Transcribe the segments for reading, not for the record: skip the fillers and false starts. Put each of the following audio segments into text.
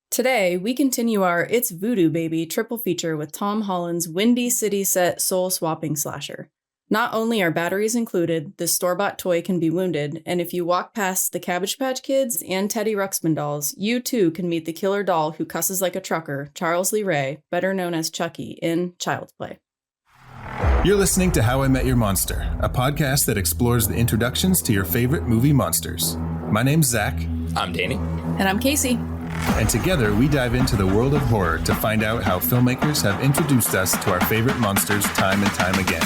Today, we continue our It's Voodoo Baby triple feature with Tom Holland's Windy City set soul-swapping slasher. Not only are batteries included, this store-bought toy can be wounded, and if you walk past the Cabbage Patch Kids and Teddy Ruxpin dolls, you too can meet the killer doll who cusses like a trucker, Charles Lee Ray, better known as Chucky, in Child's Play. You're listening to How I Met Your Monster, a podcast that explores the introductions to your favorite movie monsters. My name's Zach. I'm Danny. And I'm Casey. And together we dive into the world of horror to find out how filmmakers have introduced us to our favorite monsters time and time again.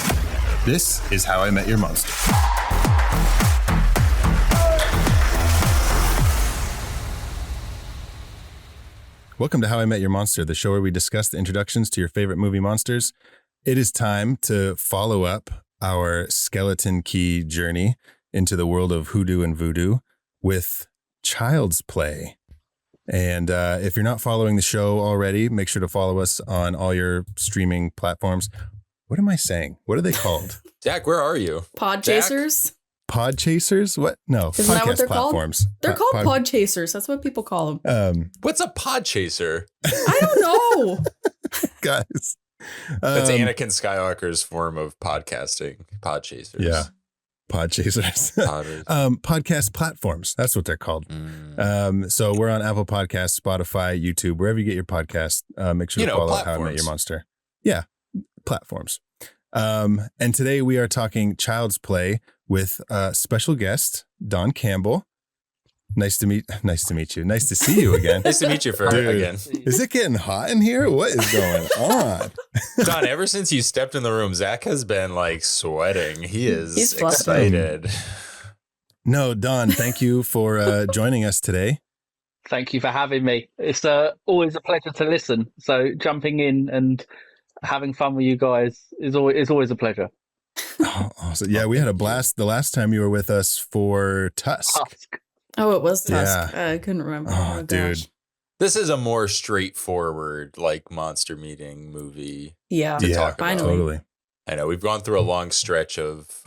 This is How I Met Your Monster. Welcome to How I Met Your Monster, the show where we discuss the introductions to your favorite movie monsters. It is time to follow up our skeleton key journey into the world of hoodoo and voodoo with Child's Play. And if you're not following the show already, make sure to follow us on all your streaming platforms. What am I saying? What are they called? Zach, where are you? Pod Chasers? Pod Chasers? What? No, Isn't that what they're platforms. Called? They're called Pod Chasers. That's what people call them. What's a pod chaser? I don't know. Guys. That's Anakin Skywalker's form of podcasting. Pod chasers. Yeah. Pod Chasers. Podcast platforms. That's what they're called. So we're on Apple Podcasts, Spotify, YouTube, wherever you get your podcast. Make sure to follow How I Met Your Monster. Yeah. Platforms. And today we are talking Child's Play with special guest Don Campbell. Nice to meet you. Nice to see you again. Nice to meet you again. Is it getting hot in here? What is going on? Don, ever since you stepped in the room, Zach has been like sweating. He's excited. No, Don, thank you for joining us today. Thank you for having me. It's always a pleasure to listen. So jumping in and having fun with you guys is always a pleasure. Oh, awesome. Yeah, we had a blast the last time you were with us for Tusk. Oh, it was Tusk. Yeah. I couldn't remember. Oh, dude. Gosh. This is a more straightforward, like, monster meeting movie. Yeah, to talk about. finally. Totally. I know we've gone through a long stretch of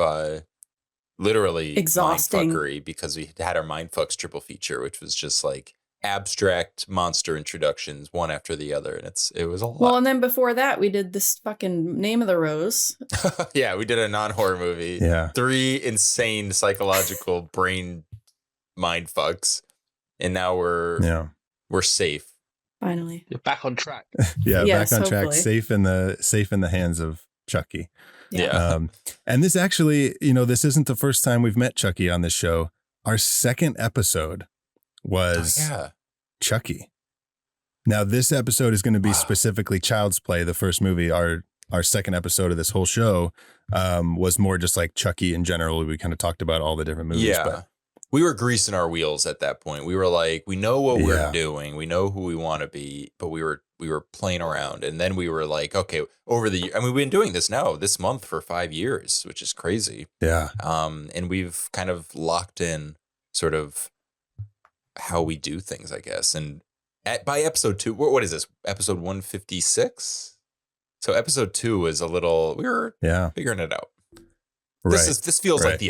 literally Exhausting mindfuckery because we had our Mindfucks triple feature, which was just like abstract monster introductions one after the other, and it was a lot. Well, and then before that, we did this fucking Name of the Rose. Yeah, we did a non-horror movie. Yeah. 3 insane psychological brain mind fucks, and now we're safe. Finally, you're back on track. Yeah, yes, back on track. Hopefully. Safe in the hands of Chucky. Yeah. And this actually, this isn't the first time we've met Chucky on this show. Our second episode was Chucky. Now this episode is going to be specifically Child's Play, the first movie. Our second episode of this whole show was more just like Chucky in general. We kind of talked about all the different movies. Yeah. But we were greasing our wheels at that point. We were like, we know what we're doing. We know who we want to be, but we were playing around. And then we were like, okay, we've been doing this now this month for 5 years, which is crazy. Yeah. And we've kind of locked in sort of how we do things, I guess. And by episode 2, what is this? Episode 156? So episode 2 was we were figuring it out. This feels like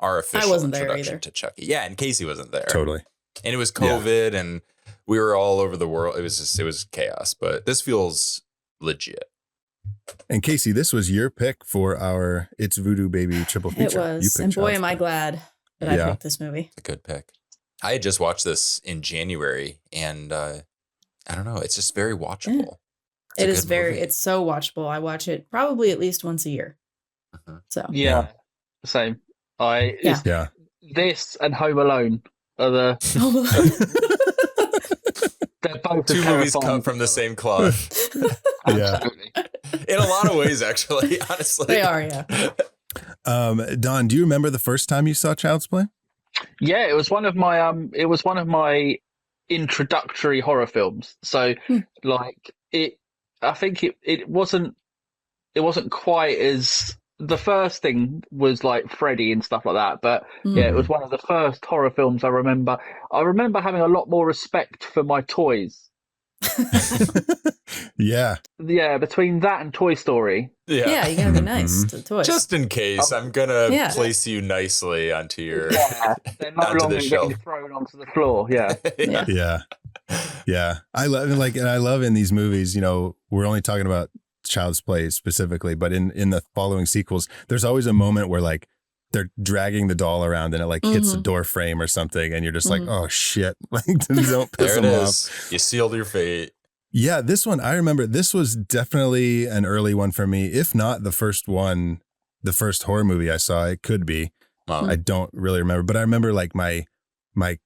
our official introduction to Chucky. Yeah, and Casey wasn't there. Totally. And it was COVID, and we were all over the world. It was chaos, but this feels legit. And Casey, this was your pick for our It's Voodoo Baby triple feature. It was, and boy, am I glad that I picked this movie. It's a good pick. I had just watched this in January, and I don't know, it's just very watchable. It's so watchable. I watch it probably at least once a year. So same. This and Home Alone are they're both 2 movies cut from the same cloth. Absolutely. In a lot of ways, actually, honestly. They are, yeah. Don, do you remember the first time you saw Child's Play? Yeah, it was one of my introductory horror films. So I think it wasn't quite as, the first thing was like Freddy and stuff like that, but it was one of the first horror films I remember. I remember having a lot more respect for my toys. Yeah, between that and Toy Story. Yeah, you gotta be nice to the toys. Just in case, I'm gonna place you nicely onto your they're no longer getting thrown onto the floor. Yeah. Yeah. And I love in these movies, you know, we're only talking about Child's Play specifically, but in the following sequels, there's always a moment where like they're dragging the doll around and it like hits the door frame or something. And you're just like, oh shit. Like, don't piss There it them is. off. You sealed your fate. Yeah. This one, I remember this was definitely an early one for me. If not the first one, the first horror movie I saw, it could be. Wow. I don't really remember, but I remember like my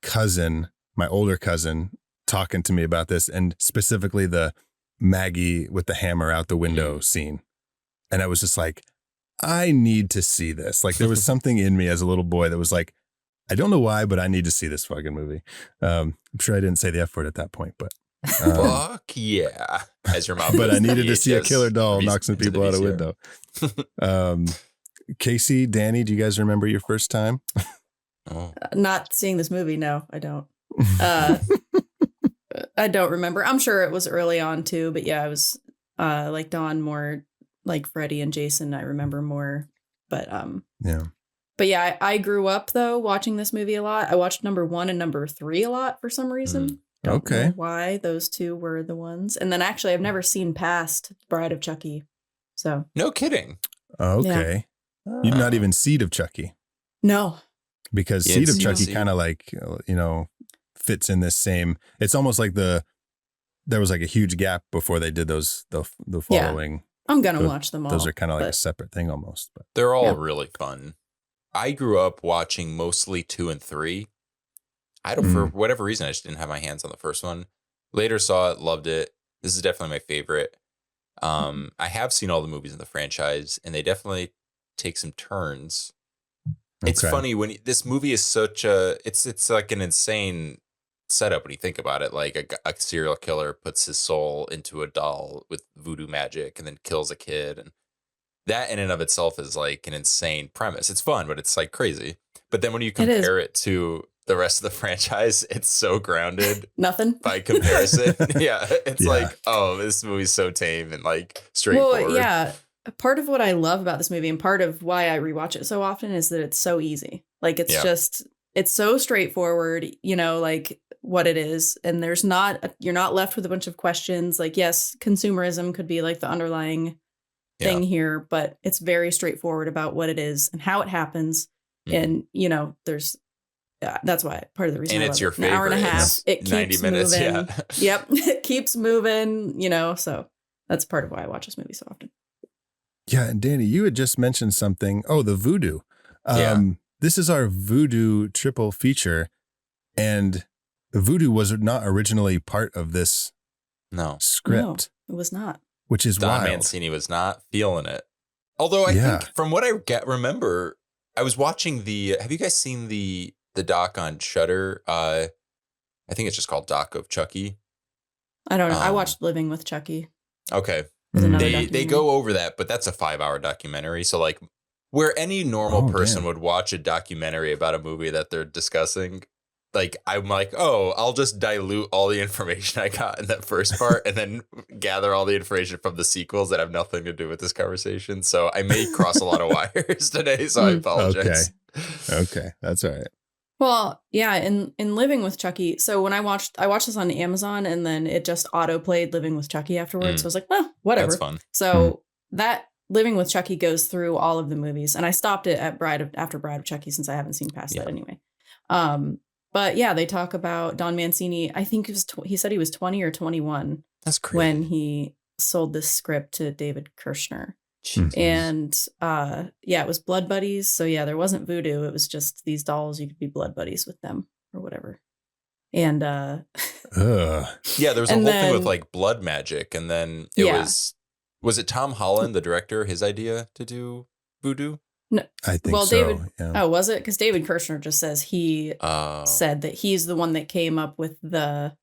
cousin, my older cousin, talking to me about this, and specifically the Maggie with the hammer out the window scene. And I was just like, I need to see this. Like there was something in me as a little boy that was like, I don't know why, but I need to see this fucking movie. I'm sure I didn't say the F word at that point, but fuck yeah. As your mom. but I needed to see a killer doll knock some into the people out a VCR. window. Casey, Danny, do you guys remember your first time? Oh. Not seeing this movie. No, I don't. I don't remember. I'm sure it was early on too, but yeah, I was like Don, more like Freddy and Jason. I remember more, but yeah. But yeah, I grew up though watching this movie a lot. I watched number 1 and number 3 a lot for some reason. Don't know why those two were the ones. And then actually, I've never seen past Bride of Chucky. So No kidding. Okay. You're not even Seed of Chucky. No. Because Seed of Chucky kind of like, you know, fits in this same, it's almost like there was like a huge gap before they did those, the following. I'm going to watch them all. Those are kind of like a separate thing almost. But they're all really fun. I grew up watching mostly 2 and 3. I don't, for whatever reason, I just didn't have my hands on the first one. Later saw it, loved it. This is definitely my favorite. I have seen all the movies in the franchise, and they definitely take some turns. It's funny when this movie is such a, it's like an insane setup when you think about it. Like a serial killer puts his soul into a doll with voodoo magic and then kills a kid. And that in and of itself is like an insane premise. It's fun, but it's like crazy. But then when you compare it to the rest of the franchise, it's so grounded. Nothing. By comparison. It's like, oh, this movie's so tame and like straightforward. Well, yeah. Part of what I love about this movie and part of why I rewatch it so often is that it's so easy. Like it's just, it's so straightforward, you know, like what it is. And you're not left with a bunch of questions. Like, yes, consumerism could be like the underlying thing here, but it's very straightforward about what it is and how it happens. And, you know, that's why part of the reason. And it's your favorite. An hour and a half. It keeps 90 minutes. moving. Yep. It keeps moving, you know, so that's part of why I watch this movie so often. Yeah. And Danny, you had just mentioned something. Oh, the voodoo. This is our voodoo triple feature. And voodoo was not originally part of this script. No, it was not. Which is Don wild. Mancini was not feeling it. Although I think from what I remember, I was watching have you guys seen the doc on Shudder? I think it's just called Doc of Chucky. I don't know. I watched Living with Chucky. Okay. They go over that, but that's a 5-hour documentary. So like where any normal person would watch a documentary about a movie that they're discussing, like I'm like, oh, I'll just dilute all the information I got in that first part and then gather all the information from the sequels that have nothing to do with this conversation. So I may cross a lot of wires today, so I apologize. Okay. That's all right. Well, yeah, in Living with Chucky, so when I watched this on Amazon and then it just auto played Living with Chucky afterwards. So I was like, well, whatever. That's fun. So that Living with Chucky goes through all of the movies, and I stopped it at after Bride of Chucky since I haven't seen past that anyway. But yeah, they talk about Don Mancini. I think he said he was 20 or 21. That's crazy. When he sold this script to David Kirshner. Jesus. And it was blood buddies. So yeah, there wasn't voodoo. It was just these dolls. You could be blood buddies with them or whatever. And there was a whole thing with like blood magic, and then it was it Tom Holland, the director, his idea to do voodoo? No, I think so. David. Oh, was it? Because David Kirshner just says he said that he's the one that came up with the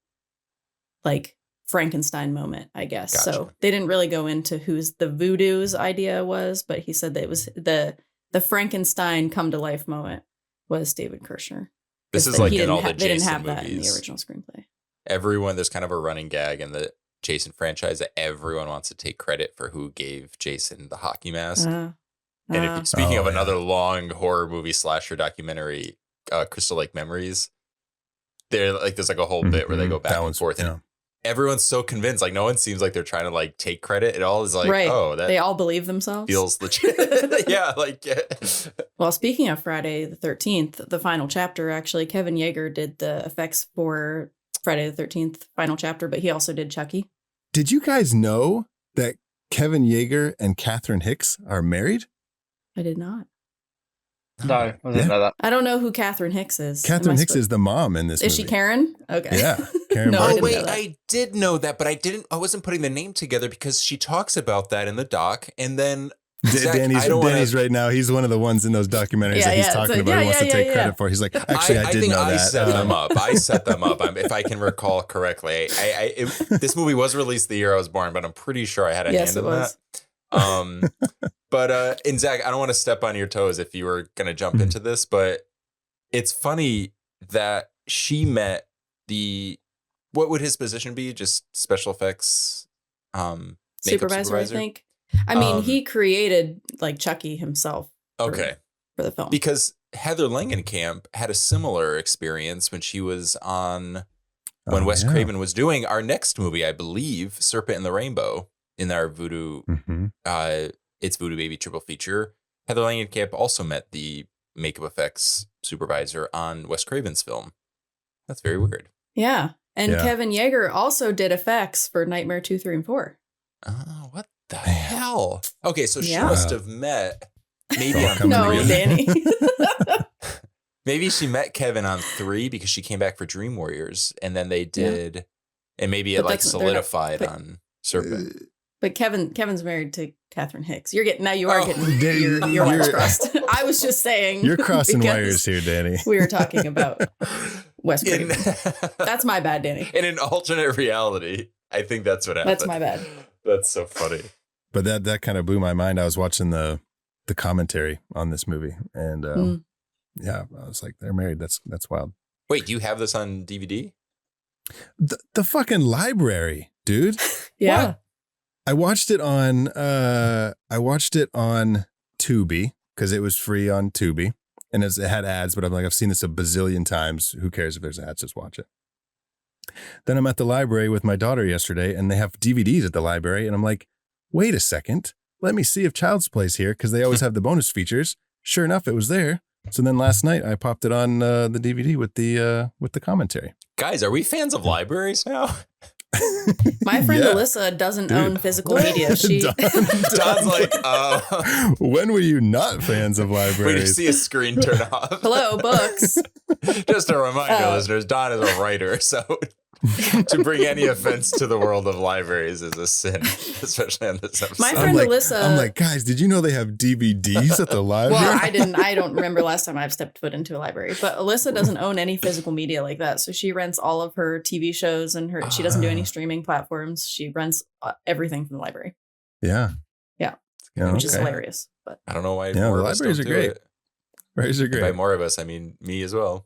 like Frankenstein moment, I guess. Gotcha. So they didn't really go into who's the voodoo's idea was, but he said that it was the Frankenstein come to life moment was David Kirshner. This is like in all the Jason they didn't have movies. That in the original screenplay. There's kind of a running gag in the Jason franchise that everyone wants to take credit for who gave Jason the hockey mask. And speaking of another long horror movie slasher documentary, Crystal Lake Memories, there's like a whole bit where they go back and forth. Yeah. And everyone's so convinced. Like no one seems like they're trying to like take credit. It all is like, Right. oh, that They all believe themselves. feels legit. Yeah, like Well, speaking of Friday the 13th, the final chapter, actually, Kevin Yeager did the effects for Friday the 13th final chapter, but he also did Chucky. Did you guys know that Kevin Yeager and Catherine Hicks are married? I did not. No, I didn't know that. I don't know who Catherine Hicks is. Catherine Hicks is the mom in this movie. Is she Karen? Okay. Yeah. Karen No, I Oh Barclay. didn't wait, know that. I did know that, but I wasn't putting the name together because she talks about that in the doc, and then Zach, Danny's right now. He's one of the ones in those documentaries that he's talking about. He wants to take credit for. He's like, actually, I did think know I that. set them up. I set them up. If I can recall correctly, this movie was released the year I was born, but I'm pretty sure I had a hand in that. But and Zach, I don't want to step on your toes if you were going to jump into this, but it's funny that she met what would his position be? Just special effects, makeup Supervisor, I think. I mean, he created like Chucky himself. Okay. For the film. Because Heather Langenkamp had a similar experience when she was on, when Wes Craven was doing our next movie, I believe, Serpent in the Rainbow, in our Voodoo, It's Voodoo Baby triple feature. Heather Langenkamp also met the makeup effects supervisor on Wes Craven's film. That's very weird. Yeah. And Kevin Yeager also did effects for Nightmare 2, 3, and 4. Oh, what the hell? Okay, so she must have met maybe on No, 3. Danny. Maybe she met Kevin on 3 because she came back for Dream Warriors, and then they did, and maybe it like solidified on Serpent. But Kevin's married to Catherine Hicks. You are getting your wires crossed. I was just saying. You're crossing wires here, Danny. We were talking about Wes Craven. That's my bad, Danny. In an alternate reality, I think that's what happened. That's my bad. That's so funny. But that kind of blew my mind. I was watching the commentary on this movie, and I was like, they're married. That's wild. Wait, do you have this on DVD? The fucking library, dude. Yeah. What? I watched it on Tubi because it was free on Tubi, and it had ads. But I'm like, I've seen this a bazillion times. Who cares if there's ads? Just watch it. Then I'm at the library with my daughter yesterday, and they have DVDs at the library, and I'm like, wait a second, let me see if Child's Play's here because they always have the bonus features. Sure enough, it was there. So then last night I popped it on the DVD with the commentary. Guys, are we fans of libraries now? My friend Alyssa doesn't own physical media. Don's like, when were you not fans of libraries? when you see a screen turn off. Hello, books. Just a reminder, listeners, Don is a writer, so to bring any offense to the world of libraries is a sin, especially on this episode. My friend Alyssa. I'm like, guys, did you know they have DVDs at the library? Well, I don't remember last time I've stepped foot into a library, but Alyssa doesn't own any physical media like that. So she rents all of her TV shows and she doesn't do any streaming platforms. She rents everything from the library. Yeah. Which is hilarious. But I don't know why the more of us libraries don't are do great. it. Libraries are great. By more of us, I mean me as well.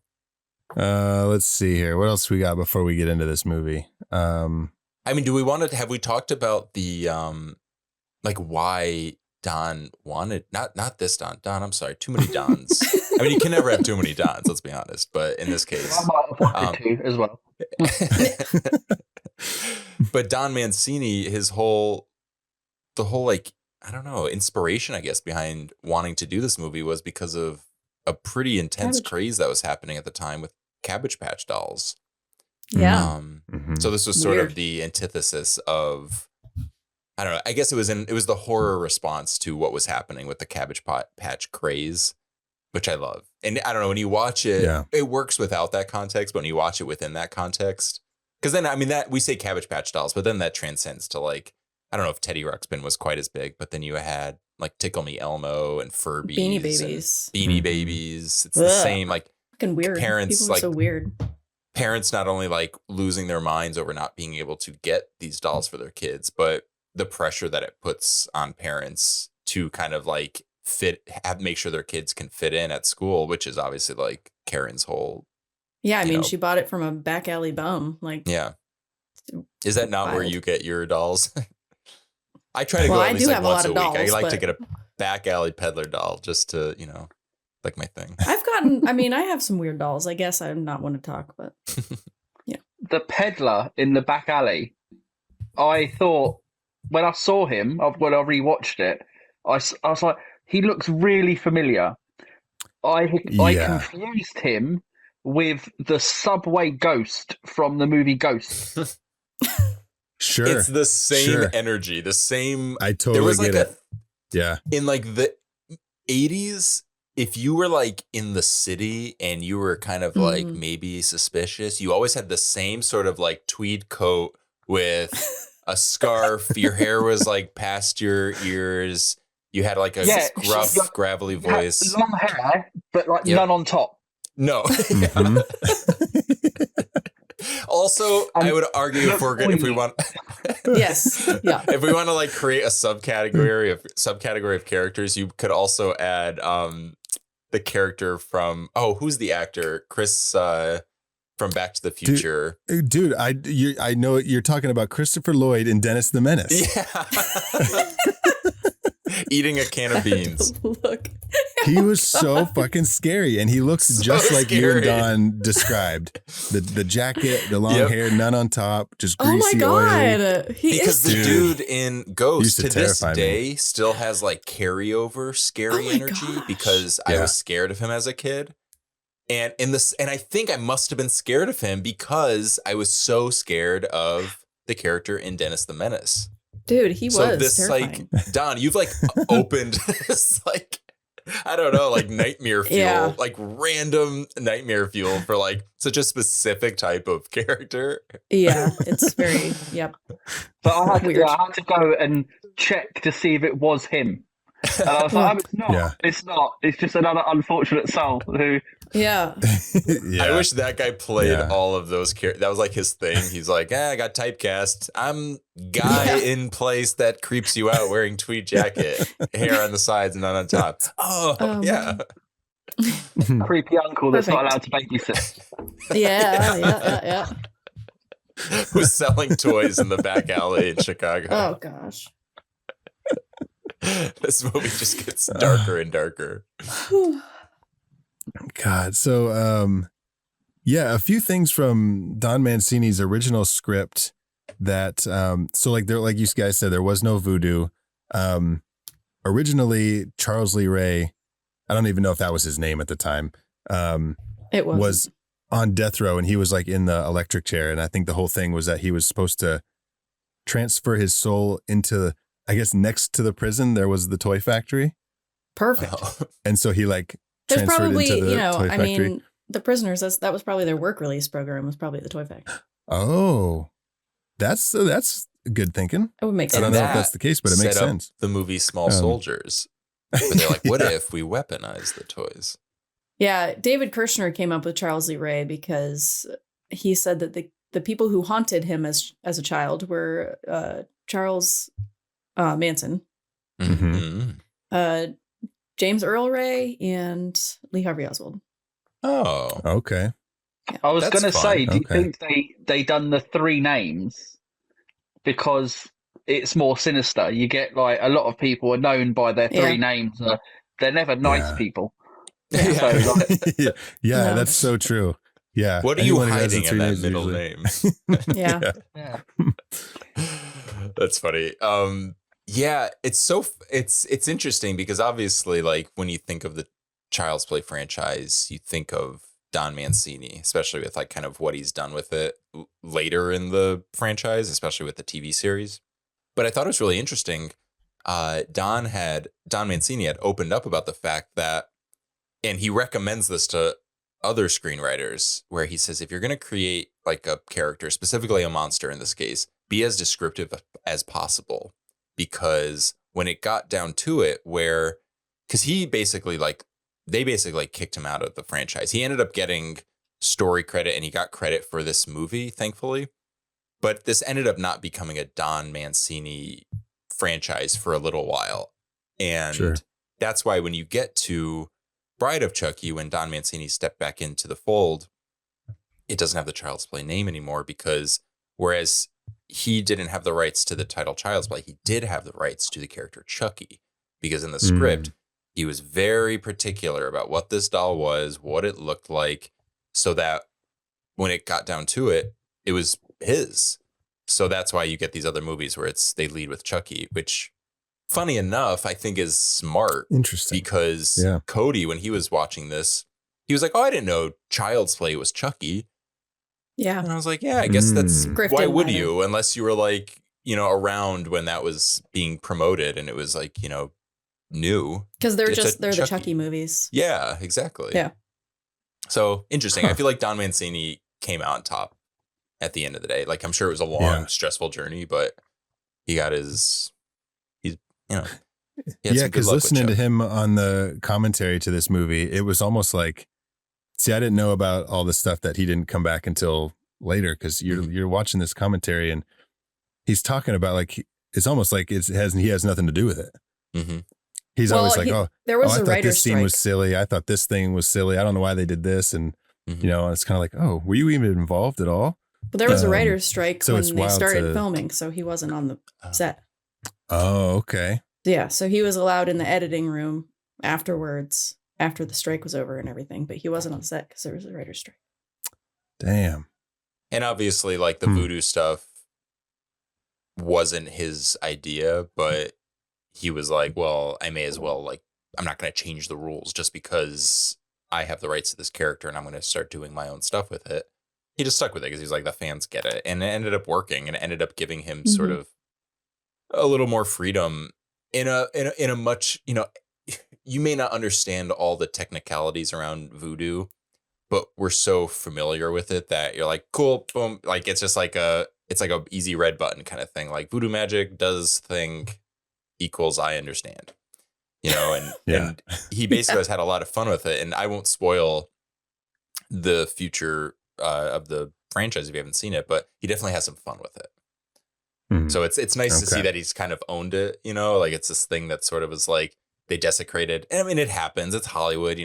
Let's see here. What else we got before we get into this movie? I mean, have we talked about the like why Don wanted not this Don. Don, I'm sorry, too many Dons. I mean, you can never have too many Dons, let's be honest. But in this case, I might have wanted to as well. But Don Mancini, the whole like, I don't know, inspiration, I guess, behind wanting to do this movie was because of a pretty intense craze that was happening at the time with Cabbage Patch dolls. yeah. So this was sort of the antithesis of, I don't know, I guess it was the horror response to what was happening with the Cabbage Patch craze, which I love. And I don't know, when you watch it, it works without that context, but when you watch it within that context, because then, I mean, that we say Cabbage Patch dolls, but then that transcends to like, I don't know if Teddy Ruxpin was quite as big, but then you had like Tickle Me Elmo and Furbies. Beanie Babies. Beanie Babies. It's the same, like, fucking weird. Parents, People are like, so weird. Parents not only like losing their minds over not being able to get these dolls for their kids, but the pressure that it puts on parents to kind of like make sure their kids can fit in at school, which is obviously like Karen's whole. Yeah, I mean, she bought it from a back alley bum. Like, yeah. Is that not where you get your dolls? I try to go at least like once a week. I like to get a back alley peddler doll just to, like my thing. I have some weird dolls. I guess I'm not one to talk, but The peddler in the back alley. I thought when I saw him, when I rewatched it, I was like, he looks really familiar. I confused him with the subway ghost from the movie Ghost. Sure. It's the same energy, the same. I totally get it. Yeah. In like the 80s, if you were like in the city and you were kind of like maybe suspicious, you always had the same sort of like tweed coat with a scarf. Your hair was like past your ears. You had like a gruff, gravelly voice. Long hair, but like none on top. No. Also, I would argue if we want, if we want to like create a subcategory of characters, you could also add the character from who's the actor? Chris from Back to the Future. Dude, I know you're talking about Christopher Lloyd in Dennis the Menace. Yeah. Eating a can of beans. Look. He was so fucking scary, and he looks just like you and Don described. The jacket, the long hair, none on top, just greasy oil. Because the dude in Ghost to this day still has like carryover scary energy because I was scared of him as a kid. And I think I must have been scared of him because I was so scared of the character in Dennis the Menace. Dude, he was terrifying. Like, Don, you've like opened this like, I don't know, like nightmare fuel, like random nightmare fuel for like such a specific type of character. Yeah, it's very, But I had to go and check to see if it was him. And I was like, it's not. Yeah. It's not. It's just another unfortunate soul who. Yeah. I wish that guy played all of those characters. That was like his thing. He's like, I got typecast. I'm guy in place that creeps you out wearing tweed jacket, hair on the sides and none on top. Oh yeah. Creepy uncle that's not allowed to babysit. Yeah. Who's selling toys in the back alley in Chicago. Oh gosh. This movie just gets darker and darker. God. So, a few things from Don Mancini's original script that, so like you guys said, there was no voodoo. Originally, Charles Lee Ray, I don't even know if that was his name at the time, was on death row, and he was like in the electric chair. And I think the whole thing was that he was supposed to transfer his soul into, I guess, next to the prison, there was the toy factory. Perfect. And so he like, there's probably, into the toy factory. The prisoners, that was probably their work release program, was probably the toy factory. Oh, that's good thinking. It would make sense. I don't know if that's the case, but it makes sense. The movie Small Soldiers. But they're like, what if we weaponize the toys? Yeah, David Kirshner came up with Charles Lee Ray because he said that the people who haunted him as a child were Charles Manson. Mm-hmm. James Earl Ray and Lee Harvey Oswald. Oh, okay. Yeah. I was going to say, do you think they done the three names because it's more sinister? You get like a lot of people are known by their three names. They're never nice people. Yeah. That's so true. Yeah. What are you hiding in that middle name? Yeah. That's funny. Yeah, it's interesting because obviously, like when you think of the Child's Play franchise, you think of Don Mancini, especially with like kind of what he's done with it later in the franchise, especially with the TV series. But I thought it was really interesting. Don Mancini had opened up about the fact that, and he recommends this to other screenwriters, where he says, if you're going to create like a character, specifically a monster in this case, be as descriptive as possible. Because when it got down to it, because they basically kicked him out of the franchise. He ended up getting story credit and he got credit for this movie, thankfully. But this ended up not becoming a Don Mancini franchise for a little while. And that's why when you get to Bride of Chucky, when Don Mancini stepped back into the fold, it doesn't have the Child's Play name anymore, because whereas he didn't have the rights to the title Child's Play, he did have the rights to the character Chucky, because in the script, he was very particular about what this doll was, what it looked like, so that when it got down to it, it was his. So that's why you get these other movies where they lead with Chucky, which, funny enough, I think is smart. Interesting. Because Cody, when he was watching this, he was like, oh, I didn't know Child's Play was Chucky. Yeah. And I was like, yeah, I guess that's, Grifted why would minor. you? Unless you were like, around when that was being promoted and it was like, new. Because they're It's the Chucky movies. Yeah, exactly. Yeah. So interesting. I feel like Don Mancini came out on top at the end of the day. Like, I'm sure it was a long, stressful journey, but he got he's, he had some good because luck with listening to Chuck. him on the commentary to this movie, it was almost like, see, I didn't know about all the stuff that he didn't come back until later, because you're watching this commentary and he's talking about like, it's almost like he has nothing to do with it. Mm-hmm. He's always like, there was I a thought writer's this scene strike. was silly. I thought this thing was silly. I don't know why they did this. And, it's kind of like, oh, were you even involved at all? But there was a writer's strike so when it's they wild started filming, so he wasn't on the set. Oh, okay. Yeah, so he was allowed in the editing room afterwards, after the strike was over and everything, but he wasn't on the set because there was a writer's strike. Damn. And obviously, like, the voodoo stuff wasn't his idea, but he was like, well, I may as well, like, I'm not going to change the rules just because I have the rights to this character and I'm going to start doing my own stuff with it. He just stuck with it because he's like, the fans get it. And it ended up working, and it ended up giving him sort of a little more freedom in a much, you may not understand all the technicalities around voodoo, but we're so familiar with it that you're like, cool, boom. Like, it's just like it's like a easy red button kind of thing. Like, voodoo magic does thing equals I understand, and, and he basically has had a lot of fun with it. And I won't spoil the future of the franchise if you haven't seen it, but he definitely has some fun with it. So it's nice to see that he's kind of owned it, like it's this thing that sort of is like they desecrated. And I mean, it happens. It's Hollywood,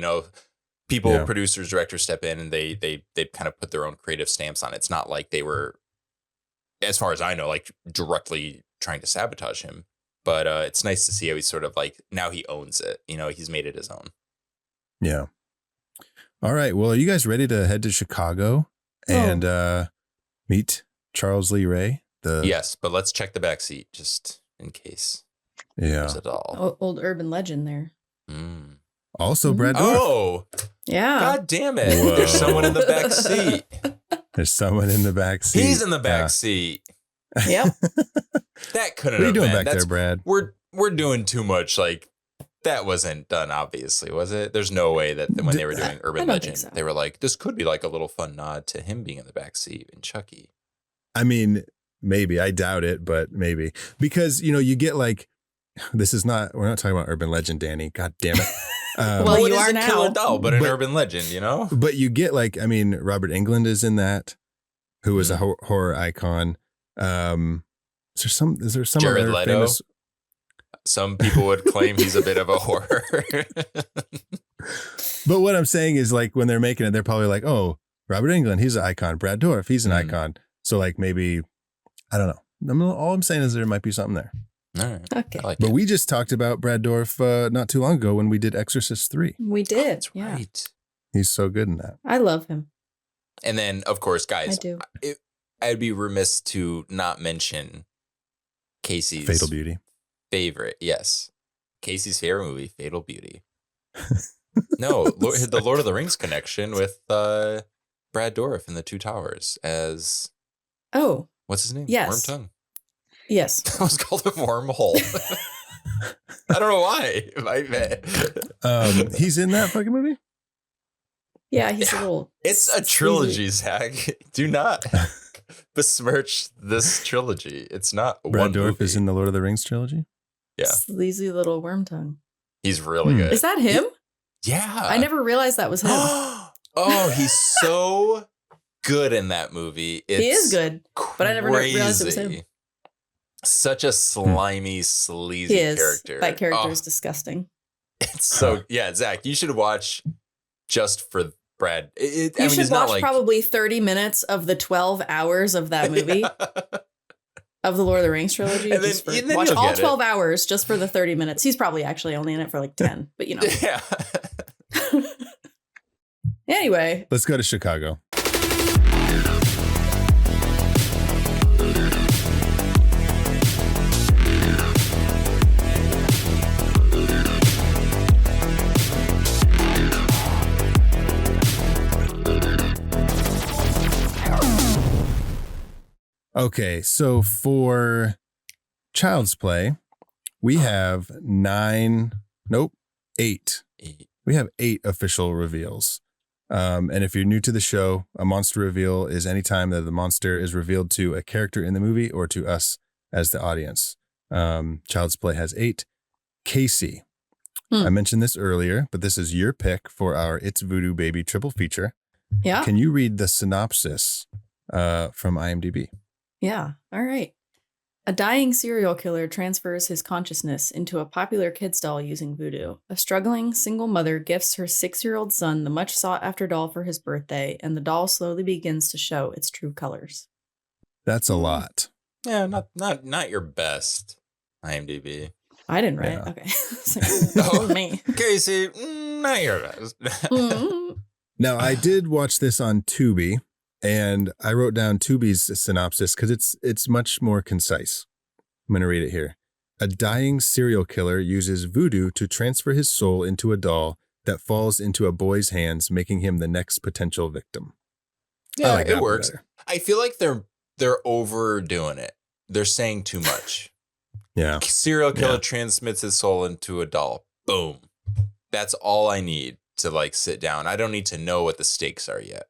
people, producers, directors step in and they kind of put their own creative stamps on it. It's not like they were, as far as I know, like directly trying to sabotage him. But it's nice to see how he's sort of like, now he owns it. He's made it his own. Yeah. All right. Well, are you guys ready to head to Chicago and meet Charles Lee Ray? Yes, but let's check the back seat just in case. Yeah. There's a doll. Old urban legend there. Also, Brad Dourif. Oh, yeah. God damn it. Whoa. There's someone in the back seat. There's someone in the back seat. He's in the back seat. Yep. That couldn't What are you have doing been. back there, Brad? We're doing too much. Like, that wasn't done, obviously, was it? There's no way that when they were doing Urban Legend, they were like, this could be like a little fun nod to him being in the back seat in Chucky. I mean, maybe. I doubt it, but maybe. Because, you get like, we're not talking about Urban Legend, Danny. God damn it. Well, you are now. Killer doll, but an urban legend, But you get like, I mean, Robert Englund is in that, who is a horror icon. Is there some Jared other Leto? famous? Some people would claim he's a bit of a horror. But what I'm saying is, like, when they're making it, they're probably like, oh, Robert Englund, he's an icon. Brad Dourif, he's an icon. So like, maybe, I don't know. All I'm saying is there might be something there. All right. Okay. But we just talked about Brad Dourif not too long ago when we did Exorcist 3. We did. That's right. He's so good in that. I love him. And then, of course, guys, I do. I'd be remiss to not mention Casey's Fatal Beauty. favorite. Yes. Casey's favorite movie, Fatal Beauty. No, the Lord of the Rings connection with Brad Dourif in The Two Towers as... Oh. What's his name? Yes. Wormtongue. Yes. I was called a wormhole. I don't know why. He's in that fucking movie? Yeah, he's a little... It's a trilogy, Zach. Do not besmirch this trilogy. It's not Brad one Dourif movie. is in the Lord of the Rings trilogy? Yeah. Sleazy little worm tongue. He's really good. Is that him? Yeah. I never realized that was him. Oh, he's so good in that movie. It's he is good, but I never realized it was him. Such a slimy, sleazy character. That character is disgusting. It's so, yeah, Zach, you should watch just for Brad. You should watch probably 30 minutes of the 12 hours of that movie of the Lord of the Rings trilogy. And just then watch you'll all get it. 12 hours just for the 30 minutes. He's probably actually only in it for like 10, but you know. Yeah. Anyway. Let's go to Chicago. Okay, so for Child's Play, we have 8. We have 8 official reveals. And if you're new to the show, a monster reveal is any time that the monster is revealed to a character in the movie or to us as the audience. Child's Play has 8. Casey. I mentioned this earlier, but this is your pick for our It's Voodoo Baby triple feature. Yeah. Can you read the synopsis from IMDb? Yeah. All right. A dying serial killer transfers his consciousness into a popular kid's doll using voodoo. A struggling single mother gifts her 6-year-old son the much sought after doll for his birthday, and the doll slowly begins to show its true colors. That's a lot. Yeah, not your best IMDb. I didn't write. Yeah. Okay. That was me. Casey, not your best. Now, I did watch this on Tubi, and I wrote down Tubi's synopsis because it's much more concise. I'm going to read it here. A dying serial killer uses voodoo to transfer his soul into a doll that falls into a boy's hands, making him the next potential victim. Yeah, like it works. better. I feel like they're overdoing it. They're saying too much. Yeah. Serial killer transmits his soul into a doll. Boom. That's all I need to like sit down. I don't need to know what the stakes are yet.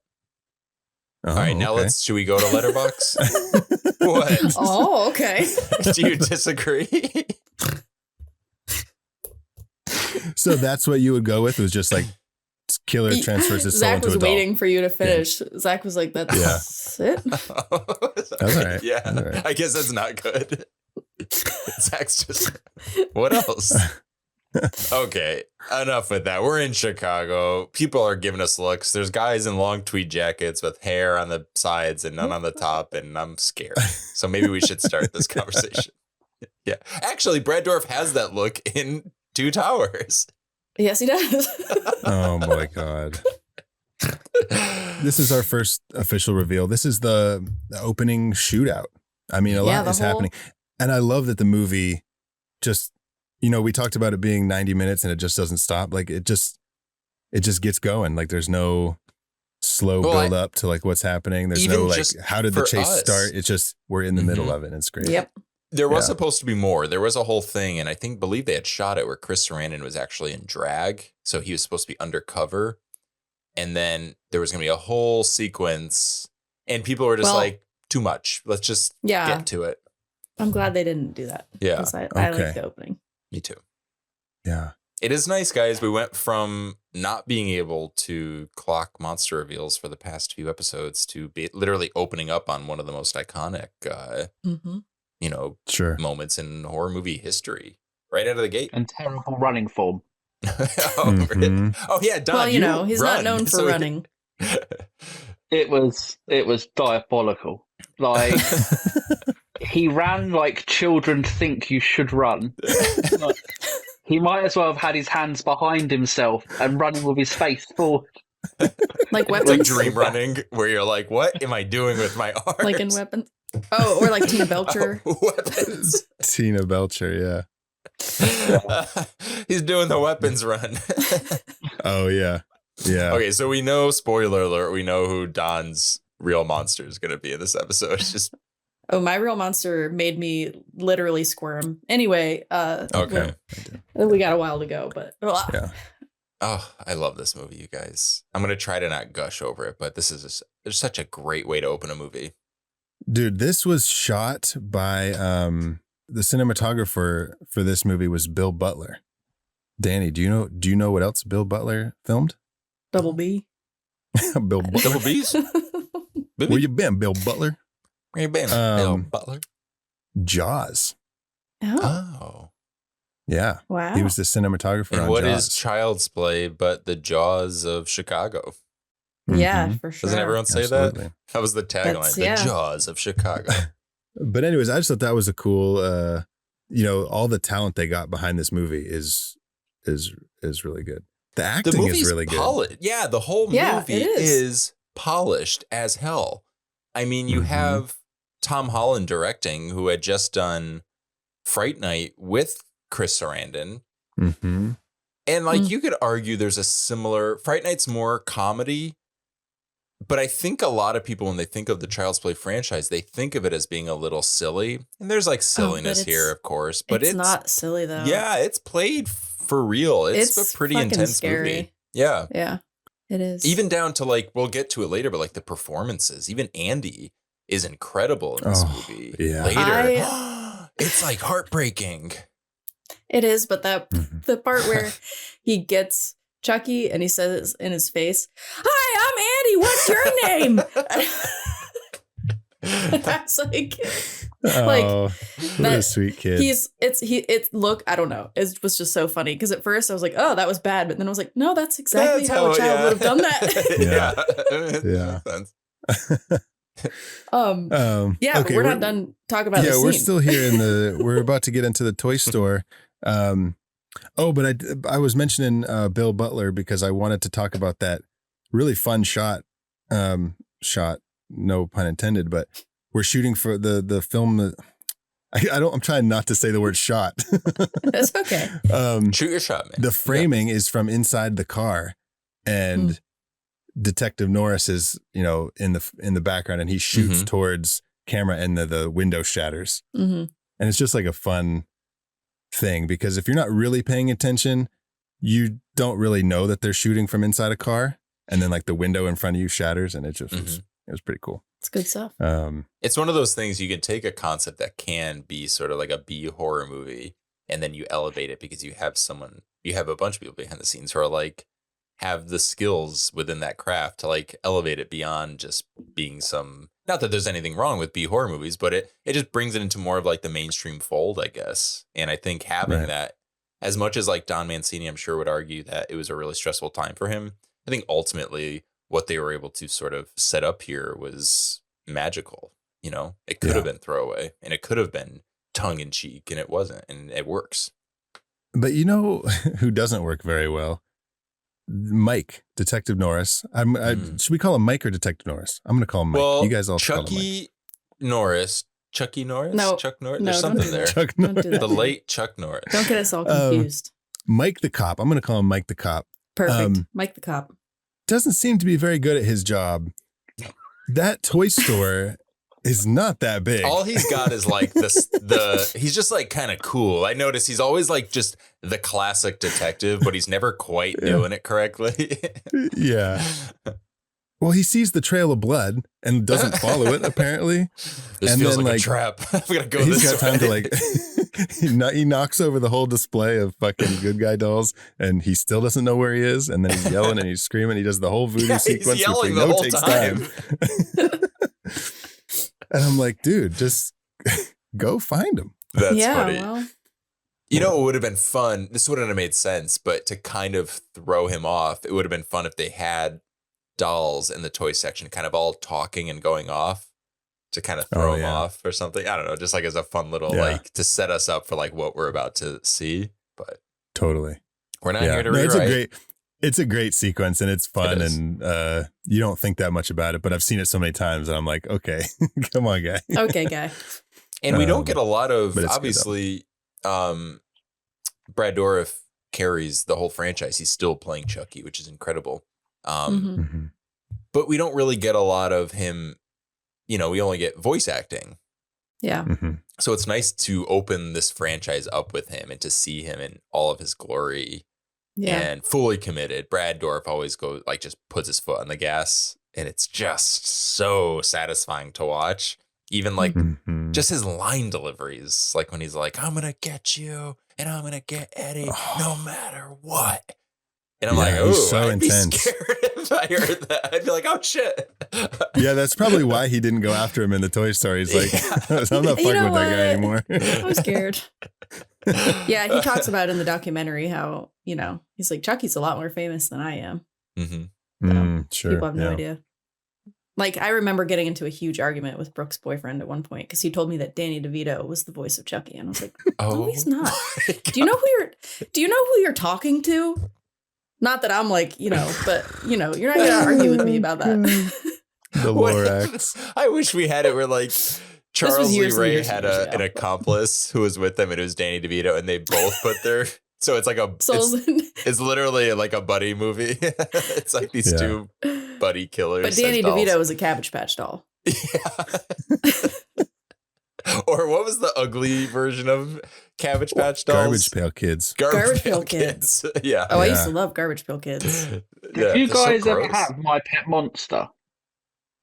Oh, All right, now okay. should we go to Letterbox? What? Oh, okay. Do you disagree? So that's what you would go with, was just like killer transfers his soul Zach into a was doll. waiting for you to finish. Zach was like, that's it. That's all right. Yeah, That's all right. I guess that's not good. Zach's just, what else? Okay, enough with that. We're in Chicago. People are giving us looks. There's guys in long tweed jackets with hair on the sides and none on the top, and I'm scared. So maybe we should start this conversation. Yeah. Actually, Brad Dourif has that look in Two Towers. Yes, he does. Oh my God. This is our first official reveal. This is the opening shootout. I mean, a lot is happening. And I love that the movie just, we talked about it being 90 minutes and it just doesn't stop. Like it just gets going. Like there's no slow build up to like what's happening. There's no like, how did the chase start? It's just, we're in the middle of it and it's great. Yep. There was supposed to be more. There was a whole thing, and I believe they had shot it where Chris Sarandon was actually in drag. So he was supposed to be undercover. And then there was going to be a whole sequence, and people were just like, too much. Let's just get to it. I'm glad they didn't do that. Yeah. Because I like the opening. Me too. Yeah. It is nice, guys. We went from not being able to clock monster reveals for the past few episodes to be literally opening up on one of the most iconic moments in horror movie history right out of the gate. And terrible running form. Don. Well, he's not known for running. It was diabolical. Like he ran like children think you should run. Like, he might as well have had his hands behind himself and running with his face forward. Like Weapons? Like dream running, where you're like, what am I doing with my arms? Like in Weapons? Oh, or like Tina Belcher. Weapons. Tina Belcher, yeah. He's doing the Weapons run. Oh, yeah. Yeah. Okay, so we know, spoiler alert, we know who Don's real monster is going to be in this episode. It's just... Oh, my real monster made me literally squirm. Anyway, okay. We got a while to go, but... Yeah. Oh, I love this movie, you guys. I'm going to try to not gush over it, but this is such a great way to open a movie. Dude, this was shot by the cinematographer for this movie was Bill Butler. Danny, do you know what else Bill Butler filmed? Double B. Bill Butler. Double B's? Where you been, Bill Butler? Where you been, Bill Butler? Jaws. Oh. Yeah. Wow. He was the cinematographer And on what Jaws. is Child's Play but the Jaws of Chicago? Yeah, Mhm. for sure. Doesn't everyone say Absolutely. that? That was the tagline. The yeah. Jaws of Chicago. But anyways, I just thought that was a cool, all the talent they got behind this movie is really good. The acting is really good. Yeah, the whole movie is polished as hell. I mean, you have Tom Holland directing, who had just done Fright Night with Chris Sarandon. Mm-hmm. And like you could argue there's a similar Fright Night's more comedy, but I think a lot of people when they think of the Child's Play franchise, they think of it as being a little silly. And there's like silliness here, of course, but it's not silly though. Yeah, it's played for real. It's a pretty intense scary movie. Yeah. Yeah. It is. Even down to like we'll get to it later, but like the performances, even Andy is incredible in this movie. Yeah. Later. It's like heartbreaking. It is, but the part where he gets Chucky and he says in his face, "Hi, I'm Andy. What's your name?" That's what a sweet kid. I don't know. It was just so funny because at first I was like, "Oh, that was bad," but then I was like, "No, that's exactly how a child would have done that." Okay, we're not done talking about this scene. We're still here we're about to get into the toy store. But I was mentioning Bill Butler because I wanted to talk about that really fun shot, no pun intended, but we're shooting for the film. I'm trying not to say the word shot. That's okay. Shoot your shot, man. The framing is from inside the car, and Detective Norris is, in the background, and he shoots towards camera, and the window shatters. And it's just like a fun thing because if you're not really paying attention, you don't really know that they're shooting from inside a car, and then like the window in front of you shatters, and it just it was pretty cool. It's good stuff. It's one of those things you can take a concept that can be sort of like a B horror movie, and then you elevate it because you have a bunch of people behind the scenes who are like have the skills within that craft to like elevate it beyond just being not that there's anything wrong with B horror movies, but it just brings it into more of like the mainstream fold, I guess. And I think having that, as much as like Don Mancini, I'm sure would argue that it was a really stressful time for him, I think ultimately what they were able to sort of set up here was magical. It could have been throwaway and it could have been tongue in cheek, and it wasn't, and it works. But who doesn't work very well? Mike, Detective Norris. Should we call him Mike or Detective Norris? I'm going to call him Mike. Well, you guys all call him Mike. Chucky Norris? No. Chuck Norris? No, There's something there. Chuck Norris. The late Chuck Norris. Don't get us all confused. Mike the cop. I'm going to call him Mike the cop. Perfect. Mike the cop. Doesn't seem to be very good at his job. That toy store is not that big. All he's got is like he's just like kind of cool. I notice he's always like just the classic detective, but he's never quite doing it correctly. Yeah. Well, he sees the trail of blood and doesn't follow it, apparently. This feels like a trap. I'm going to go this way. He's got time to he knocks over the whole display of fucking good guy dolls, and he still doesn't know where he is. And then he's yelling and he's screaming. He does the whole voodoo sequence, he's yelling which we the know whole takes time. And I'm like, dude, just go find him. That's funny. Well. It would have been fun. This wouldn't have made sense, but to kind of throw him off, it would have been fun if they had dolls in the toy section kind of all talking and going off to kind of throw him off or something. I don't know, just like as a fun little like to set us up for like what we're about to see. But totally, we're not here to rewrite. It's a great sequence and it's fun, and you don't think that much about it, but I've seen it so many times and I'm like, okay, come on, guy. Okay, guy. And we don't get a lot of, obviously, Brad Dourif carries the whole franchise. He's still playing Chucky, which is incredible. But we don't really get a lot of him. We only get voice acting. Yeah. So it's nice to open this franchise up with him and to see him in all of his glory. Yeah. And fully committed. Brad Dourif always goes just puts his foot on the gas, and it's just so satisfying to watch. Even just his line deliveries, like when he's like, "I'm gonna get you, and I'm gonna get Eddie, no matter what." And I'm like, "Oh, so I'd intense." Be scared if I heard that. I'd be like, "Oh shit." Yeah, that's probably why he didn't go after him in the Toy Story. He's like, "I'm not fucking with that guy anymore." I'm scared. Yeah, he talks about in the documentary how, he's like, Chucky's a lot more famous than I am. Sure. People have no idea. Like, I remember getting into a huge argument with Brooke's boyfriend at one point because he told me that Danny DeVito was the voice of Chucky, and I was like, "No, he's not." Do you know who you're talking to? Not that I'm like, but you're not gonna argue with me about that. The Lorax. I wish we had it where like Charles Lee Ray had an ago. accomplice who was with them, and it was Danny DeVito, and they both put their. So it's like it's literally like a buddy movie. It's like these two buddy killers. But Danny DeVito was a Cabbage Patch doll. Yeah. Or what was the ugly version of Cabbage Patch dolls? Garbage Pail Kids. Garbage Pail Kids. Yeah. Oh, I used to love Garbage Pail Kids. Did you guys ever have My Pet Monster?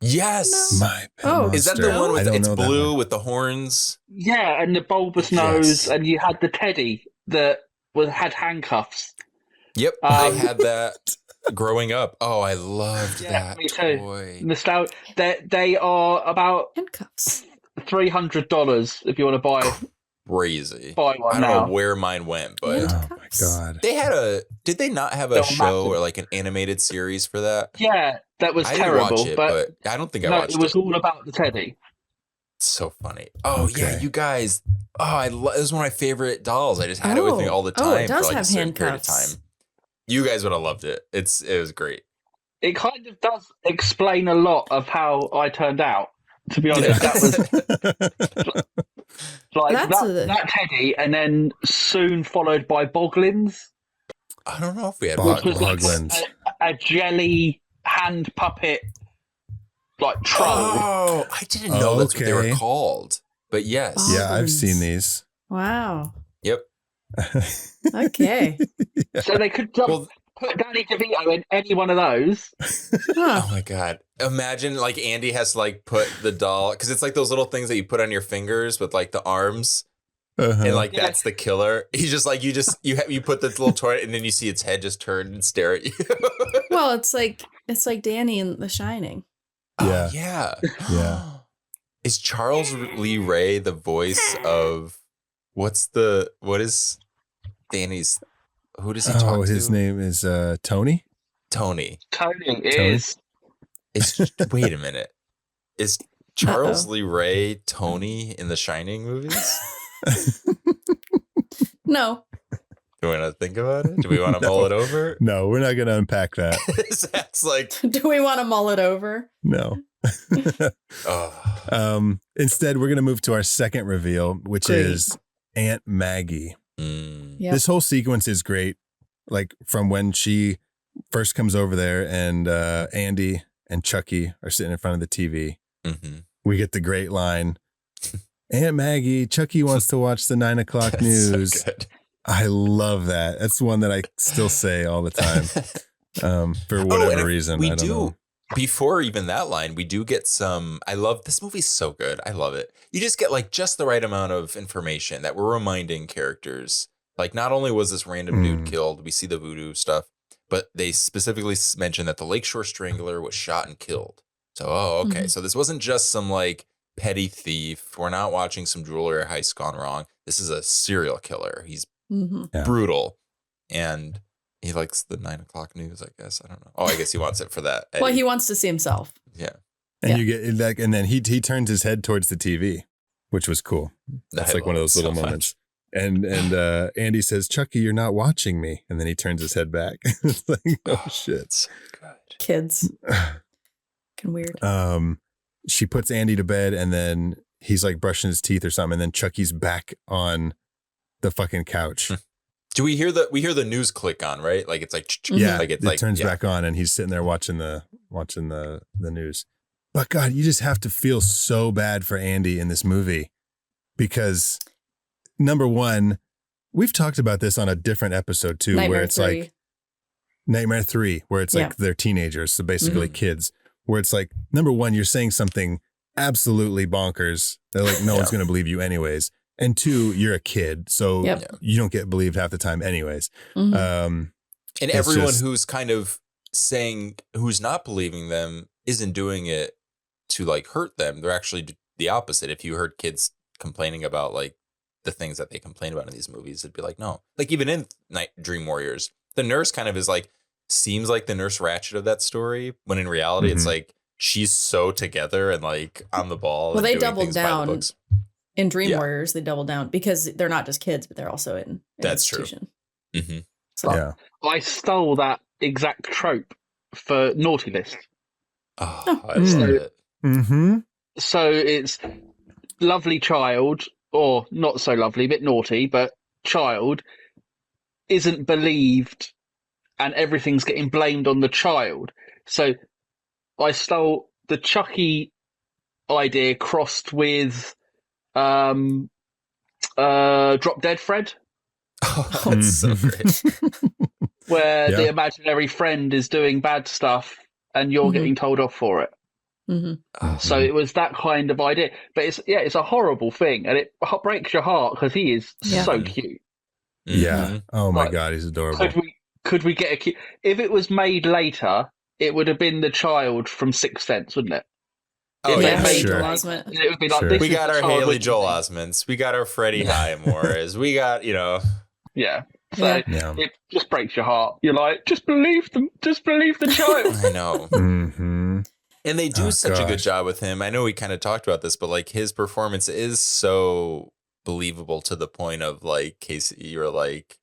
Yes. My Pet Oh, Is that the Monster. one with it's that blue one. with the horns? Yeah, and the bulbous nose, and you had the teddy that had handcuffs. Yep, I had that growing up. Oh, I loved that me too. toy. Nostalgia. They are about Handcuffs. $300 if you want to buy Crazy. one I don't now. know where mine went, but Oh my God. they had did they not have a They're show massive. or like an animated series for that? Yeah, that was I didn't terrible. watch it, but I don't think I no, watched it was all about the teddy. It's so funny. Oh yeah, Okay. you guys. Oh, it was one of my favorite dolls. I just had it with me all the time it does for like have a certain period of handcuffs. time. You guys would have loved it. It was great. It kind of does explain a lot of how I turned out. To be honest, that was like that teddy, and then soon followed by Boglins, I don't know if we had which was like Boglins. a jelly hand puppet like troll. Oh, I didn't know that's what they were Okay. called. But yes. Yeah, I've Boglins. seen these. Wow. Yep. Okay. So they could put Danny DeVito in any one of those. Huh. Oh my God. Imagine like Andy has to like put the doll because it's like those little things that you put on your fingers with like the arms. And like that's the killer. He's just like you put the little toy and then you see its head just turn and stare at you. Well, it's like Danny in The Shining. Yeah. Oh, yeah. Yeah. Is Charles Lee Ray the voice of what is Danny's who does he talk to? His name is Tony. Tony. Tony is. Wait a minute. Is Charles Lee Ray Tony in the Shining movies? No. Do we want to think about it? Do we want to mull it over? No, we're not going to unpack that. That's like, Do we want to mull it over? No. oh. Instead, we're going to move to our second reveal, which Great. is Aunt Maggie. Yep. This whole sequence is great. Like from when she first comes over there and Andy and Chucky are sitting in front of the TV. Mm-hmm. We get the great line, Aunt Maggie, Chucky wants to watch the 9 o'clock news. So good. I love that. That's one that I still say all the time for whatever reason. We I don't know. Before even that line, we do get some. I love this movie's so good. I love it. You just get like just the right amount of information that we're reminding characters. Like not only was this random dude killed, we see the voodoo stuff, but they specifically mentioned that the Lakeshore Strangler was shot and killed. So, okay. Mhm. So this wasn't just some like petty thief. We're not watching some jewelry heist gone wrong. This is a serial killer. He's Mm-hmm. brutal, and he likes the 9 o'clock news. I guess I don't know. Oh, I guess he wants it for that. Well, he wants to see himself. Yeah, And you get like, and then he turns his head towards the TV, which was cool. That's like one of those little moments. And Andy says, "Chucky, you're not watching me," and then he turns his head back. It's like, oh shit, it's so good. Kids. Fucking weird. She puts Andy to bed, and then he's like brushing his teeth or something, and then Chucky's back on the fucking couch. Do we hear the news click on, right? Like it's like Yeah, like it's it like turns back on, and he's sitting there watching the news. But God, you just have to feel so bad for Andy in this movie because number one, we've talked about this on a different episode too, Nightmare where it's 3. like Nightmare 3, where it's like they're teenagers, so basically kids, where it's like, number one, you're saying something absolutely bonkers. They're like, no one's going to believe you anyways. And two, you're a kid, so you don't get believed half the time anyways. Mm-hmm. And everyone who's kind of saying, who's not believing them isn't doing it to like hurt them. They're actually the opposite. If you heard kids complaining about like the things that they complain about in these movies, it'd be like, no, like even in Dream Warriors, the nurse kind of is like, seems like the Nurse Ratched of that story, when in reality it's like she's so together and like on the ball. Well, and they doing doubled things by the down books. in Dream Yeah. Warriors. They doubled down because they're not just kids, but they're also in an That's true. institution. Mm-hmm. So, Yeah. I stole that exact trope for Naughty List. Oh, I love it. Mm-hmm. So it's lovely child, or not so lovely, a bit naughty, but child isn't believed and everything's getting blamed on the child. So I stole the Chucky idea crossed with Drop Dead Fred, Oh, that's so great. where Yeah. the imaginary friend is doing bad stuff and you're Mhm. getting told off for it. hmm Oh, So it was that kind of idea. But it's a horrible thing, and it breaks your heart because he is Yeah. so cute. Yeah. mhm. Oh my Right. God, he's adorable. Could we get a cute? If it was made later, it would have been the child from Sixth Sense, wouldn't it? Oh, If yeah, yeah, they made sure. Joel it, Osment. it would be like Sure. this. We is got the our child Haley we're Joel using. Osments. We got our Freddie Highmores. We got, Yeah. So Yeah. Yeah. it just breaks your heart. You're like, just believe them. Just believe the child. I know. Mm-hmm. And they do Oh, such a good gosh. job with him. I know we kind of talked about this, but like his performance is so believable to the point of like, Casey, you're like,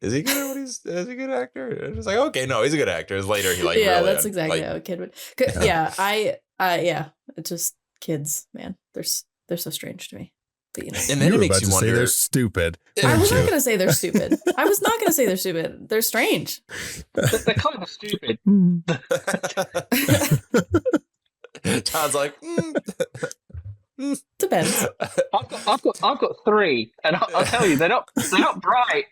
is he good at what is he a good actor? And it's like, okay, no, he's a good actor. Later, he like, yeah, really, that's exactly like, how a kid would. Yeah. Yeah, it's just kids, man. They're so strange to me. But, and then You it were makes about you to say wonder. they're stupid. I weren't was not you? going to say they're stupid. I was not going to say they're stupid. They're strange. They're kind of stupid. Todd's like, Depends. I've got three, and I'll tell you, they're not bright.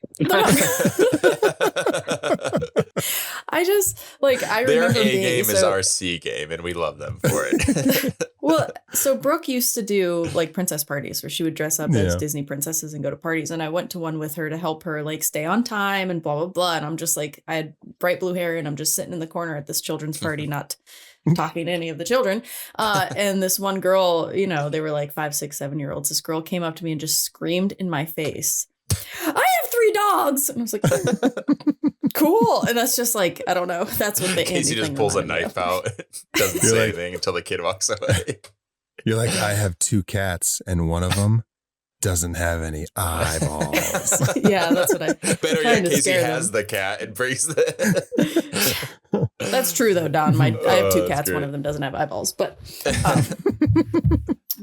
I just I Their A remember being game is so, our C game, and we love them for it. Well, so Brooke used to do like princess parties where she would dress up as Yeah. Disney princesses and go to parties. And I went to one with her to help her like stay on time and blah, blah, blah. And I'm just like, I had bright blue hair and I'm just sitting in the corner at this children's party, not talking to any of the children. And this one girl, they were like 5, 6, 7-year-olds. This girl came up to me and just screamed in my face, I have 3 dogs. And I was like, cool. And that's just like, I don't know. That's what the Casey Andy just thing pulls a reminded me knife of. out, doesn't You're say like- anything until the kid walks away. You're like, I have 2 cats, and one of them doesn't have any eyeballs. Yeah, that's what I Better trying yet, to Casey scare has them. the cat and brings the. That's true though, Don. I have 2 that's cats. One great. of them doesn't have eyeballs, but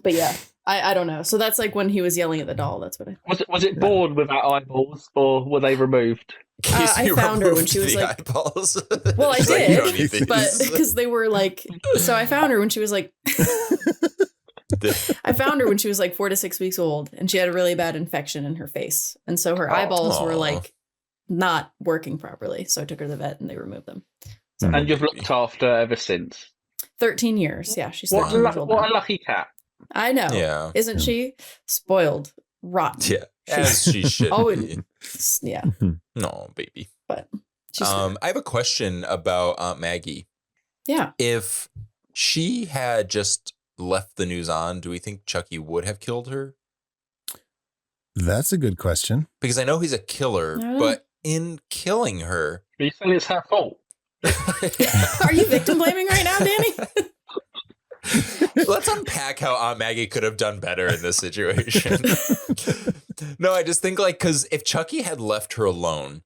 yeah, I don't know. So that's like when he was yelling at the doll. That's what I. Was it born without eyeballs, or were they removed? I found her when removed she was the like- eyeballs. Well, I She's like, did, "You don't need these." But because they were like, so I found her when she was like, I found her when she was like 4 to 6 weeks old, and she had a really bad infection in her face, and so her eyeballs were Aw. like not working properly. So I took her to the vet, and they removed them. Mm. And you've looked after her ever since. 13 years. Yeah, she's What 13 years old what now. a lucky cat. I know. Yeah. Isn't she spoiled, rotten? Yeah, as she should Oh, be. Yeah, No, baby. but she's I have a question about Aunt Maggie. yeah. If she had just left the news on, do we think Chucky would have killed her? That's a good question. Because I know he's a killer, I don't know. but in killing her, Are you saying it's her fault? Are you victim blaming right now, Danny? let's unpack how Aunt Maggie could have done better in this situation. No, I just think because if Chucky had left her alone,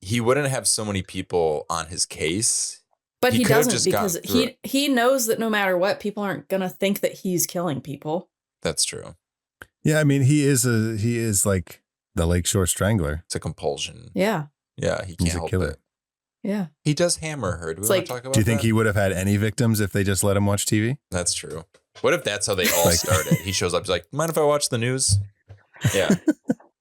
he wouldn't have so many people on his case. But He he could have doesn't just because gotten through he knows that no matter what, people aren't gonna think that he's killing people. That's true. Yeah, I mean, he is like the Lakeshore Strangler. It's a compulsion. Yeah, Yeah, he He's can't a help killer. it. yeah. He does hammer her. Do we It's want like- to talk about Do you think that? he would have had any victims if they just let him watch TV? That's true. What if that's how they all Like- started? He shows up. He's like, mind if I watch the news? Yeah.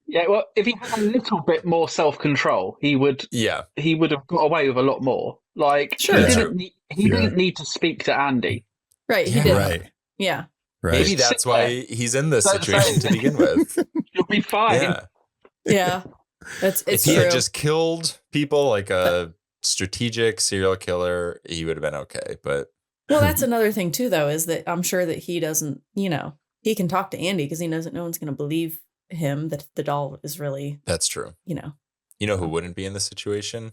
Yeah, well, if he had a little bit more self-control, he would Yeah. have got away with a lot more. Like, Sure. he, Yeah. didn't, need, he Sure. didn't need to speak to Andy. Right, he Yeah. did. Right. Yeah, Right. Maybe Just that's sit why there. he's in this Don't say situation to begin with. You'll be fine. Yeah. yeah. It's If true. he had just killed people like a strategic serial killer, he would have been okay. But Well, that's another thing too, though, is that I'm sure that he doesn't. He can talk to Andy because he knows that no one's going to believe him that the doll is really. that's true. You know Uh-huh. who wouldn't be in this situation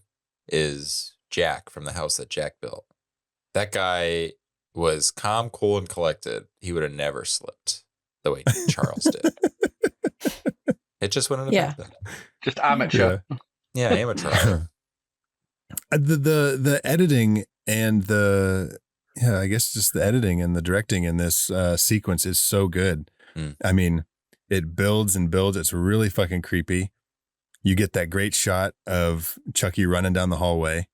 is Jack from the house that Jack built. That guy was calm, cool, and collected, he would have never slipped the way Charles did. It just wouldn't have happened. Just amateur. Yeah, amateur. The editing and I guess just the editing and the directing in this sequence is so good. I mean, it builds and builds. It's really fucking creepy. You get that great shot of Chucky running down the hallway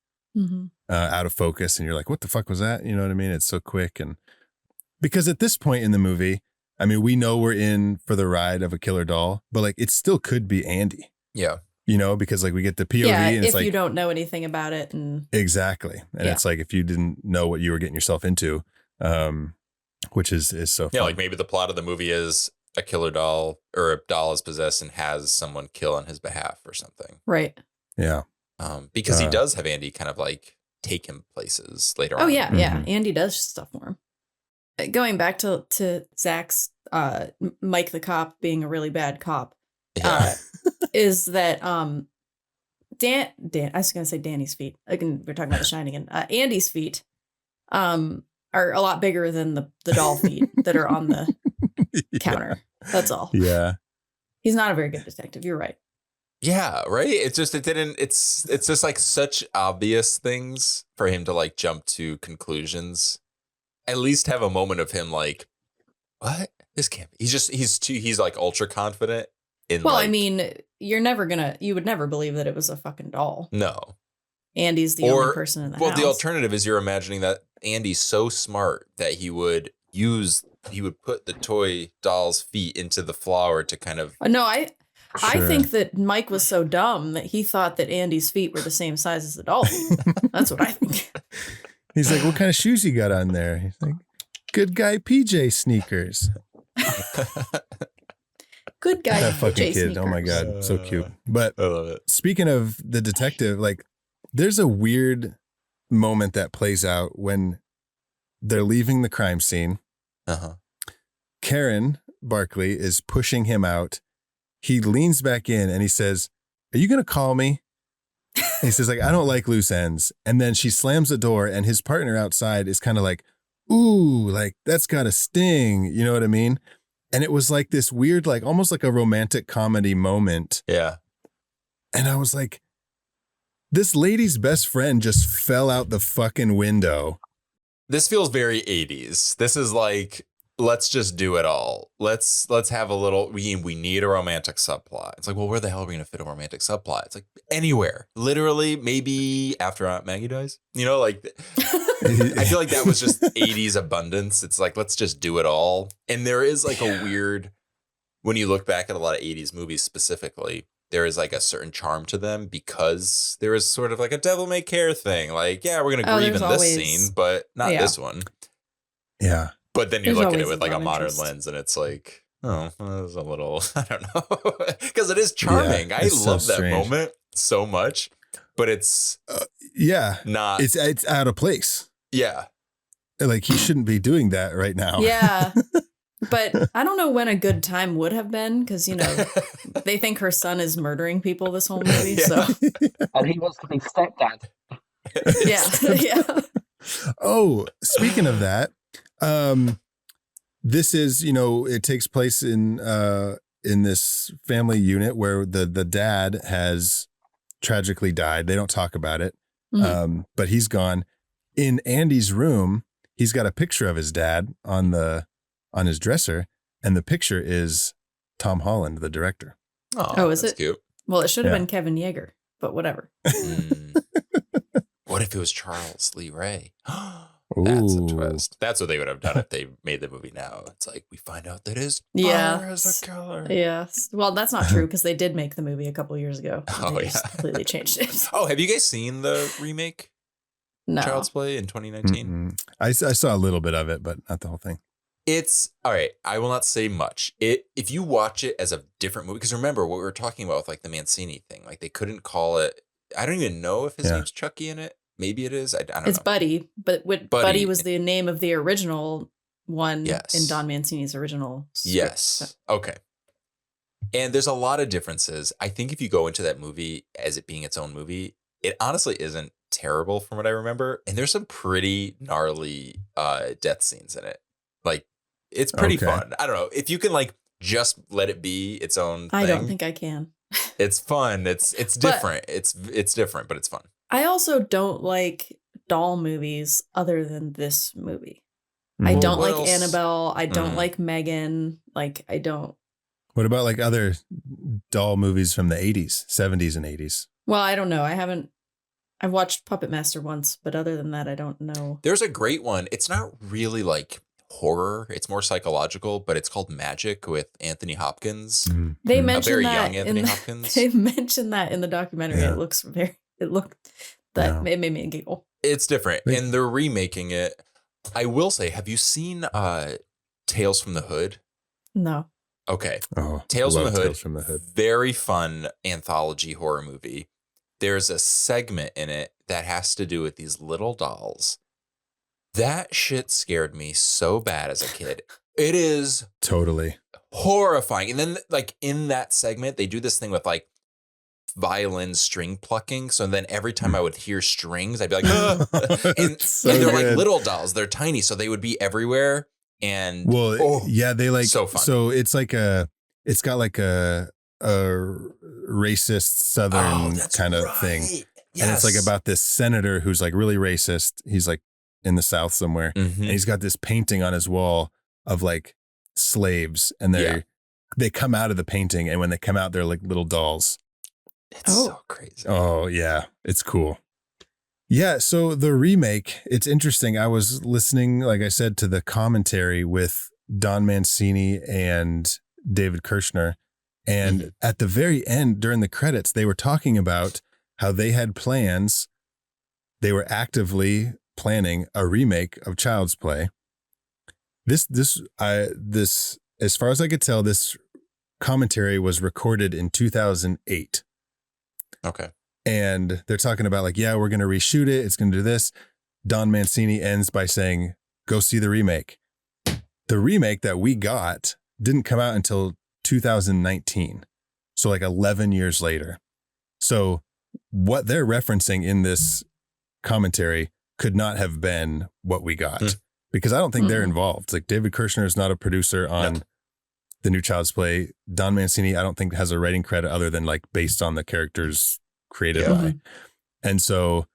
out of focus. And you're like, what the fuck was that? You know what I mean? It's so quick. And because at this point in the movie, I mean, we know we're in for the ride of a killer doll, but like it still could be Andy. Yeah. You know, because like we get the POV and it's like, if you don't know anything about it. And exactly. And it's like, if you didn't know what you were getting yourself into, which is so fun. Yeah, like maybe the plot of the movie is a killer doll or a doll is possessed and has someone kill on his behalf or something. Right. Yeah. Because he does have Andy kind of like take him places later on. Oh, yeah. Yeah. Andy does stuff for him. Going back to Zach's Mike the cop being a really bad cop, is that Dan I was gonna say Danny's feet. Again, we're talking about The Shining, and Andy's feet are a lot bigger than the doll feet that are on the counter. That's all. Yeah. He's not a very good detective. You're right. Yeah, right. It's just it's just like such obvious things for him to like jump to conclusions. At least have a moment of him like, what? This can't be. He's like ultra confident in. Well, like, I mean, you would never believe that it was a fucking doll. No. Andy's the only person in the house. Well, the alternative is you're imagining that Andy's so smart that he would put the toy doll's feet into the flour to kind of. No, I think that Mike was so dumb that he thought that Andy's feet were the same size as the doll feet. That's what I think. He's like, what kind of shoes you got on there? He's like, good guy PJ sneakers. Good guy. That fucking PJ kid. sneakers. Oh my God. So cute. But I love it. Speaking of the detective, like there's a weird moment that plays out when they're leaving the crime scene. Karen Barclay is pushing him out. He leans back in and he says, are you going to call me? And he says, like, I don't like loose ends. And then she slams the door and his partner outside is kind of like, ooh, like that's got a sting. You know what I mean? And it was like this weird, like almost like a romantic comedy moment. Yeah. And I was like, this lady's best friend just fell out the fucking window. This feels very 80s. This is like, let's just do it all. Let's have a little, we need a romantic subplot. It's like, well, where the hell are we going to fit a romantic subplot? It's like anywhere, literally, maybe after Aunt Maggie dies, you know, like I feel like that was just 80s abundance. It's like, let's just do it all. And there is like a weird, when you look back at a lot of 80s movies specifically, there is like a certain charm to them because there is sort of like a devil may care thing. Like, yeah, we're going to grieve in this scene, but not this one. Yeah. But then you look at it with like a modern lens and it's like, oh, well, that's a little, I don't know. Because it is charming. I love that moment so much, but it's not. It's out of place. Yeah. Like he shouldn't be doing that right now. Yeah. But I don't know when a good time would have been because, you know, they think her son is murdering people this whole movie. So. And he wants to be stepdad. Yeah. Oh, speaking of that. This is, you know, it takes place in this family unit where the dad has tragically died. They don't talk about it. But he's gone. In Andy's room, he's got a picture of his dad on his dresser, and the picture is Tom Holland, the director. Oh, is it? Cute. Well, it should have been Kevin Yeager, but whatever. What if it was Charles Lee Ray? That's a twist. That's what they would have done if they made the movie now. It's like we find out that his father is a killer. Yes. Well, that's not true because they did make the movie a couple years ago. They just completely changed it. Oh, have you guys seen the remake? No. Child's Play in 2019. Mm-hmm. I saw a little bit of it, but not the whole thing. It's all right. I will not say much. If you watch it as a different movie, because remember what we were talking about with like the Mancini thing, like they couldn't call it. I don't even know if his name's Chucky in it. Maybe it is. I don't know. It's Buddy, but Buddy was the name of the original one in Don Mancini's original script. Yes. Okay. And there's a lot of differences. I think if you go into that movie as it being its own movie, it honestly isn't terrible from what I remember. And there's some pretty gnarly death scenes in it. Like, it's pretty fun. I don't know. If you can like just let it be its own thing. I don't think I can. It's fun. It's different. It's different, but it's fun. I also don't like doll movies other than this movie. I don't like Annabelle. I don't like Megan. Like, I don't. What about like other doll movies from the 80s, 70s, and 80s? Well, I don't know. I've watched Puppet Master once, but other than that, I don't know. There's a great one. It's not really like horror. It's more psychological, but it's called Magic with Anthony Hopkins. They mentioned very that young Anthony Hopkins. They mentioned that in the documentary. Yeah. It made me giggle. It's different. And they're remaking it. I will say, have you seen Tales from the Hood? No. Okay. Oh, Tales Tales from the Hood. Very fun anthology horror movie. There's a segment in it that has to do with these little dolls. That shit scared me so bad as a kid. It is totally horrifying. And then like in that segment, they do this thing with like violin string plucking. So then every time I would hear strings, I'd be like, ah! and they're like little dolls. They're tiny. So they would be everywhere. And they like, so fun. So it's like it's got like a racist Southern kind of thing. Yes. And it's like about this senator who's like really racist. He's like in the South somewhere. And he's got this painting on his wall of like slaves. And they come out of the painting. And when they come out, they're like little dolls. It's so crazy. Oh, yeah. It's cool. Yeah. So the remake, it's interesting. I was listening, like I said, to the commentary with Don Mancini and David Kirshner. And at the very end, during the credits, they were talking about how they had plans. They were actively planning a remake of Child's Play. This, as far as I could tell, this commentary was recorded in 2008. Okay. And they're talking about like, yeah, we're going to reshoot it. It's going to do this. Don Mancini ends by saying, go see the remake. The remake that we got didn't come out until 2019. So like 11 years later. So what they're referencing in this commentary could not have been what we got because I don't think they're involved. Like David Kirshner is not a producer on the new Child's Play. Don Mancini, I don't think has a writing credit other than like based on the characters created by. And so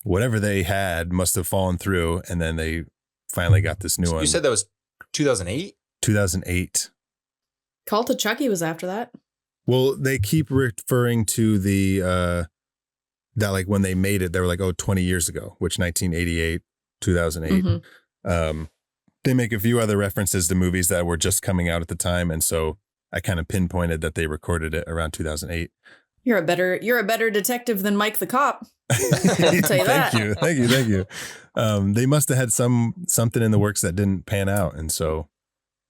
whatever they had must have fallen through. And then they finally got this new one. You said that was 2008? 2008. Call to Chucky was after that. Well, they keep referring to the, that like when they made it, they were like, 20 years ago, which 1988, 2008. They make a few other references to movies that were just coming out at the time. And so I kind of pinpointed that they recorded it around 2008. You're a better detective than Mike the cop. I'll tell you that. Thank you. They must have had something in the works that didn't pan out. And so,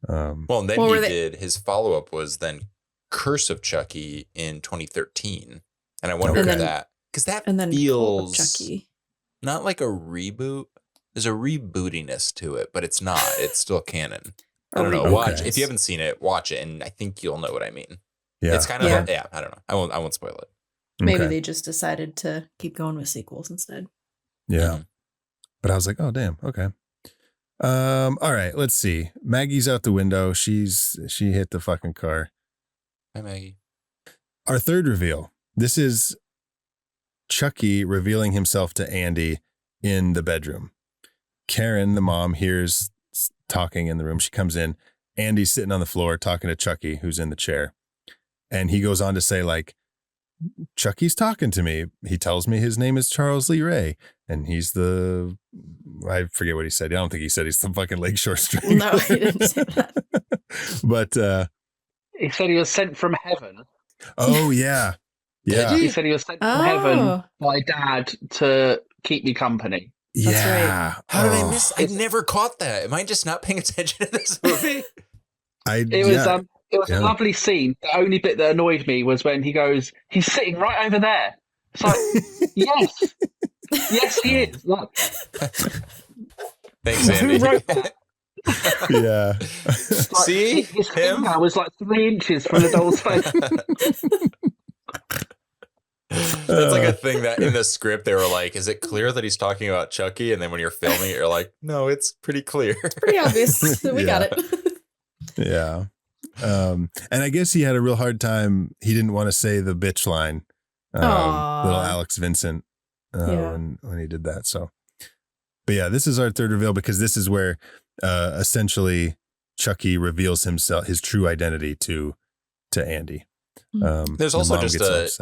and then did his follow-up was then Curse of Chucky in 2013. And I wonder if that, because that feels Chucky. Not like a reboot. There's a rebootiness to it, but it's not. It's still canon. I don't know. Watch if you haven't seen it, watch it, and I think you'll know what I mean. Yeah, it's kind of I don't know. I won't spoil it. Maybe they just decided to keep going with sequels instead. Yeah, but I was like, oh damn, okay. All right, let's see. Maggie's out the window. She hit the fucking car. Hi, Maggie. Our third reveal. This is Chucky revealing himself to Andy in the bedroom. Karen, the mom, hears talking in the room. She comes in. Andy's sitting on the floor talking to Chucky, who's in the chair. And he goes on to say, like, Chucky's talking to me. He tells me his name is Charles Lee Ray. And he's I forget what he said. I don't think he said he's the fucking Lakeshore Strangler. No, he didn't say that. But he said he was sent from heaven. Oh, yeah. Yeah. He said he was sent from heaven by Dad to keep me company. That's yeah. right. How did I miss? I never caught that. Am I just not paying attention to this movie? It was a lovely scene. The only bit that annoyed me was when he goes, he's sitting right over there. It's like, yes, he is. Like, thanks, Andy. Right there. Yeah. Like, see his him? finger was like 3 inches from the doll's face. That's like a thing that in the script they were like, is it clear that he's talking about Chucky? And then when you're filming it, you're like, no, it's pretty clear. Pretty obvious. We got it. Yeah. And I guess he had a real hard time. He didn't want to say the bitch line. Little Alex Vincent when he did that. So, but yeah, this is our third reveal because this is where essentially Chucky reveals himself, his true identity to Andy. There's also just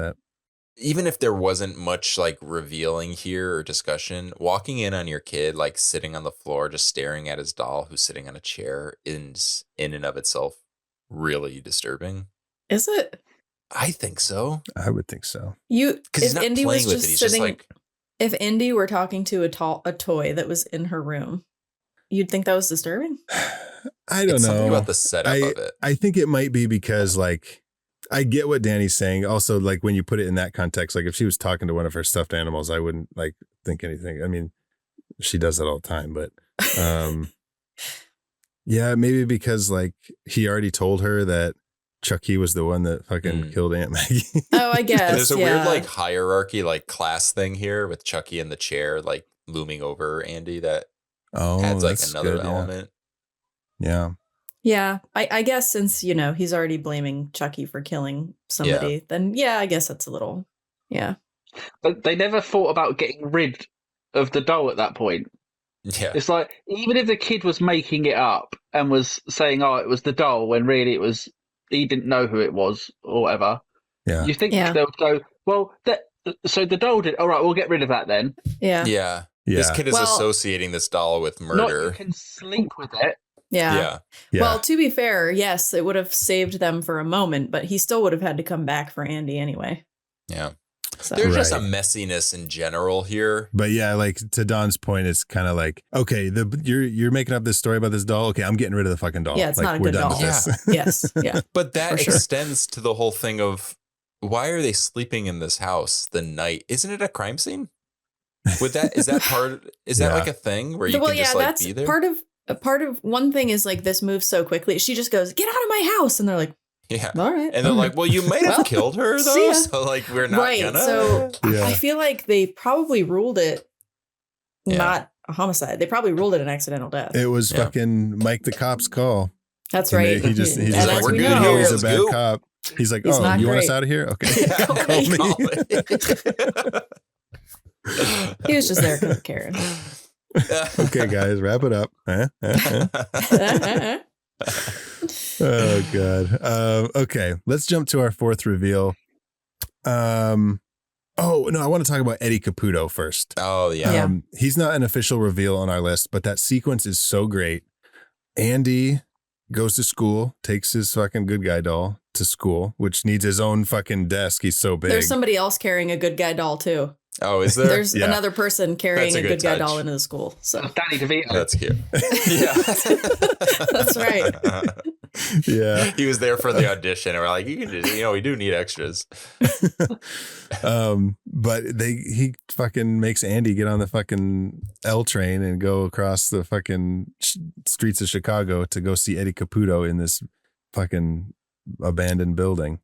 even if there wasn't much like revealing here or discussion, walking in on your kid, like sitting on the floor, just staring at his doll who's sitting on a chair is in and of itself really disturbing. Is it? I think so. I would think so. Because he's not playing with it. He's just like, if Indy were talking to a toy that was in her room, you'd think that was disturbing? I don't know. Something about the setup of it. I think it might be because like, I get what Danny's saying. Also, like when you put it in that context, like if she was talking to one of her stuffed animals, I wouldn't like think anything. I mean, she does that all the time, but yeah, maybe because like he already told her that Chucky was the one that fucking killed Aunt Maggie. Oh, I guess. And there's a weird like hierarchy, like class thing here with Chucky in the chair, like looming over Andy that adds like another element. Yeah. Yeah, I guess since, he's already blaming Chucky for killing somebody, then yeah, I guess that's a little, But they never thought about getting rid of the doll at that point. Yeah. It's like, even if the kid was making it up and was saying, oh, it was the doll, when really it was, he didn't know who it was or whatever. Yeah. You think they would go, well, so the doll did, all right, we'll get rid of that then. Yeah. Yeah. This kid is associating this doll with murder. Not you can sleep with it. Yeah. Well, to be fair, yes, it would have saved them for a moment, but he still would have had to come back for Andy anyway. Yeah. So. There's just a messiness in general here. But yeah, like to Don's point, it's kind of like, okay, you're making up this story about this doll. Okay, I'm getting rid of the fucking doll. Yeah, it's like, not a good doll. Yes. Yeah. But that extends to the whole thing of why are they sleeping in this house the night? Isn't it a crime scene? Is that like a thing where you can just like be there? Part of one thing is like this moves so quickly. She just goes, get out of my house. And they're like, yeah. All right. And they're like, well, you might have killed her though. So like, we're not gonna. So I feel like they probably ruled it not a homicide. They probably ruled it an accidental death. It was fucking Mike the cop's call. That's right. He's just like, we're good here. He's a bad cop. He's like, oh, you want us out of here? Okay. Call me. He was just there because of Karen. Okay, guys, wrap it up. Oh, God. Okay, let's jump to our fourth reveal. Oh, no, I want to talk about Eddie Caputo first. Oh, yeah. He's not an official reveal on our list, but that sequence is so great. Andy goes to school, takes his fucking good guy doll to school, which needs his own fucking desk. He's so big. There's somebody else carrying a good guy doll, too. Oh, is there? There's another person carrying a good guy doll into the school. So Danny DeVito. That's cute. Yeah. That's right. Yeah. He was there for the audition. And we're like, you can just, we do need extras. But he fucking makes Andy get on the fucking L train and go across the fucking streets of Chicago to go see Eddie Caputo in this fucking abandoned building.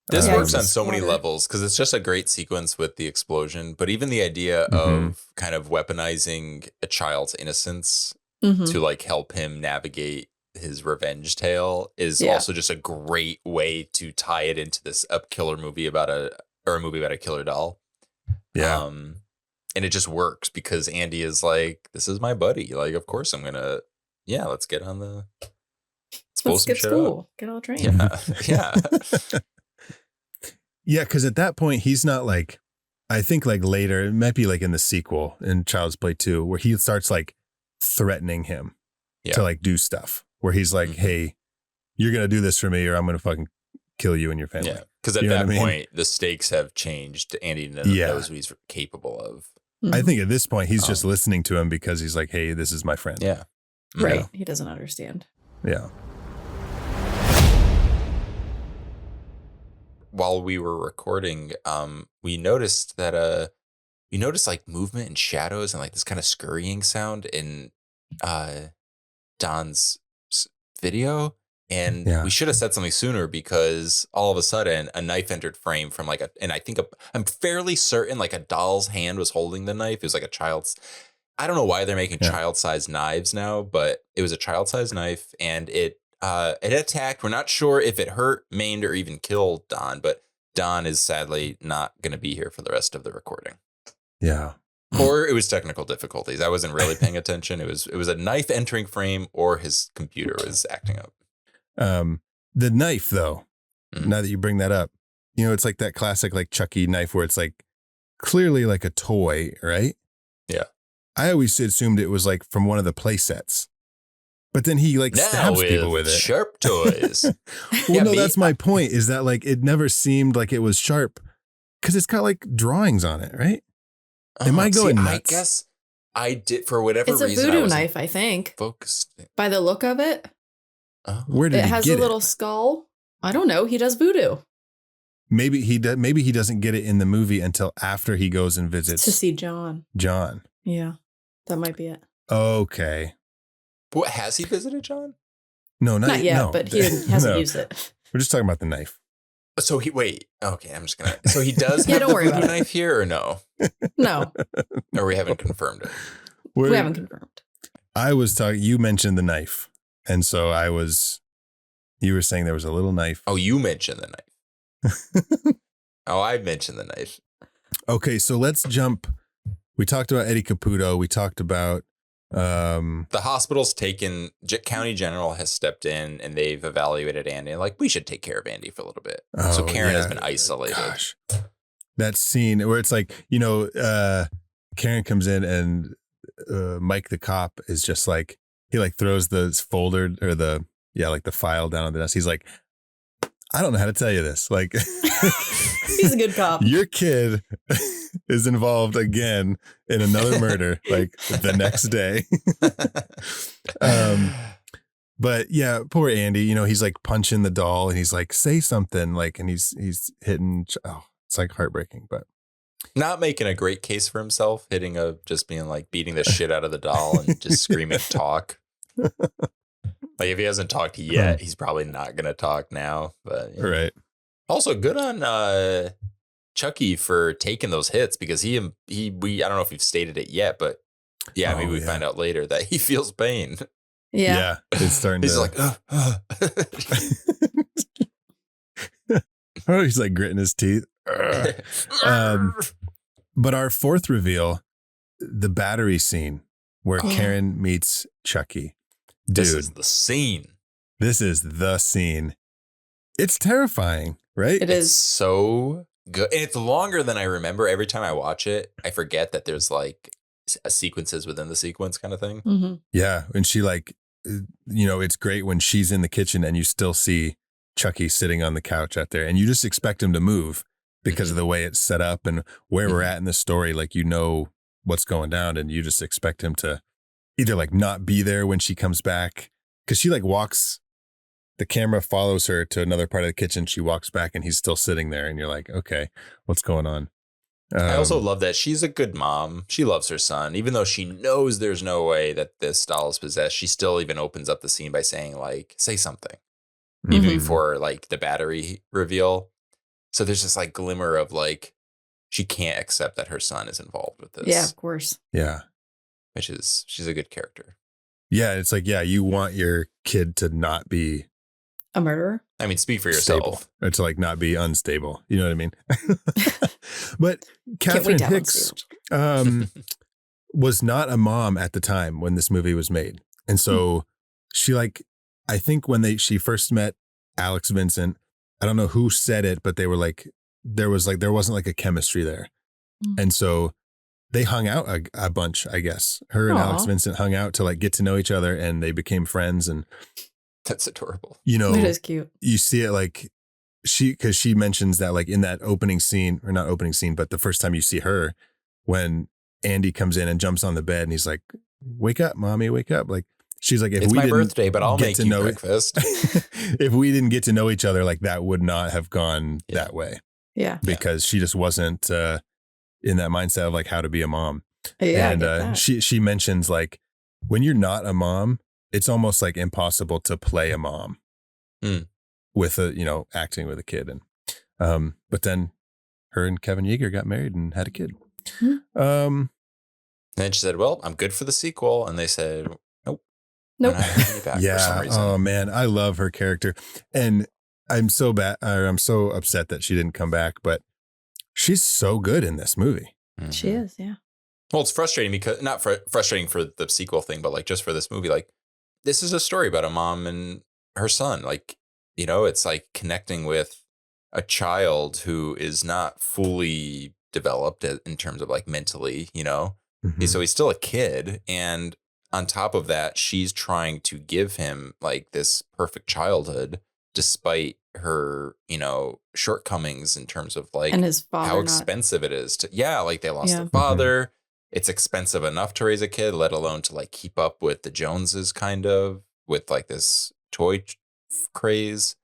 This works on so many levels because it's just a great sequence with the explosion, but even the idea of kind of weaponizing a child's innocence to like help him navigate his revenge tale is also just a great way to tie it into this killer movie about a movie about a killer doll. Yeah. And it just works because Andy is like, this is my buddy. Like, of course I'm gonna, let's get on the let's get school. Get on the train. Yeah. Yeah. Yeah, because at that point, he's not like, I think like later, it might be like in the sequel in Child's Play 2, where he starts like threatening him to like do stuff, where he's like, hey, you're going to do this for me or I'm going to fucking kill you and your family. Yeah, because at that point, the stakes have changed. Andy knows what he's capable of. I think at this point, he's just listening to him because he's like, hey, this is my friend. Yeah. Right. He doesn't understand. Yeah. While we were recording, we noticed that like movement and shadows and like this kind of scurrying sound in Don's video. And Yeah. we should have said something sooner because all of a sudden a knife entered frame from like I'm fairly certain like a doll's hand was holding the knife. It was like a child's. I don't know why they're making child-sized knives now, but it was a child-sized knife and it attacked. We're not sure if it hurt, maimed, or even killed Don, but Don is sadly not going to be here for the rest of the recording. Yeah. Or it was technical difficulties. I wasn't really paying attention. It was a knife entering frame or his computer was acting up. The knife, though, now that you bring that up, it's like that classic like Chucky knife where it's like clearly like a toy, right? Yeah. I always assumed it was like from one of the play sets. But then he like stabs people with it. Sharp toys. That's my point, is that like it never seemed like it was sharp because it's got like drawings on it, right? Am I going nuts? I guess I did, for whatever reason. It's a voodoo knife, I think. Focused. By the look of it. Where did it he has get a little skull. I don't know. He does voodoo. Maybe he doesn't get it in the movie until after he goes and visits to see John. Yeah, that might be it. Okay. What, has he visited John? No, not yet. No. But he hasn't used it. We're just talking about the knife. So wait. Okay, I'm just gonna. So he does Yeah, have don't the worry about voodoo it. knife here, or no? No, Or we haven't confirmed it. we haven't confirmed. I was talking. You mentioned the knife, and so you were saying there was a little knife. Oh, you mentioned the knife. Oh, I mentioned the knife. Okay, so let's jump. We talked about Eddie Caputo. We talked about the hospital's taken. County General has stepped in and they've evaluated Andy. Like, we should take care of Andy for a little bit. So Karen has been isolated. Gosh, that scene where it's like, Karen comes in and Mike the cop is just like, he like throws the folder or the file down on the desk. He's like, I don't know how to tell you this. Like, he's a good cop. Your kid is involved again in another murder, like the next day. But yeah, poor Andy, he's like punching the doll and he's like, say something, like, and he's hitting. Oh, it's like heartbreaking, but not making a great case for himself, beating the shit out of the doll and just screaming talk. Like, if he hasn't talked yet, he's probably not going to talk now. But right. Also, good on Chucky for taking those hits, because we I don't know if we've stated it yet, but maybe we find out later that he feels pain. Yeah. It's starting he's to. Like, oh, he's like gritting his teeth. But our fourth reveal, the battery scene where Karen meets Chucky. Dude, this is the scene. This is the scene. It's terrifying, right? It is. It's so good. And it's longer than I remember. Every time I watch it, I forget that there's like sequences within the sequence kind of thing. Mm-hmm. Yeah. And she it's great when she's in the kitchen and you still see Chucky sitting on the couch out there and you just expect him to move because of the way it's set up and where we're at in the story. Like, what's going down and you just expect him to either like not be there when she comes back, because she like walks, the camera follows her to another part of the kitchen. She walks back and he's still sitting there and you're like, okay, what's going on? I also love that she's a good mom. She loves her son, even though she knows there's no way that this doll is possessed. She still even opens up the scene by saying like, say something, even before like the battery reveal. So there's this like glimmer of like, she can't accept that her son is involved with this. Yeah, of course. Yeah. She's a good character. Yeah, it's like, you want your kid to not be a murderer. I mean, speak for yourself. Or to like not be unstable. You know what I mean? But Catherine Hicks was not a mom at the time when this movie was made. And so she I think when she first met Alex Vincent, I don't know who said it, but they were like, there wasn't like a chemistry there. And so they hung out a bunch, I guess. Her and Alex Vincent hung out to like get to know each other and they became friends. And that's adorable. It is cute. You see it like because she mentions that like in that opening scene, or not opening scene, but the first time you see her, when Andy comes in and jumps on the bed and he's like, wake up, mommy, wake up. Like, she's like, it's my birthday, but I'll make you breakfast. If we didn't get to know each other, like that would not have gone that way. Yeah. Because she just wasn't in that mindset of like how to be a mom. Yeah. And she mentions like when you're not a mom, it's almost like impossible to play a mom. with acting with a kid. And but then her and Kevin Yeager got married and had a kid. And then she said, well, I'm good for the sequel. And they said, nope. We're not having you back for some reason. Oh man, I love her character. And I'm so upset that she didn't come back, but she's so good in this movie. Mm-hmm. She is, yeah. Well, it's frustrating because not frustrating for the sequel thing, but like just for this movie, like this is a story about a mom and her son. Like, it's like connecting with a child who is not fully developed in terms of like mentally, Mm-hmm. So he's still a kid. And on top of that, she's trying to give him like this perfect childhood despite her, shortcomings in terms of like and his father how expensive it is to, like they lost their Mm-hmm. father. It's expensive enough to raise a kid, let alone to like keep up with the Joneses kind of with like this toy craze.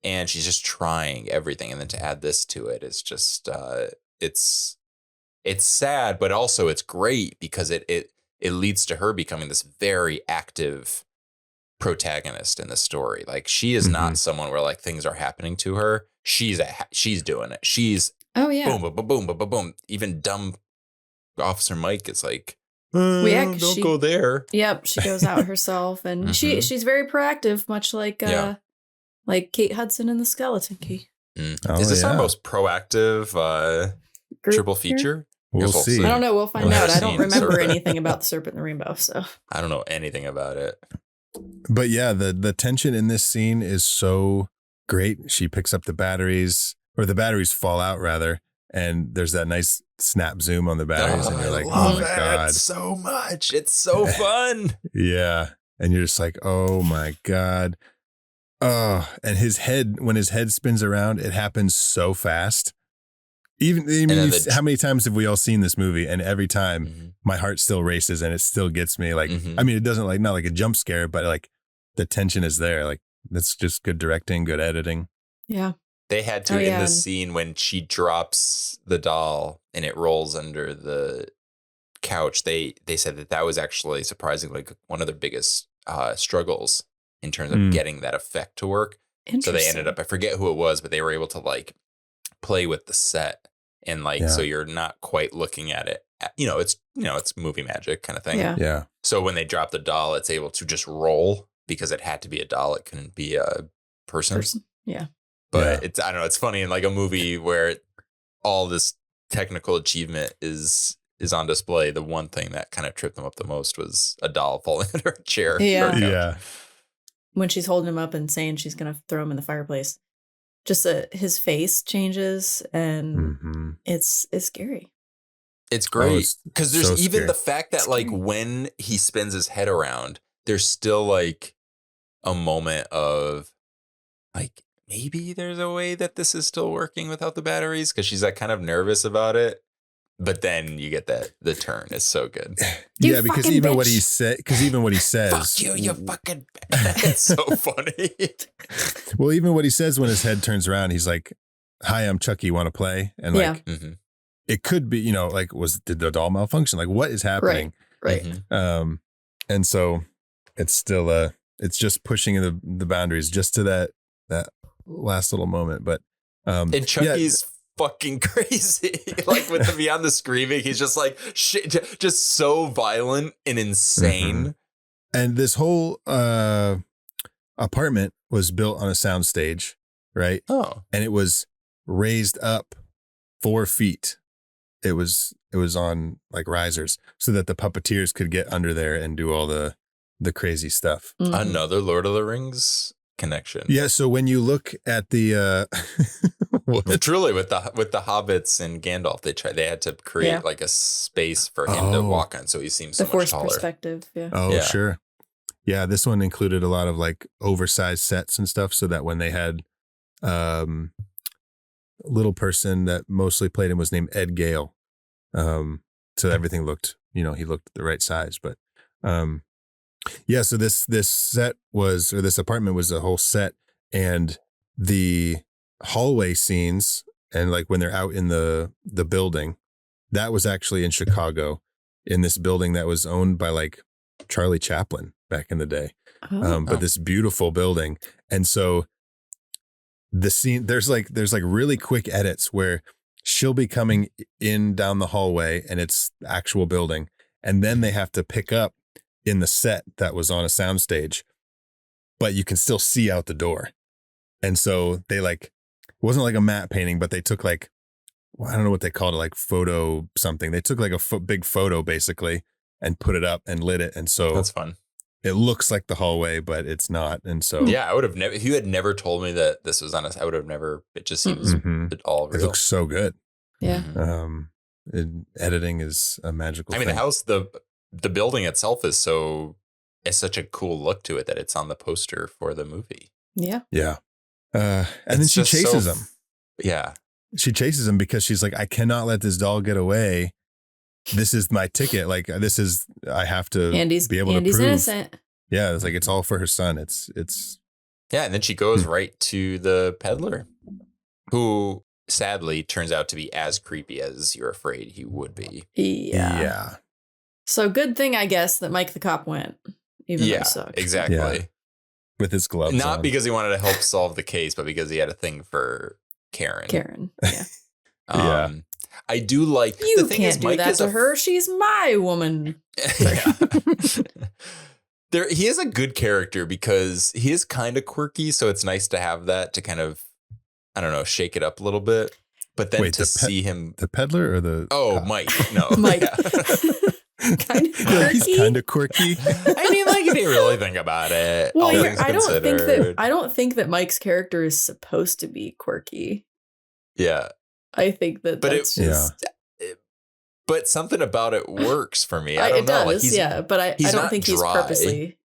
And she's just trying everything. And then to add this to it is just, it's sad, but also it's great because it leads to her becoming this very active protagonist in the story. Like she is not someone where like things are happening to her. She's doing it. She's boom, boom, boom, boom, boom, boom, boom. Even dumb Officer Mike is like, don't go there. Yep, she goes out herself, and she's very proactive, much like like Kate Hudson in The Skeleton Key. Is this our most proactive triple feature? We'll see. I don't know. We'll find out. I don't remember anything about The Serpent and the Rainbow, so I don't know anything about it. But yeah, the tension in this scene is so great. She picks up the batteries, or the batteries fall out rather, and there's that nice snap zoom on the batteries, and you're like, oh my God. So much. It's so fun. Yeah. And you're just like, oh my God. Oh, and when his head spins around, it happens so fast. How many times have we all seen this movie? And every time my heart still races and it still gets me. Like, I mean, it doesn't like, not like a jump scare, but like the tension is there. Like, that's just good directing, good editing. Yeah. They had to in the scene when she drops the doll and it rolls under the couch. They said that was actually surprisingly one of their biggest struggles in terms of getting that effect to work. So they ended up, I forget who it was, but they were able to like play with the set and like, so you're not quite looking at it. It's movie magic kind of thing. Yeah. So when they drop the doll, it's able to just roll because it had to be a doll. It couldn't be a person. Yeah. But it's, I don't know, it's funny in like a movie where all this technical achievement is on display. The one thing that kind of tripped them up the most was a doll falling under a chair. Yeah. When she's holding him up and saying she's going to throw him in the fireplace, just his face changes and it's scary. It's great because there's so even scary. The fact that like when he spins his head around, there's still like a moment of like, maybe there's a way that this is still working without the batteries because she's like kind of nervous about it. But then you get the turn is so good. Yeah, because even what he says, fuck you, you fucking it's so funny. Well, even what he says when his head turns around, he's like, hi, I'm Chucky, want to play? And like, it could be, like, did the doll malfunction? Like, what is happening? Right. And so it's still, it's just pushing the boundaries just to that last little moment. But, and Chucky's fucking crazy. Like with the beyond the screaming, he's just like shit, just so violent and insane. And this whole apartment was built on a soundstage, right? Oh, and it was raised up 4 feet. It was on like risers so that the puppeteers could get under there and do all the crazy stuff. Another Lord of the Rings connection. Yeah, so when you look at the truly with the hobbits and Gandalf, they had to create like a space for him to walk on, so he seems so much taller. Perspective. Sure. Yeah, this one included a lot of like oversized sets and stuff, so that when they had little person that mostly played him was named Ed Gale, so everything looked, he looked the right size. But yeah, so this set was, or this apartment was a whole set, and the hallway scenes and like when they're out in the building, that was actually in Chicago in this building that was owned by like Charlie Chaplin back in the day. but this beautiful building. And so the scene, there's like really quick edits where she'll be coming in down the hallway and it's the actual building. And then they have to pick up in the set that was on a soundstage, but you can still see out the door. And so they it wasn't like a matte painting, but they took I don't know what they called it, like photo something. They took like a big photo basically and put it up and lit it. And so that's fun. It looks like the hallway, but it's not. And so, yeah, I would have never, if you had never told me that this was on us, I would have never, it just seems all real. It looks so good. Yeah. Editing is a magical thing. The house, the building itself is such a cool look to it that it's on the poster for the movie. Yeah. Yeah. And then she chases him. Yeah. She chases him because she's like, I cannot let this doll get away. This is my ticket. I have to be able to prove. Innocent. Yeah. It's it's all for her son. It's. Yeah. And then she goes right to the peddler, who sadly turns out to be as creepy as you're afraid he would be. Yeah. Yeah. So good thing, I guess, that Mike the cop went. Even though it sucked. Exactly. Yeah. With his gloves Not on. because he wanted to help solve the case, but because he had a thing for Karen. Yeah. Yeah. I do like you the thing can't is, do Mike that is to her. She's my woman. Yeah. He is a good character because he is kind of quirky, so it's nice to have that to kind of, I don't know, shake it up a little bit. But then see him, the peddler or the Mike, no, Mike. Kind of quirky. He's kind of quirky. I mean, if you really think about it, well, I don't think that Mike's character is supposed to be quirky. Yeah, I think that but something about it works for me. I don't know. Does, but I don't think he's purposely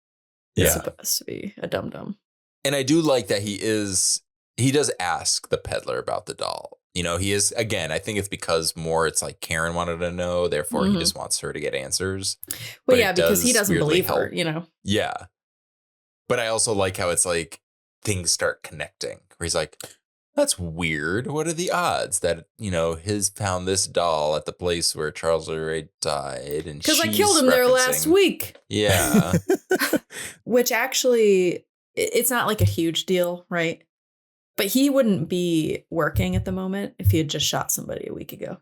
supposed to be a dum-dum. And I do like that he does ask the peddler about the doll. He is, again, I think it's because it's like Karen wanted to know, therefore he just wants her to get answers. Well, yeah, because he doesn't believe her, Yeah. But I also like how it's like things start connecting, where he's like, that's weird. What are the odds that, his found this doll at the place where Charles Ray died? And because I killed him there last week. Yeah. Which actually, it's not like a huge deal, right? But he wouldn't be working at the moment if he had just shot somebody a week ago.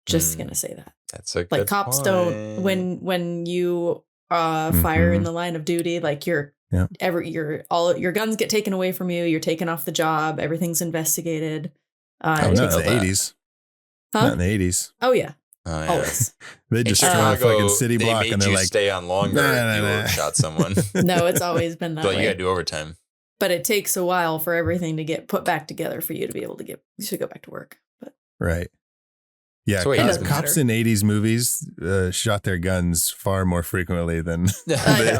Just gonna say that. That's a good cops point. don't when you fire in the line of duty, like your guns get taken away from you. You're taken off the job. Everything's investigated. Not in the 80s. Huh? Not in the 80s. Oh yeah. Oh, yeah. Always. They just try a fucking city block and they're like, stay on longer if you shot someone. No, it's always been that way. You gotta do overtime. But it takes a while for everything to get put back together for you to be able to go back to work. But right. Yeah, cops in 80s movies shot their guns far more frequently than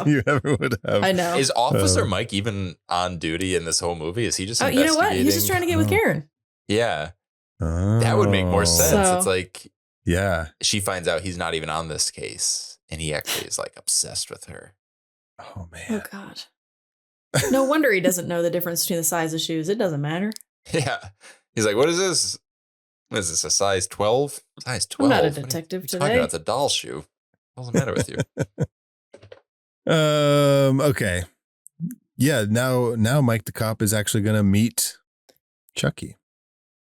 you ever would have. I know. Is Officer Mike even on duty in this whole movie? Is he just investigating? You know what? He's just trying to get with Karen. Yeah. That would make more sense. So, it's like, yeah, she finds out he's not even on this case, and he actually is like obsessed with her. Oh, man. Oh, God. No wonder he doesn't know the difference between the size of shoes. It doesn't matter. Yeah. He's like, what is this? What is this, a size 12? Size 12? I'm not a detective today. Talking about the doll shoe. What's the matter with you? Okay. Yeah, now Mike the cop is actually going to meet Chucky.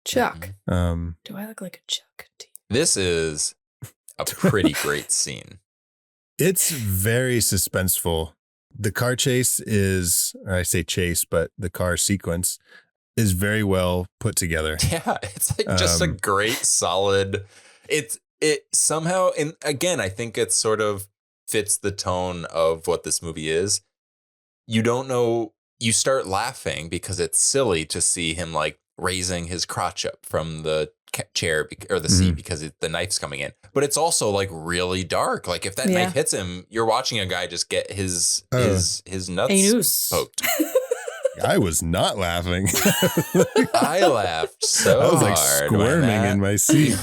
Chuck. Do I look like a Chuck? This is a pretty great scene. It's very suspenseful. The car chase but the car sequence is very well put together. Yeah, it's like just a great solid. It somehow, and again, I think it sort of fits the tone of what this movie is. You don't know, you start laughing because it's silly to see him like raising his crotch up from the chair or the seat because the knife's coming in, but it's also like really dark. Like if that knife hits him, you're watching a guy just get his nuts poked. I was not laughing. I laughed so hard. I was like squirming in my seat.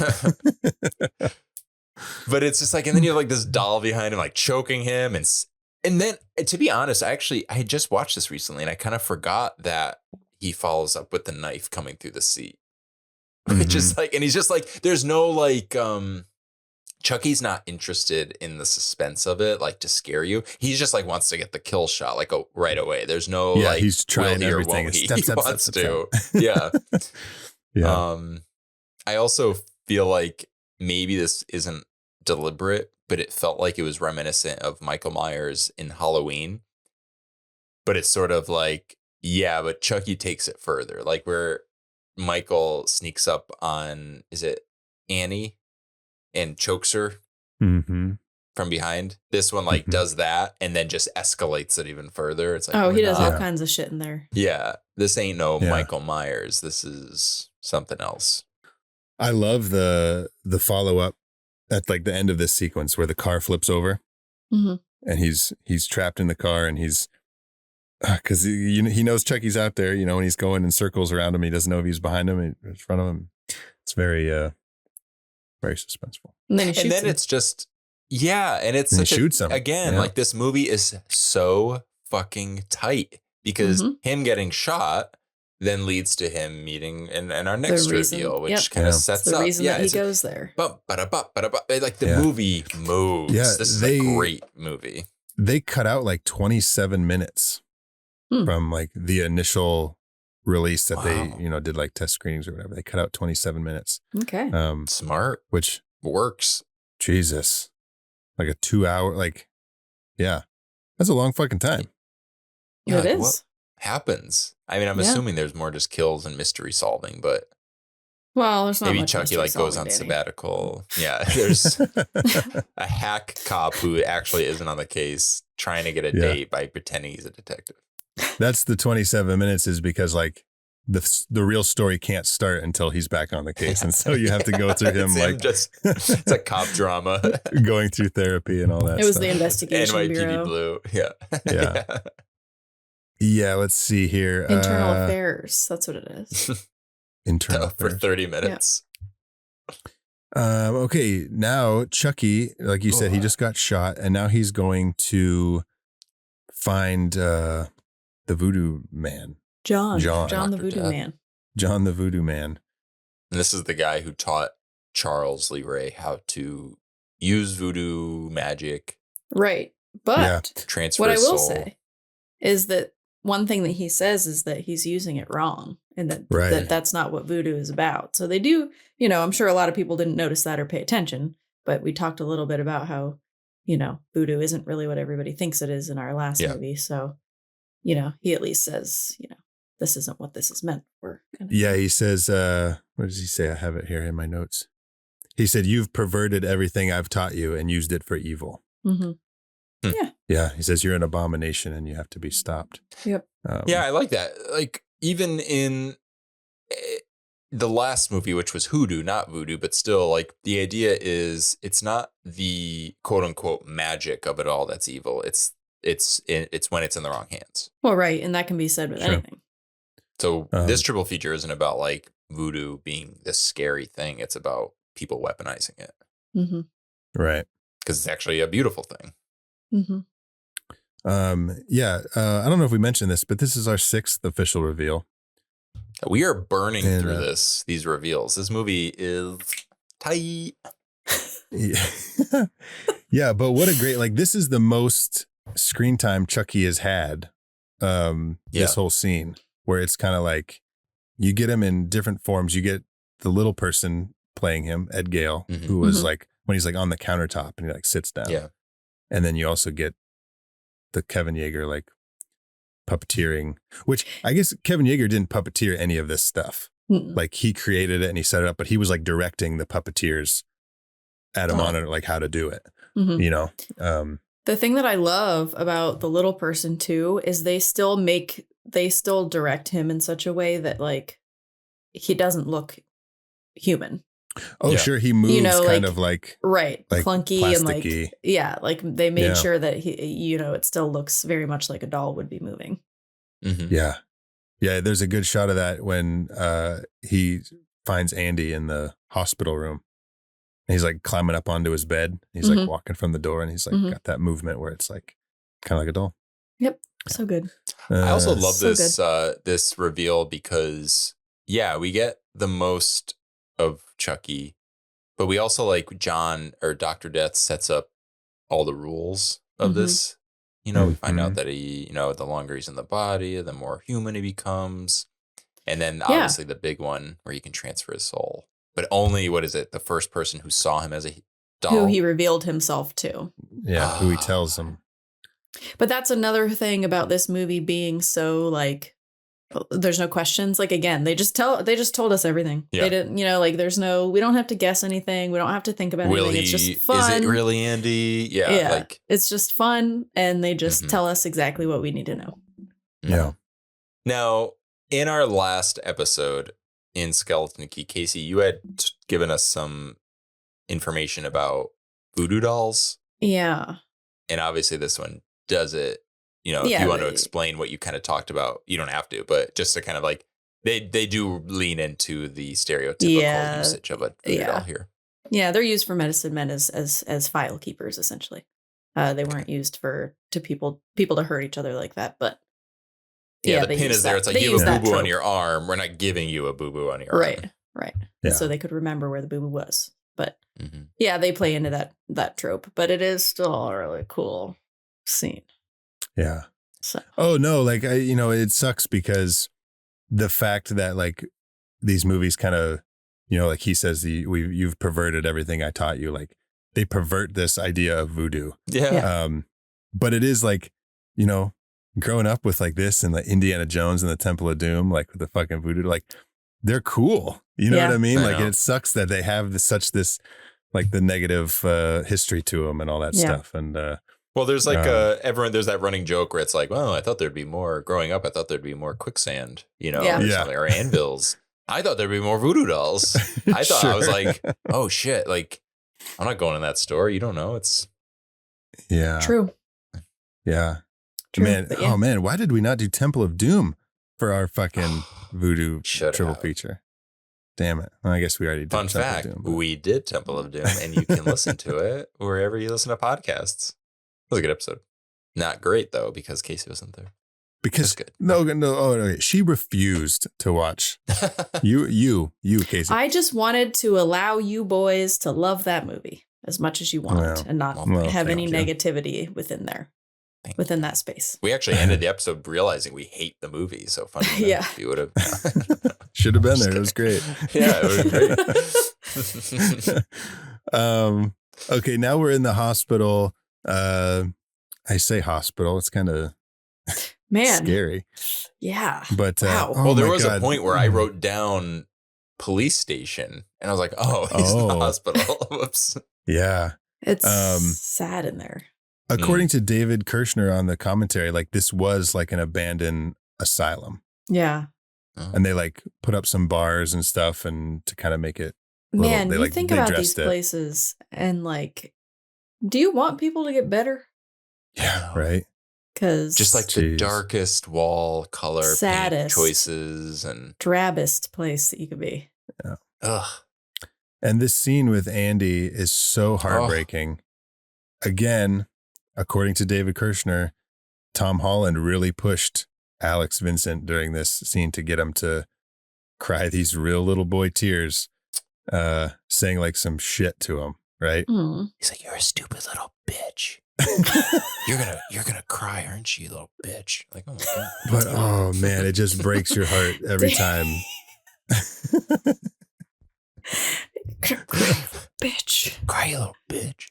But it's just like, and then you have like this doll behind him, like choking him. And then, to be honest, I had just watched this recently and I kind of forgot that he follows up with the knife coming through the seat. Which is like, and he's just like, there's no like, Chucky's not interested in the suspense of it, like to scare you. He's just like wants to get the kill shot like right away. There's no like he's trying everything. He wants to. Yeah. Yeah. I also feel like maybe this isn't deliberate, but it felt like it was reminiscent of Michael Myers in Halloween. But it's sort of like, yeah, but Chucky takes it further. Like where Michael sneaks up on, is it Annie, and chokes her from behind. This one like does that and then just escalates it even further. It's like, he does all kinds of shit in there. Yeah, this ain't no Michael Myers. This is something else. I love the follow up at like the end of this sequence where the car flips over and he's trapped in the car and he's because he knows Chucky's out there, you know, and he's going in circles around him. He doesn't know if he's behind him, in front of him. It's very very suspenseful. And then he shoots him. It's just, and it's such shoots him. Again, like this movie is so fucking tight because him getting shot then leads to him meeting in our next reveal, which kind of sets the up. Reason that he goes there. Like the movie moves. Yeah, this is a great movie. They cut out like 27 minutes from like the initial release that they, you know, did like test screenings or whatever. They cut out 27 minutes. Okay. Smart. Which works. Jesus. Like a 2 hour, like, yeah. That's a long fucking time. Yeah, it is. What happens? I mean, I'm assuming there's more just kills and mystery solving, but there's not maybe much Chucky like goes on sabbatical. Yeah, there's a hack cop who actually isn't on the case trying to get a date by pretending he's a detective. That's the 27 minutes is because like the real story can't start until he's back on the case. And so you have to go through him like it's a cop drama going through therapy and all that. It was the investigation NYPD bureau. Blue. Yeah. Yeah. Let's see here. Internal affairs. That's what it is. Internal affairs. For 30 minutes. Okay. Now Chucky, like you said, he just got shot and now he's going to find, the Voodoo Man. John the Voodoo Man. John the Voodoo Man. And this is the guy who taught Charles Lee Ray how to use voodoo magic. Right. But transfer what I will soul. say is that one thing that he says is that he's using it wrong and that that's not what voodoo is about. So they do, you know, I'm sure a lot of people didn't notice that or pay attention, but we talked a little bit about how, you know, voodoo isn't really what everybody thinks it is in our last movie. So, you know, he at least says, you know, this isn't what this is meant for. Yeah, he says, what does he say? I have it here in my notes. He said, "You've perverted everything I've taught you and used it for evil." Yeah, he says, "You're an abomination and you have to be stopped." Yep. I like that. Like, even in the last movie, which was Hoodoo, not Voodoo, but still, like, the idea is it's not the quote unquote magic of it all that's evil. It's when it's in the wrong hands. Well, right. And that can be said with anything. So this triple feature isn't about like voodoo being this scary thing. It's about people weaponizing it. Right. Because it's actually a beautiful thing. I don't know if we mentioned this, but this is our 6th official reveal. We are burning through these reveals. This movie is tight. Yeah, but what a great, like, this is the most screen time Chucky has had this whole scene, where it's kind of like you get him in different forms. You get the little person playing him, Ed Gale, who was like when he's like on the countertop and he like sits down. Yeah. And then you also get the Kevin Yeager like puppeteering, which I guess Kevin Yeager didn't puppeteer any of this stuff. Like he created it and he set it up, but he was like directing the puppeteers at a monitor, like how to do it, you know? The thing that I love about the little person too, is they still direct him in such a way that like, he doesn't look human. Oh, sure. He moves, you know, kind of like clunky plasticky. And like they made sure that he, you know, it still looks very much like a doll would be moving. Yeah. There's a good shot of that when he finds Andy in the hospital room. And he's like climbing up onto his bed. He's like walking from the door, and he's like got that movement where it's like kind of like a doll. Yep. So good. I also love this reveal because we get the most of Chucky But we also like John or Dr. Death sets up all the rules of this. You know, we find out that he, you know, the longer he's in the body, the more human he becomes. And then obviously the big one where he can transfer his soul. But only, what is it? The first person who saw him as a doll. Who he revealed himself to. Yeah, who he tells him. But that's another thing about this movie being so like, there's no questions. Like, again, they just told us everything. Yeah. They didn't, you know, like we don't have to guess anything. We don't have to think about anything. It's just fun. Is it really Andy? Yeah. Like, it's just fun. And they just tell us exactly what we need to know. Yeah. Now, in our last episode in Skeleton Key, Casey, you had given us some information about voodoo dolls. Yeah. And obviously this one does it. You know, if you want to explain what you kind of talked about, you don't have to, but just to kind of like, they do lean into the stereotypical usage of a voodoo doll here. Yeah, they're used for medicine men as file keepers, essentially. They weren't used for people to hurt each other like that, but the pin is there. It's like, you have a boo-boo on your arm. We're not giving you a boo-boo on your arm. Right. Yeah. So they could remember where the boo-boo was. But they play into that trope, but it is still a really cool scene. Yeah. So. Oh no, like it sucks because the fact that like these movies kind of, like he says, you've perverted everything I taught you. Like they pervert this idea of voodoo. Yeah. But it is like, growing up with like this and the Indiana Jones and the Temple of Doom, like with the fucking voodoo, like they're cool. You know what I mean? It sucks that they have this like the negative history to them and all that stuff. And well, there's like there's that running joke where it's like, well, I thought there'd be more growing up. I thought there'd be more quicksand, or something, or anvils. I thought there'd be more voodoo dolls. I thought I was like, oh shit, like I'm not going in that store. You don't know. It's true. Yeah. True, man. Oh man. Why did we not do Temple of Doom for our fucking voodoo triple feature? Damn it. Well, I guess we already did. Fun fact, we did Temple of Doom, and you can listen to it wherever you listen to podcasts. It was a good episode. Not great, though, because Casey wasn't there. Because, no. She refused to watch. you, Casey. I just wanted to allow you boys to love that movie as much as you want and not have any negativity within there. Within that space. We actually ended the episode realizing we hate the movie. So funny. You would have. Should have been there. It was great. Yeah, it was great. Okay, now we're in the hospital. I say hospital. It's kind of scary. Yeah. But well, there was a point where I wrote down police station, and I was like, "Oh, he's in the hospital." Whoops. Yeah. It's sad in there. According to David Kirshner on the commentary, like this was like an abandoned asylum. Yeah. And they like put up some bars and stuff and to kind of make it. You think about these places and like, do you want people to get better? Yeah. Right. Because just like the darkest wall color, saddest paint choices and drabbest place that you could be. Yeah. Ugh. And this scene with Andy is so heartbreaking. Again, according to David Kirshner, Tom Holland really pushed Alex Vincent during this scene to get him to cry these real little boy tears, saying like some shit to him, right? He's like, "You're a stupid little bitch. You're gonna cry, aren't you, little bitch?" Like, oh my god. But oh man, it just breaks your heart every time. Bitch. Cry, you little bitch.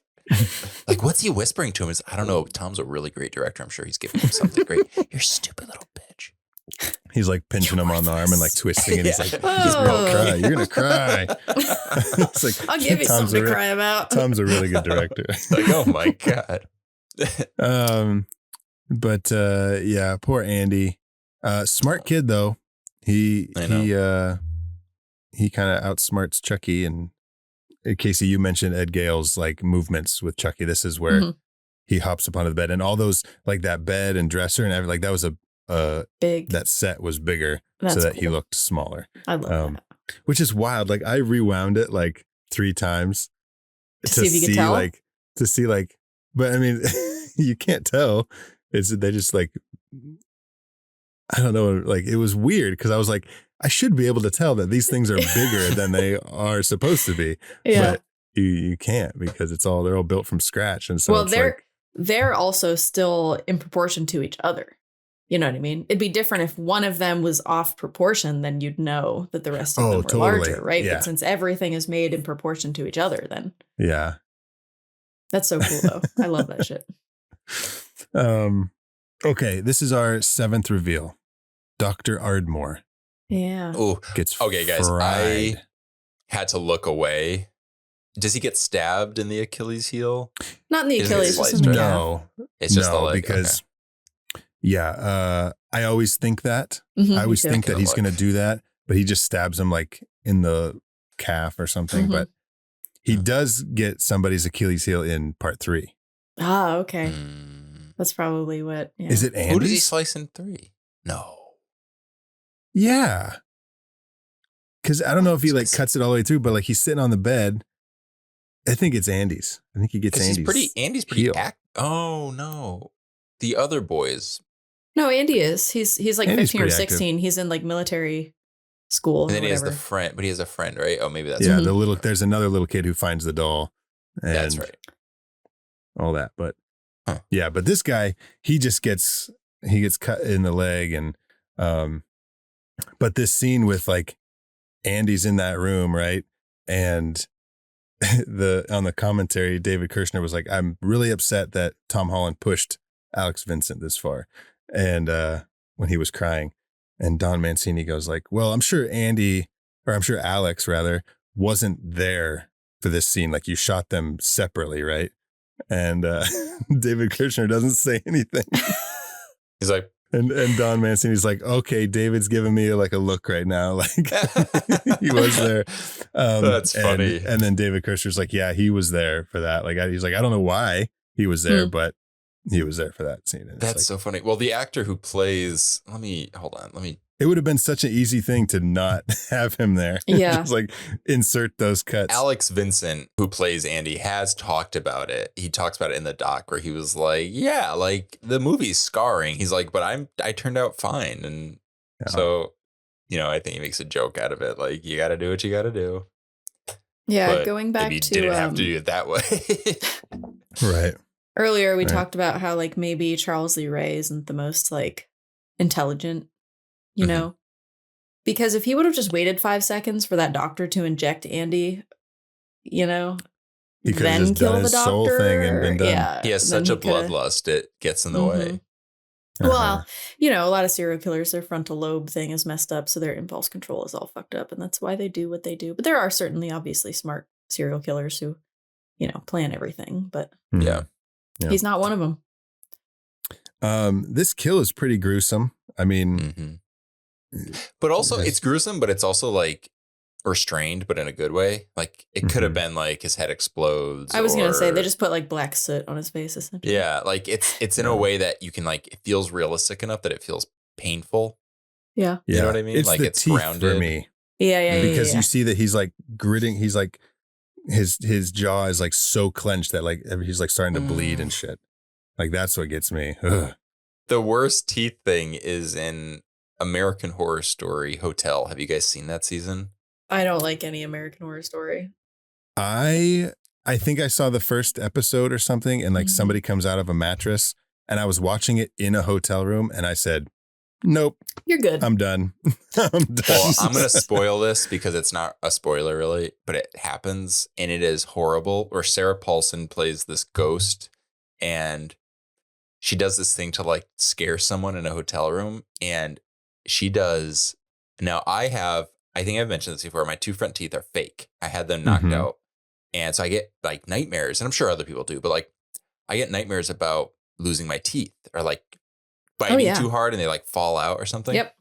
Like, what's he whispering to him? I don't know. Tom's a really great director. I'm sure he's giving him something great. You're a stupid little bitch. He's like pinching him on the arm and like twisting, and he's like, cry. You're gonna cry. It's like, I'll give you something to cry about. Tom's a really good director. Like, oh my god. But yeah, poor Andy. Smart kid though. He kind of outsmarts Chucky. And Casey, you mentioned Ed Gale's like movements with Chucky. This is where he hops up onto the bed, and all those like that bed and dresser and everything, like that was big. That set was bigger so that he looked smaller. I love that. Which is wild. Like I rewound it like 3 times to see if you could tell. But I mean, you can't tell. They just like, I don't know. Like it was weird because I was like, I should be able to tell that these things are bigger than they are supposed to be. Yeah. you can't, because they're all built from scratch. And so well, it's like, they're also still in proportion to each other. You know what I mean? It'd be different if one of them was off proportion, then you'd know that the rest of them were totally. larger, right? Yeah. But since everything is made in proportion to each other, then yeah. that's so cool though. I love that shit. Okay, this is our 7th reveal. Dr. Ardmore Yeah. Oh, gets okay, guys. fried. I had to look away. Does he get stabbed in the Achilles heel? Not in the Isn't it Achilles, just in sliced, the right? calf. No, It's just the no, leg. because I always think that. Mhm, I always me too. think that Gonna he's look. going to do that, but he just stabs him like in the calf or something. Mhm. But he does get somebody's Achilles heel in part 3. Ah, okay. Mm. That's probably what. Yeah. Is it Andy's? Who does he slice in 3? No. Yeah. Because I don't know if he like cuts it all the way through, but like he's sitting on the bed. I think it's Andy's. I think he gets Andy's. Andy's pretty heel. Oh no. The other boys. No, Andy is. He's like Andy's 15 or pretty active. 16. He's in like military school. And then or he has whatever. the friend, but he has a friend, right? Oh, maybe that's Yeah, right. there's another little kid who finds the doll. And That's right. all that. But Huh. yeah, but this guy, he gets cut in the leg. And but this scene with like Andy's in that room, right? And on the commentary, David Kirshner was like, I'm really upset that Tom Holland pushed Alex Vincent this far. And when he was crying, and Don Mancini goes like, well, I'm sure Alex rather wasn't there for this scene. Like you shot them separately, right? And David Kirshner doesn't say anything. He's like, And Don Mancini's like, okay, David's giving me like a look right now. Like he was there. That's funny. And then David Kirshner's like, yeah, he was there for that. Like, he's like, I don't know why he was there, but he was there for that scene. And that's so funny. Well, the actor who plays, it would have been such an easy thing to not have him there. Yeah. Just like insert those cuts. Alex Vincent, who plays Andy, has talked about it. He talks about it in the doc where he was like, yeah, like the movie's scarring. He's like, but I turned out fine. And so, I think he makes a joke out of it. Like, you got to do what you got to do. Yeah, But going back maybe you to didn't have to do it that way. Right. earlier, we Right. talked about how like maybe Charles Lee Ray isn't the most like intelligent, you Mhm. know? Because if he would have just waited 5 seconds for that doctor to inject Andy, He could have then just kill done the his doctor. soul thing and been done. Yeah, He has then such a coulda- bloodlust, it gets in the Mhm. way. Uh-huh. Well, a lot of serial killers, their frontal lobe thing is messed up, so their impulse control is all fucked up, and that's why they do what they do. But there are certainly obviously smart serial killers who, plan everything, but Mhm. Yeah. Yeah. he's not one of them. This kill is pretty gruesome. I mean, But also, Yes. it's gruesome, but it's also like restrained, but in a good way. Like it could have Mhm. been like his head explodes. I was going to say, they or- just put like black soot on his face, essentially. yeah, like it's in a way that you can like, it feels realistic enough that it feels painful. Yeah. You know what I mean? It's Like, the it's teeth for grounded. me. Yeah. Because yeah. you see that he's like gritting. He's like his jaw is like so clenched that like he's like starting to bleed and shit. Like that's what gets me. Ugh. The worst teeth thing is in American Horror Story Hotel. Have you guys seen that season? I don't like any American Horror Story. I think I saw the first episode or something, and like Mhm. somebody comes out of a mattress, and I was watching it in a hotel room, and I said, "Nope, You're good. I'm done. I'm done." Well, I'm going to spoil this because it's not a spoiler really, but it happens and it is horrible. Where Sarah Paulson plays this ghost and she does this thing to like scare someone in a hotel room. And she does. Now I think I've mentioned this before. My 2 front teeth are fake. I had them knocked Mhm. out. And so I get like nightmares, and I'm sure other people do, but like I get nightmares about losing my teeth or like biting yeah. too hard and they like fall out or something. Yep.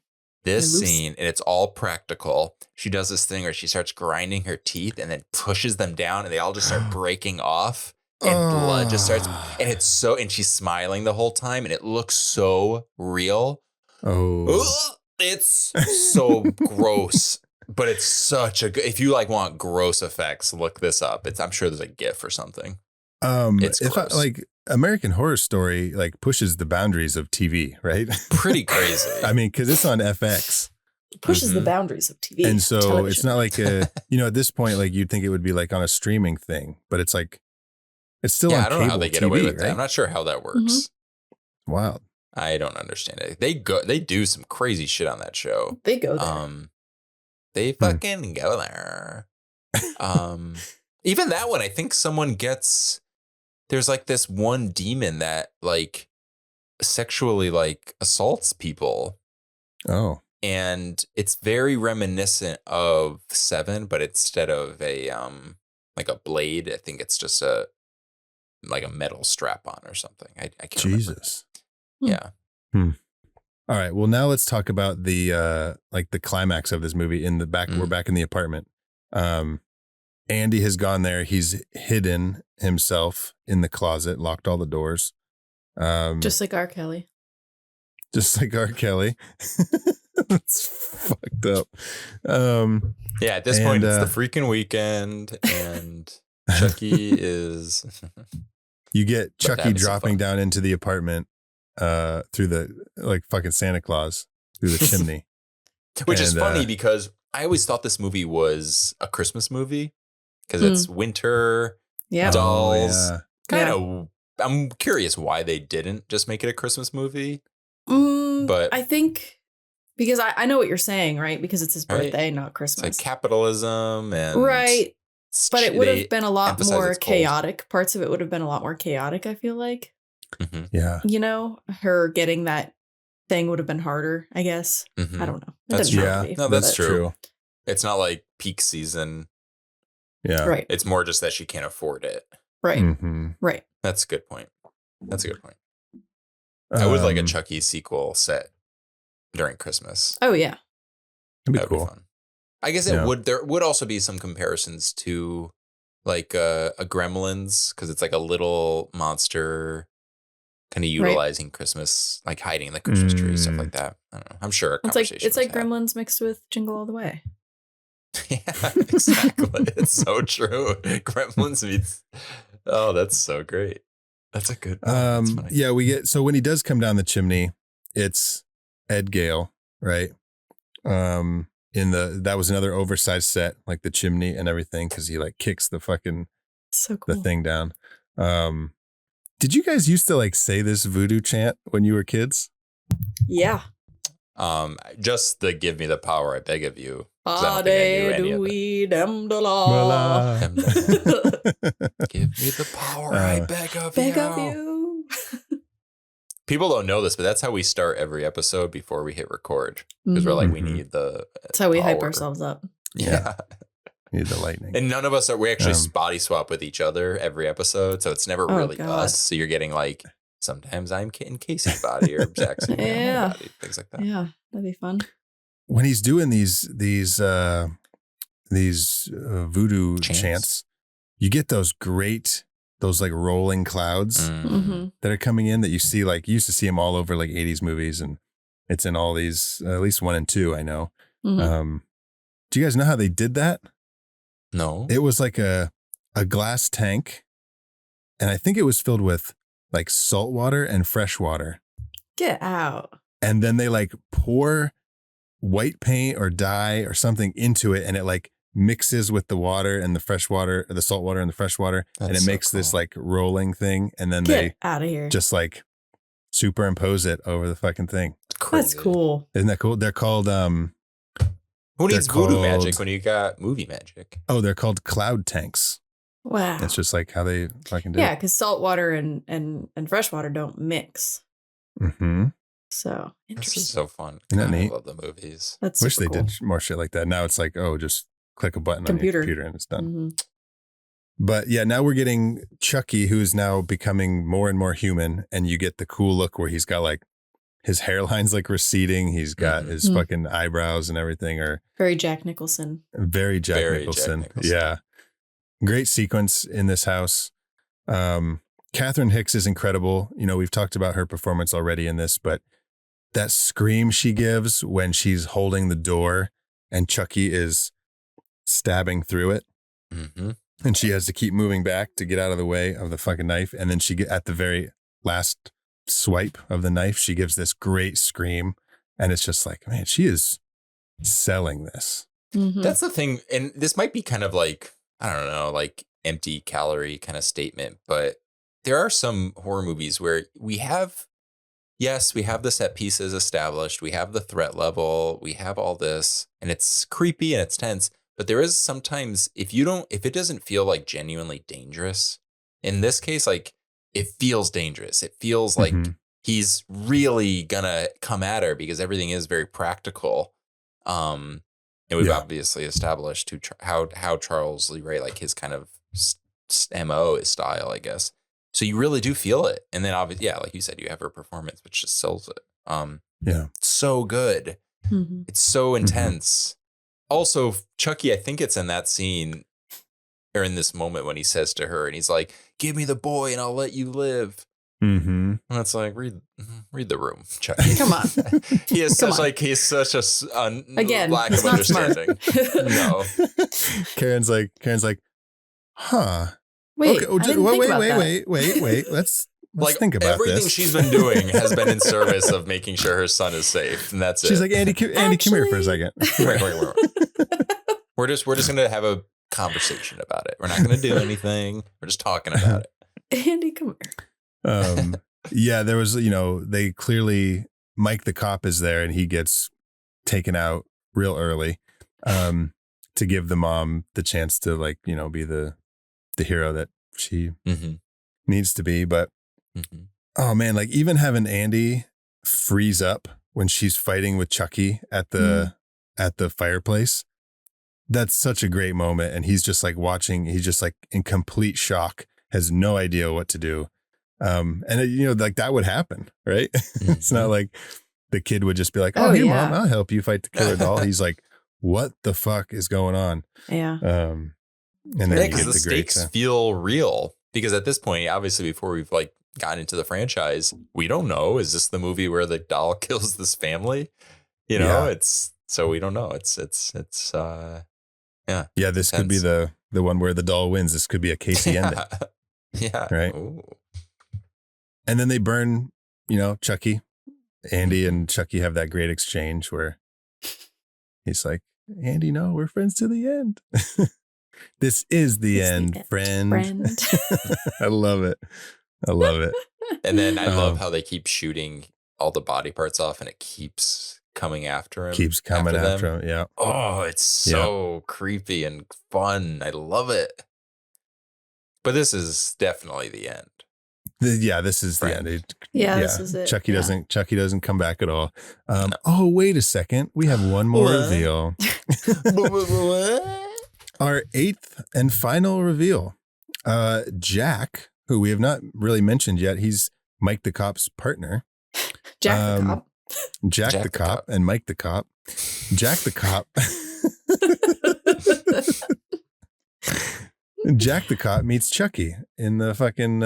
This They're loose. scene, and it's all practical. She does this thing where she starts grinding her teeth and then pushes them down and they all just start breaking off and blood just starts. And and she's smiling the whole time and it looks so real. Oh, Ugh, it's so gross, but it's such a good, if you like want gross effects, look this up. I'm sure there's a GIF or something. It's if gross. like American Horror Story like pushes the boundaries of TV, right? Pretty crazy. I mean, because it's on FX. Pushes the Mhm. boundaries of TV. And so television. it's not like at this point, like you'd think it would be like on a streaming thing, but it's like, it's still on I don't know cable how they get TV, away with that. right? I'm not sure how that works. Wild. I don't understand it. They do some crazy shit on that show. They go there. They fucking go there. Even that one, I think someone gets, there's like this one demon that like sexually like assaults people. Oh. And it's very reminiscent of Seven, but instead of a like a blade, I think it's just a metal strap on or something. I can't remember. Jesus. Yeah. All right. Well, now let's talk about the like the climax of this movie in the back. We're back in the apartment. Andy has gone there. He's hidden himself in the closet, locked all the doors. Just like R. Kelly. Just like R. Kelly. That's fucked up. Yeah, at this point, it's the freaking weekend, and Chucky is. You get Chucky having some dropping fun. down into the apartment through the, like fucking Santa Claus, through the chimney. Which is funny because I always thought this movie was a Christmas movie because it's winter, Yeah. dolls. Oh, Kind of. I'm curious why they didn't just make it a Christmas movie. But I think because I know what you're saying, right? Because it's his birthday, not It's Christmas. like capitalism and right. But it would have been a lot emphasize more it's cold. chaotic. Parts of it would have been a lot more chaotic, I feel like. Mm-hmm. Yeah. You know, her getting that thing would have been harder, I guess. Mm-hmm. I don't know. It That's doesn't true. have to be, No, that's but- true. It's not like peak season. Yeah. Right. It's more just that she can't afford it. Right. Mm-hmm. Right. That's a good point. I would like a Chucky sequel set during Christmas. Oh, yeah. That'd be That would cool. be fun. I guess it would. There would also be some comparisons to like a Gremlins because it's like a little monster kind of utilizing Christmas, like hiding in the Christmas tree, stuff like that. I don't know. I'm sure a It's conversation like was had. Gremlins mixed with Jingle All the Way. Yeah, exactly. It's so true. Gremlins meets. Oh, that's so great. That's a good. That's funny. Yeah, we get, so when he does come down the chimney, it's Ed Gale, right? That was another oversized set, like the chimney and everything, because he like kicks the fucking So cool. the thing down. Did you guys used to like say this voodoo chant when you were kids? Yeah. Just the "Give me the power, I beg of you." 'Cause I don't think I knew any of it. Voila. Give me the power, I beg of you. People don't know this, but that's how we start every episode before we hit record. Because we're like, we need the That's how we hype power. ourselves up. Yeah. Need the lightning. And none of us we actually body swap with each other every episode. So it's never really God. us. So you're getting like, sometimes I'm in Casey's body or Zach's in my body, things like that. Yeah, that'd be fun. When he's doing these voodoo chants, you get those like rolling clouds that are coming in that you see, like you used to see them all over like 80s movies, and it's in all these, at least 1 and 2, I know. Do you guys know how they did that? No. It was like a glass tank, and I think it was filled with like salt water and fresh water. Get out. And then they like pour white paint or dye or something into it, and it like mixes with the water and the fresh water, or the salt water and the fresh water, and it makes this like rolling thing, and then Get out of here. just like superimpose it over the fucking thing. That's cool. Isn't that cool? They're called Who needs voodoo called- magic when you got movie magic? oh, they're called cloud tanks. Wow. It's just like how they fucking do Yeah, it. because salt water and fresh water don't mix. Mm-hmm. So This interesting. is so fun. Isn't that God, neat? I love the movies. That's Wish super they cool. did more shit like that. Now it's like, oh, just click a button on Computer. your computer and it's done. Mhm. But yeah, now we're getting Chucky, who is now becoming more and more human, and you get the cool look where he's got like his hairline's like receding. He's got his fucking eyebrows and everything are Very Jack Nicholson. very Jack Very Nicholson. Jack Nicholson. Yeah. Great sequence in this house. Catherine Hicks is incredible. You know, we've talked about her performance already in this, but that scream she gives when she's holding the door and Chucky is stabbing through it. Mm-hmm. And she has to keep moving back to get out of the way of the fucking knife. And then at the very last swipe of the knife, she gives this great scream. And it's just like, man, she is selling this. Mhm. That's the thing. And this might be kind of like, I don't know, like empty calorie kind of statement, but there are some horror movies where we have the set pieces established. We have the threat level. We have all this, and it's creepy and it's tense. But there is sometimes if it doesn't feel like genuinely dangerous, in this case, like it feels dangerous. It feels like he's really gonna come at her because everything is very practical. And we've obviously established how Charles Lee Ray, like his kind of MO, his style, I guess. So you really do feel it. And then obviously, like you said, you have her performance, which just sells it. So good. Mhm. It's so intense. Also, Chucky, I think it's in that scene or in this moment when he says to her and he's like, give me the boy and I'll let you live. Mm-hmm. And it's like, read the room, Chucky. Come on. He's such a Again, lack it's of not smart. understanding. No. Karen's like, huh. Wait, Okay, I didn't think about that. wait. Let's Like think about everything this. she's been doing has been in service of making sure her son is safe, and that's She's it. like, Andy, come here for a second. Wait. We're just gonna have a conversation about it. We're not gonna do anything. We're just talking about it. Andy, come here. There was, they clearly, Mike the cop is there and he gets taken out real early to give the mom the chance to be the hero that she needs to be. But oh man, like even having Andy freeze up when she's fighting with Chucky at the fireplace, that's such a great moment. And he's just like watching, he's just like in complete shock, has no idea what to do. And like that would happen, right? It's not like the kid would just be like, oh, here, Mom, I'll help you fight the killer doll. He's like, what the fuck is going on? Yeah. And then because the stakes feel real. Because at this point, obviously, before we've like gotten into the franchise, we don't know. Is this the movie where the doll kills this family? It's so we don't know. It's this could be the one where the doll wins. This could be a Casey ending. Yeah. Right. Ooh. And then they burn, Chucky. Andy and Chucky have that great exchange where he's like, Andy, no, we're friends to the end. This is the end, friend. I love it. And then I love how they keep shooting all the body parts off and it keeps coming after him. Keeps coming after him. Yeah. Oh, it's so creepy and fun. I love it. But this is definitely the end. This is the end. This is it. Chucky doesn't come back at all. No. Oh, wait a second. We have one more reveal. Our 8th and final reveal. Jack, who we have not really mentioned yet, he's Mike the cop's partner. Jack the cop. Jack the cop and Mike the cop. Jack the cop. Jack the cop meets Chucky in the fucking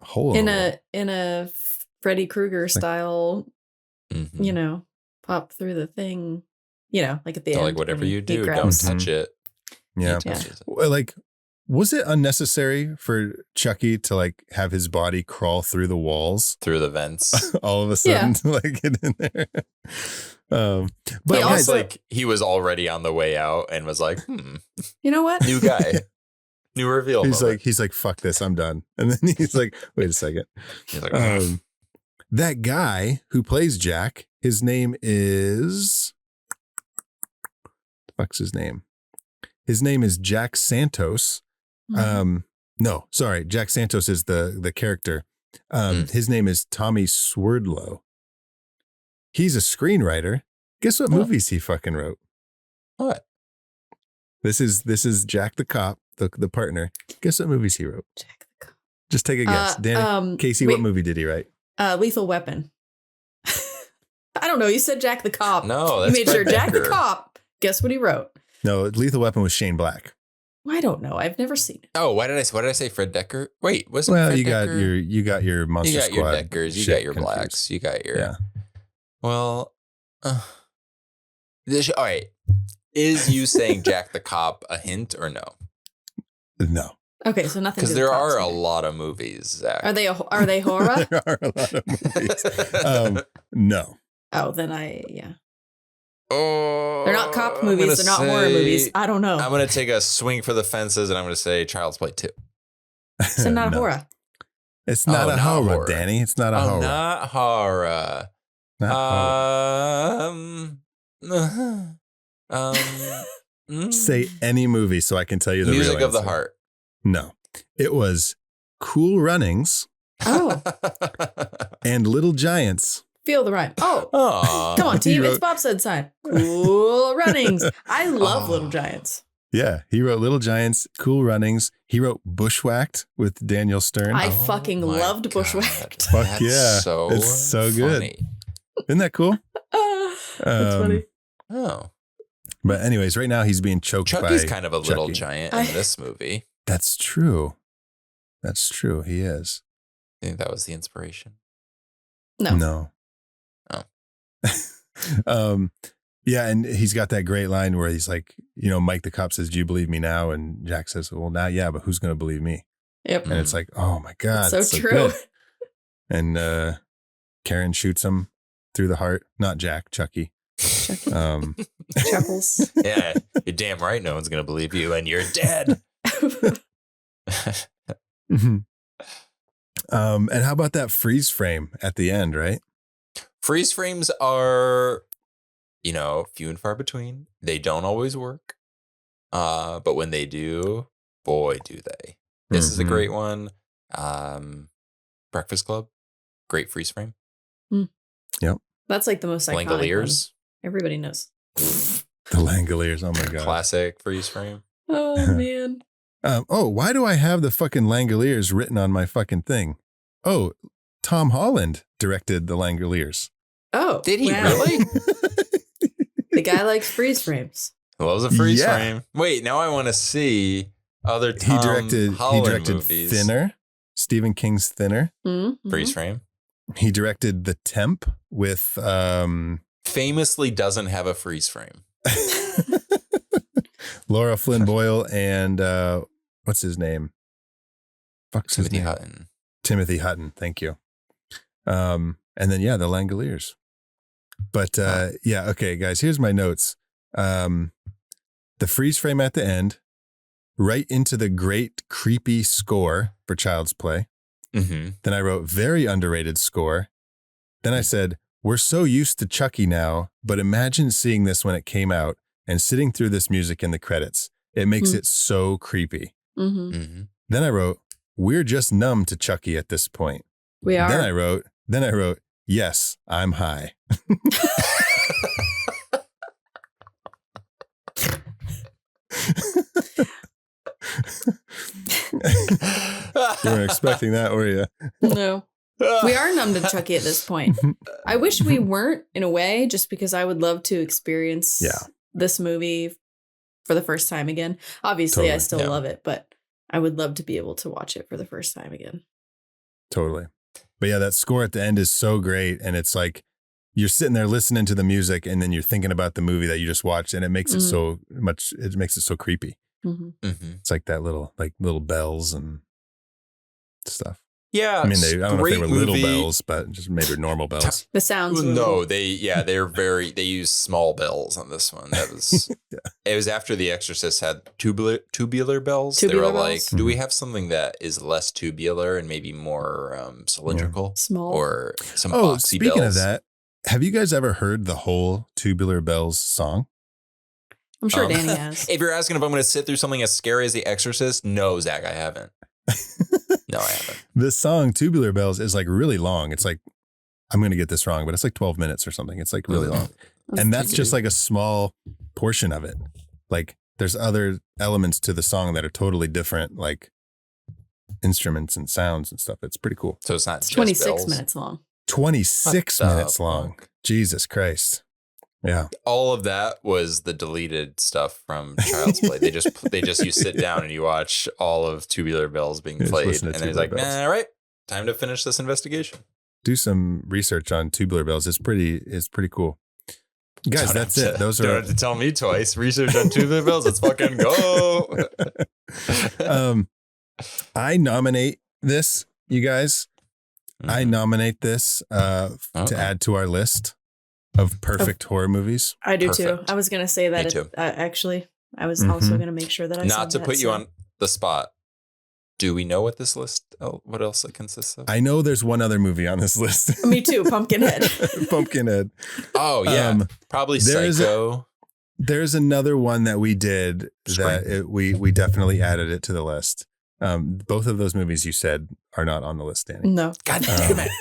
hole in a Freddy Krueger style, pop through the thing, like at the end. Like whatever you do, don't touch it. Yeah. Like, was it unnecessary for Chucky to like have his body crawl through the walls, through the vents, all of a sudden to like get in there? But also, like he was already on the way out and was like, you know what? New guy, new reveal. He's like, fuck this, I'm done. And then he's like, wait a second. He's like, that guy who plays Jack, his name is, fuck's his name? His name is Jack Santos. No, sorry. Jack Santos is the character. His name is Tommy Swerdlow. He's a screenwriter. Guess what movies he fucking wrote? What? This is Jack the cop, the partner. Guess what movies he wrote? Jack the cop. Just take a guess. Danny, Casey, what movie did he write? Lethal Weapon. I don't know. You said Jack the cop. No, that's you made sure Jack the cop. Guess what he wrote? No, Lethal Weapon was Shane Black. I don't know. I've never seen it. Oh, what did I say? Fred Decker? Wait, was it? Well, Fred you Decker? got your Monster You got Squad. your Deckers. You got your Blacks. You got your. Yeah. Well, all right. Is you saying Jack the Cop a hint or no? No. Okay, so nothing. Because there are a lot of movies, Zach. Are they horror? There are a lot of movies. No. Oh, then Oh, They're not cop movies. They're not horror movies. I don't know. I'm going to take a swing for the fences and I'm going to say Child's Play 2. So not No. horror. It's not a horror, Danny. It's not a horror. Not horror. Not horror. Say any movie so I can tell you the Music real of the answer. Heart. No. It was Cool Runnings Oh, and Little Giants. feel the rhyme. Oh, Aw. come on, team. He It's wrote- bobsled time. Cool runnings. I love Oh. Little Giants. Yeah, he wrote Little Giants, Cool Runnings. He wrote Bushwhacked with Daniel Stern. I fucking my loved God. Bushwhacked. Fuck That's yeah. So It's so good. funny. Isn't that cool? That's funny. Oh. But anyways, right now he's being choked Chucky's by kind of a little Chucky. giant in this movie. That's true. That's true. He is. I think that was the inspiration. No. No. Yeah, and he's got that great line where he's like, Mike the cop says, "Do you believe me now?" And Jack says, "Well, now, yeah, but who's going to believe me?" Yep. And it's like, oh my God. So it's true. good. And Karen shoots him through the heart. Not Jack, Chucky. Chucky. Chuckles. Yeah, you're damn right no one's going to believe you and you're dead. And how about that freeze frame at the end, right? Freeze frames are, few and far between. They don't always work. But when they do, boy, do they. This is a Mhm. great one. Breakfast Club, great freeze frame. That's like the most iconic one. Langoliers, Everybody knows. The Langoliers. Oh my God. classic freeze frame. Oh, man. Why do I have the fucking Langoliers written on my fucking thing? Oh, Tom Holland directed the Langoliers. Oh. Did he wow. really? The guy likes freeze frames. Loves a freeze Yeah. frame. Wait, now I want to see other He Tom directed Holland movies. Thinner, Stephen King's Thinner. Mm-hmm. Freeze frame. He directed The Temp with Famously doesn't have a freeze frame. Laura Flynn Boyle and what's his name? Fuck's his Timothy name? Hutton. Timothy Hutton. Thank you. And then the Langoliers. But yeah, okay, guys. Here's my notes. The freeze frame at the end, right into the great creepy score for Child's Play. Mm-hmm. Then I wrote very underrated score. Then I said, we're so used to Chucky now, but imagine seeing this when it came out and sitting through this music in the credits. It makes it so creepy. Mm-hmm. Mm-hmm. Then I wrote, we're just numb to Chucky at this point. We are. Then I wrote, yes, I'm high. You weren't expecting that, were you? No. We are numb to Chucky at this point. I wish we weren't, in a way, just because I would love to experience this movie for the first time again. Obviously, I Totally. still love it, but I would love to be able to watch it for the first time again. Totally. But yeah, that score at the end is so great. And it's like you're sitting there listening to the music and then you're thinking about the movie that you just watched, and it makes it so much, it makes it so creepy. Mm-hmm. Mm-hmm. It's like that little bells and stuff. Yeah, I mean, I don't know if they were little movie. bells, but just maybe normal bells. The sounds. were No, little- they use small bells on this one. That was It was after The Exorcist had tubular bells. They Tubular were like, bells? do we have something that is less tubular and maybe more cylindrical Small. or some Oh, boxy speaking bells? of that, have you guys ever heard the whole Tubular Bells song? I'm sure Danny has. If you're asking if I'm going to sit through something as scary as The Exorcist, no, Zach, I haven't. No, I haven't. This song, Tubular Bells, is like really long. It's like, I'm going to get this wrong, but it's like 12 minutes or something. It's like really long. And that's just like a small portion of it. Like there's other elements to the song that are totally different, like instruments and sounds and stuff. It's pretty cool. So it's not It's just 26 bells. minutes long. 26 What the minutes long. fuck? Jesus Christ. Yeah. All of that was the deleted stuff from Child's Play. You sit down and you watch all of Tubular Bells being Just played, listen and to then he's Tubular like, Bells. all right, time to finish this investigation. Do some research on Tubular Bells. It's pretty cool. Guys, that's it. Those Don't are have to tell me twice. Research on Tubular Bells. Let's fucking go. I nominate this, you guys. I nominate this to Okay. add to our list. of perfect horror movies. I do too. Perfect. I was going to say that. Me too. Actually, I was also going to make sure that I Not said to put that, you on the spot. Do we know what this list, what else it consists of? I know there's one other movie on this list. Me too, Pumpkinhead. Pumpkinhead. Oh, yeah. Probably Psycho. There's another one that we did that we definitely added it to the list. Both of those movies you said are not on the list, Danny. No. God damn it.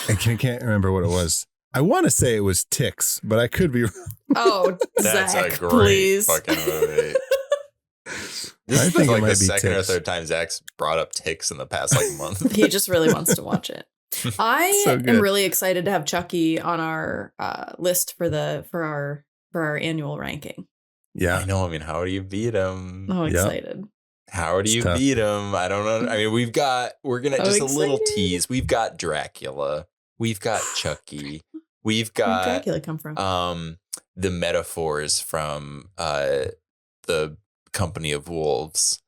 I can't remember what it was. I want to say it was Ticks, but I could be wrong. Oh, That's Zach, a great please. fucking movie. This I is think it like might the be second or Ticks. third time Zach's brought up Ticks in the past month. He just really wants to watch it. I So good. am really excited to have Chucky on our list for our annual ranking. Yeah. I know. I mean, how do you beat him? Oh, Yep. excited. How do you tough. beat him? I don't know. I mean, we're going to So just a little excited. tease. We've got Dracula. We've got Chucky. We've Where did got Dracula come from? the metaphors from the Company of Wolves.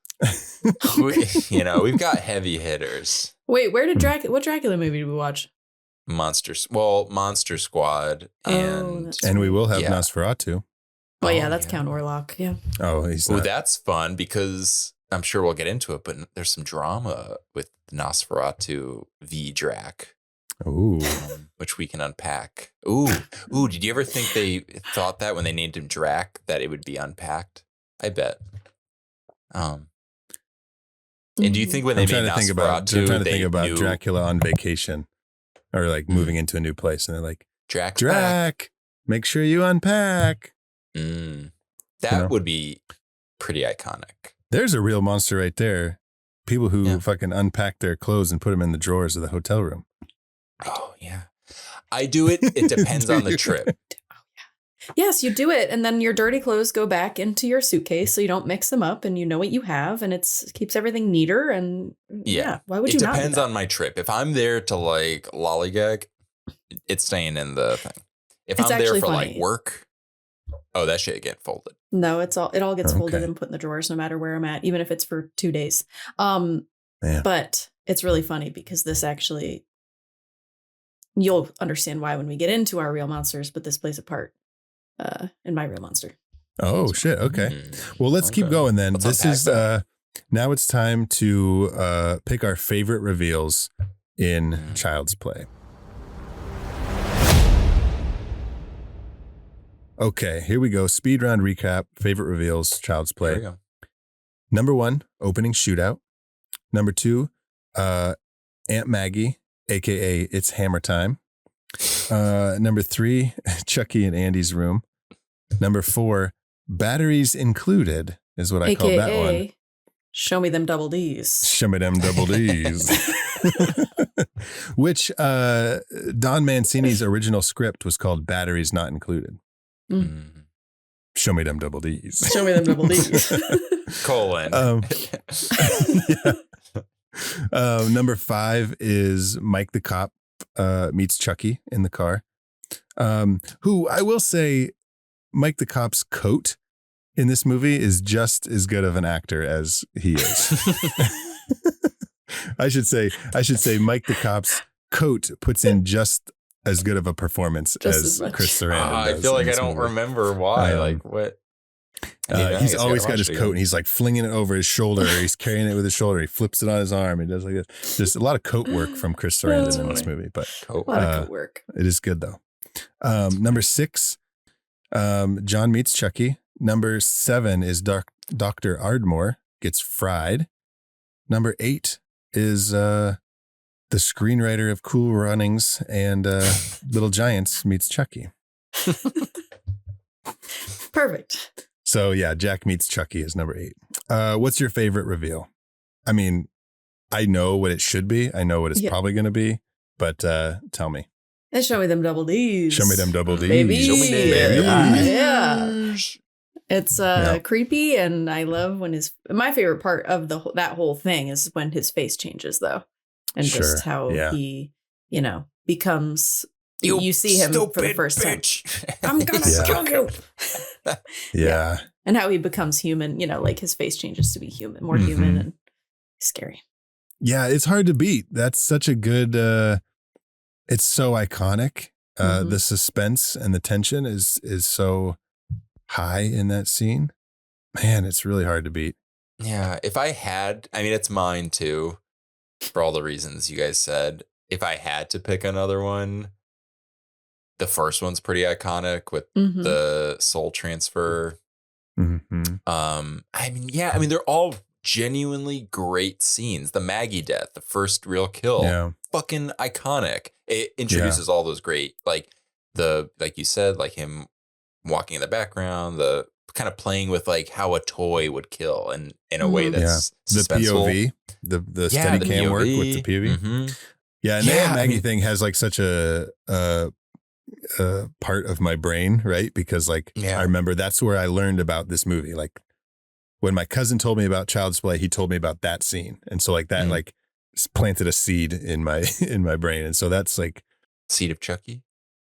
We've got heavy hitters. Wait, what Dracula movie did we watch? Monster Squad, and that's And we right. will have Yeah. Nosferatu. Well, yeah, Oh, that's yeah. Count Orlok. Yeah. Oh, he's Oh, not. that's fun because I'm sure we'll get into it, but there's some drama with Nosferatu v. Drac, Ooh. which we can unpack. Ooh, did you ever think they thought that when they named him Drac that it would be unpacked? I bet. And do you think when they I'm trying made to think about Nosferatu, Dracula on vacation or like moving into a new place, and they're like, Drac's back? Drac, make sure you unpack. That would be pretty iconic. There's a real monster right there. People who Yeah. fucking unpack their clothes and put them in the drawers of the hotel room. Oh yeah, I do it. It depends on the trip. Yes, you do it, and then your dirty clothes go back into your suitcase, so you don't mix them up, and you know what you have, and keeps everything neater. And yeah, why would you not? It depends on my trip. If I'm there to like lollygag, it's staying in the thing. If It's I'm there actually for funny. like work, that shit get folded. No, it all gets folded Okay. and put in the drawers, no matter where I'm at, even if it's for 2 days. Man. But it's really funny because this actually, you'll understand why when we get into our real monsters, but this plays a part in my real monster. Oh shit. Okay. Mm. Well, let's keep Okay. going then. Let's This unpack is that. now it's time to pick our favorite reveals in Mm. Child's Play. Okay, here we go. Speed round recap. Favorite reveals, Child's There we Play. go. Number 1, opening shootout. Number 2, Aunt Maggie, aka It's Hammer Time. Number 3, Chucky and Andy's room. Number 4, batteries included is what I call that one. AKA, show me them double D's. Show me them double D's. Which Don Mancini's original script was called Batteries Not Included. Mm. Show me them double D's. Show me them double D's. Colon. Yeah. Number 5 is Mike the Cop meets Chucky in the car. Who I will say, Mike the Cop's coat in this movie is just as good of an actor as he is. I should say Mike the Cop's coat puts in just as good of a performance Just as as much. Chris Sarandon I does feel like in I this don't movie. remember why. Um, Like what? I He's guess I always gotta got his watch it coat again. and he's like flinging it over his shoulder, or he's carrying it with his shoulder. He flips it on his arm. He does like this. There's a lot of coat work from Chris Sarandon in this funny. movie, but A lot of good work. it is good though. Number 6, John meets Chucky. Number 7 is Dr. Ardmore gets fried. Number 8 is the screenwriter of Cool Runnings and Little Giants meets Chucky. Perfect. So yeah, Jack meets Chucky is number 8. What's your favorite reveal? I mean, I know what it should be. I know what it's Yeah. probably going to be, but tell me. And show me them double D's. Show me them double D's. Baby. Show me them Baby. Yeah. It's Yeah. creepy, and I love when my favorite part of that whole thing is when his face changes, though, and Sure. just how Yeah. he, becomes. You see him for the first time. I'm gonna Yeah. kill you. Yeah. And how he becomes human. Like his face changes to be human, more Mhm. human, and scary. Yeah, it's hard to beat. That's such a good it's so iconic. The suspense and the tension is so high in that scene. Man, it's really hard to beat. Yeah, if I had, I mean, it's mine too, for all the reasons you guys said. If I had to pick another one, the first one's pretty iconic with the soul transfer. I mean, they're all genuinely great scenes. The Maggie death, the first real kill, fucking iconic. It introduces all those great, like you said, like him walking in the background, the kind of playing with like how a toy would kill and in a way that's the POV, the steady cam work with the POV. Yeah, and the Maggie thing has like such a part of my brain, right? Because like I remember that's where I learned about this movie. Like when my cousin told me about Child's Play, he told me about that scene, and so like that like planted a seed in my brain, and so that's like Seed of Chucky.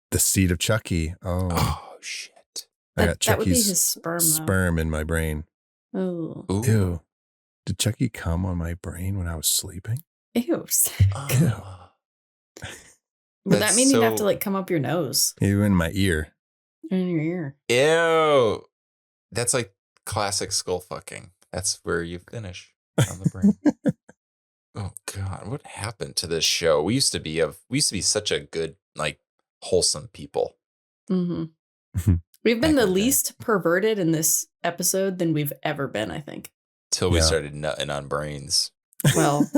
The seed of Chucky. Oh shit! I got that would be Chucky's his sperm in my brain. Oh, ew! Did Chucky come on my brain when I was sleeping? Ew. Ew. Would that mean you'd have to like come up your nose? Even in my ear. In your ear. Ew. That's like classic skull fucking. That's where you finish on the brain. Oh God, what happened to this show? We used to be such a good, like, wholesome people. We've been the least perverted in this episode than we've ever been, I think. Till we started nutting on brains. Well,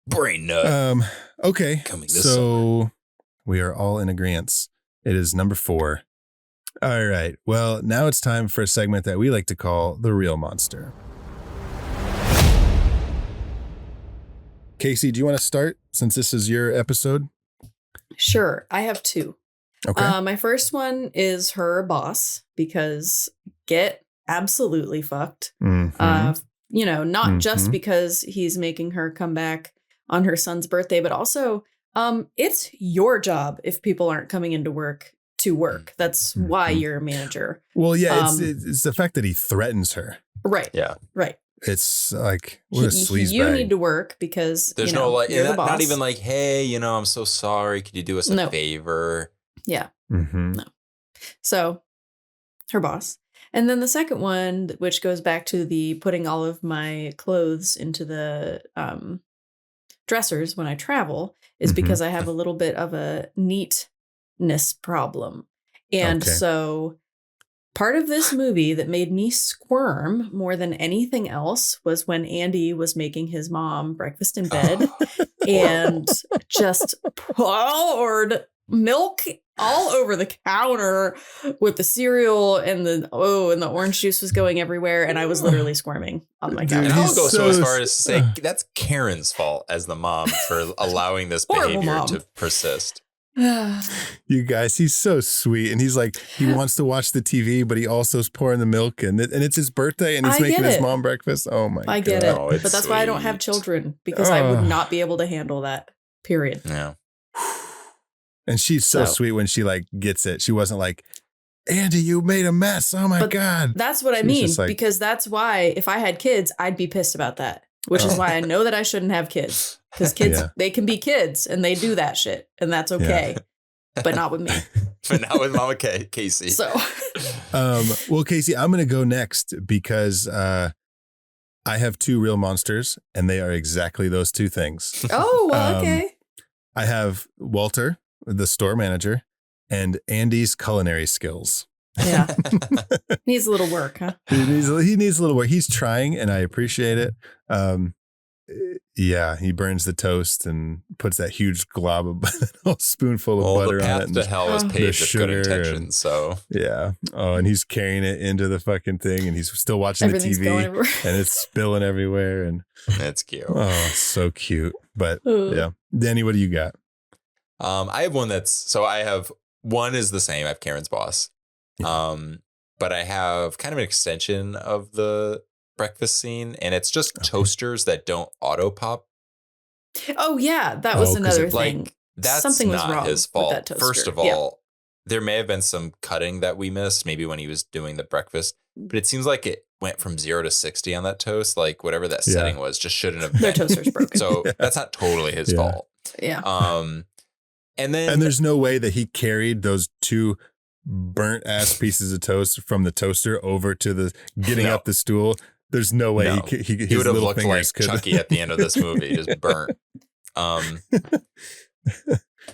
brain nut. Okay. So we are all in agreement. It is number 4. All right. Well, now it's time for a segment that we like to call The Real Monster. Casey, do you want to start since this is your episode? Sure. I have 2. Okay. My first one is her boss because get absolutely fucked. You know, not just because he's making her come back on her son's birthday, but also it's your job if people aren't coming into work to work. That's why you're a manager. Well, yeah, it's the fact that he threatens her. Right. Yeah. Right. It's like, what a sleazebag. You need to work because there's no like, not even like, hey, you know, I'm so sorry. Could you do us a favor? Yeah. No. So her boss. And then the second one, which goes back to the putting all of my clothes into the dressers when I travel, is because I have a little bit of a neatness problem. And so part of this movie that made me squirm more than anything else was when Andy was making his mom breakfast in bed and just poured milk all over the counter with the cereal and the orange juice was going everywhere, and I was literally squirming on my couch. And I'll go so as far as to say that's Karen's fault as the mom for allowing this behavior to persist. You guys, he's so sweet, and he's like, he wants to watch the TV, but he also is pouring the milk, and it's his birthday, and he's making his mom breakfast. Oh my God. I get it, but that's why I don't have children, because I would not be able to handle that, period. Yeah. And she's so sweet when she like gets it. She wasn't like, Andy, you made a mess. Oh my God. That's what I mean, because that's why if I had kids, I'd be pissed about that, which is why I know that I shouldn't have kids, because kids, they can be kids and they do that shit, and that's okay, but not with me. But not with Mama Casey. So, well, Casey, I'm going to go next because I have 2 real monsters, and they are exactly those 2 things. Oh, well, okay. I have Walter, the store manager, and Andy's culinary skills. Yeah. Needs a little work, huh? He needs a little work. He's trying, and I appreciate it. He burns the toast and puts that huge glob of a spoonful of butter on it. The path to hell is paved with good intentions. So and he's carrying it into the fucking thing, and he's still watching the TV, and it's spilling everywhere, and that's cute. Oh, so cute. But yeah, Danny, what do you got? I have one I have one is the same. I have Karen's boss. But I have kind of an extension of the breakfast scene, and it's just toasters that don't auto pop. Oh yeah, that was another thing. Like, that's something was not wrong his fault. with that toaster. First of all, there may have been some cutting that we missed, maybe when he was doing the breakfast, but it seems like it went from 0 to 60 on that toast. Like whatever that setting was, just shouldn't have been. Their toaster's broken. So that's not totally his fault. Yeah. And then And there's no way that he carried those 2 burnt ass pieces of toast from the toaster over to the getting up the stool. There's no way he would have looked like Chucky at the end of this movie, just burnt.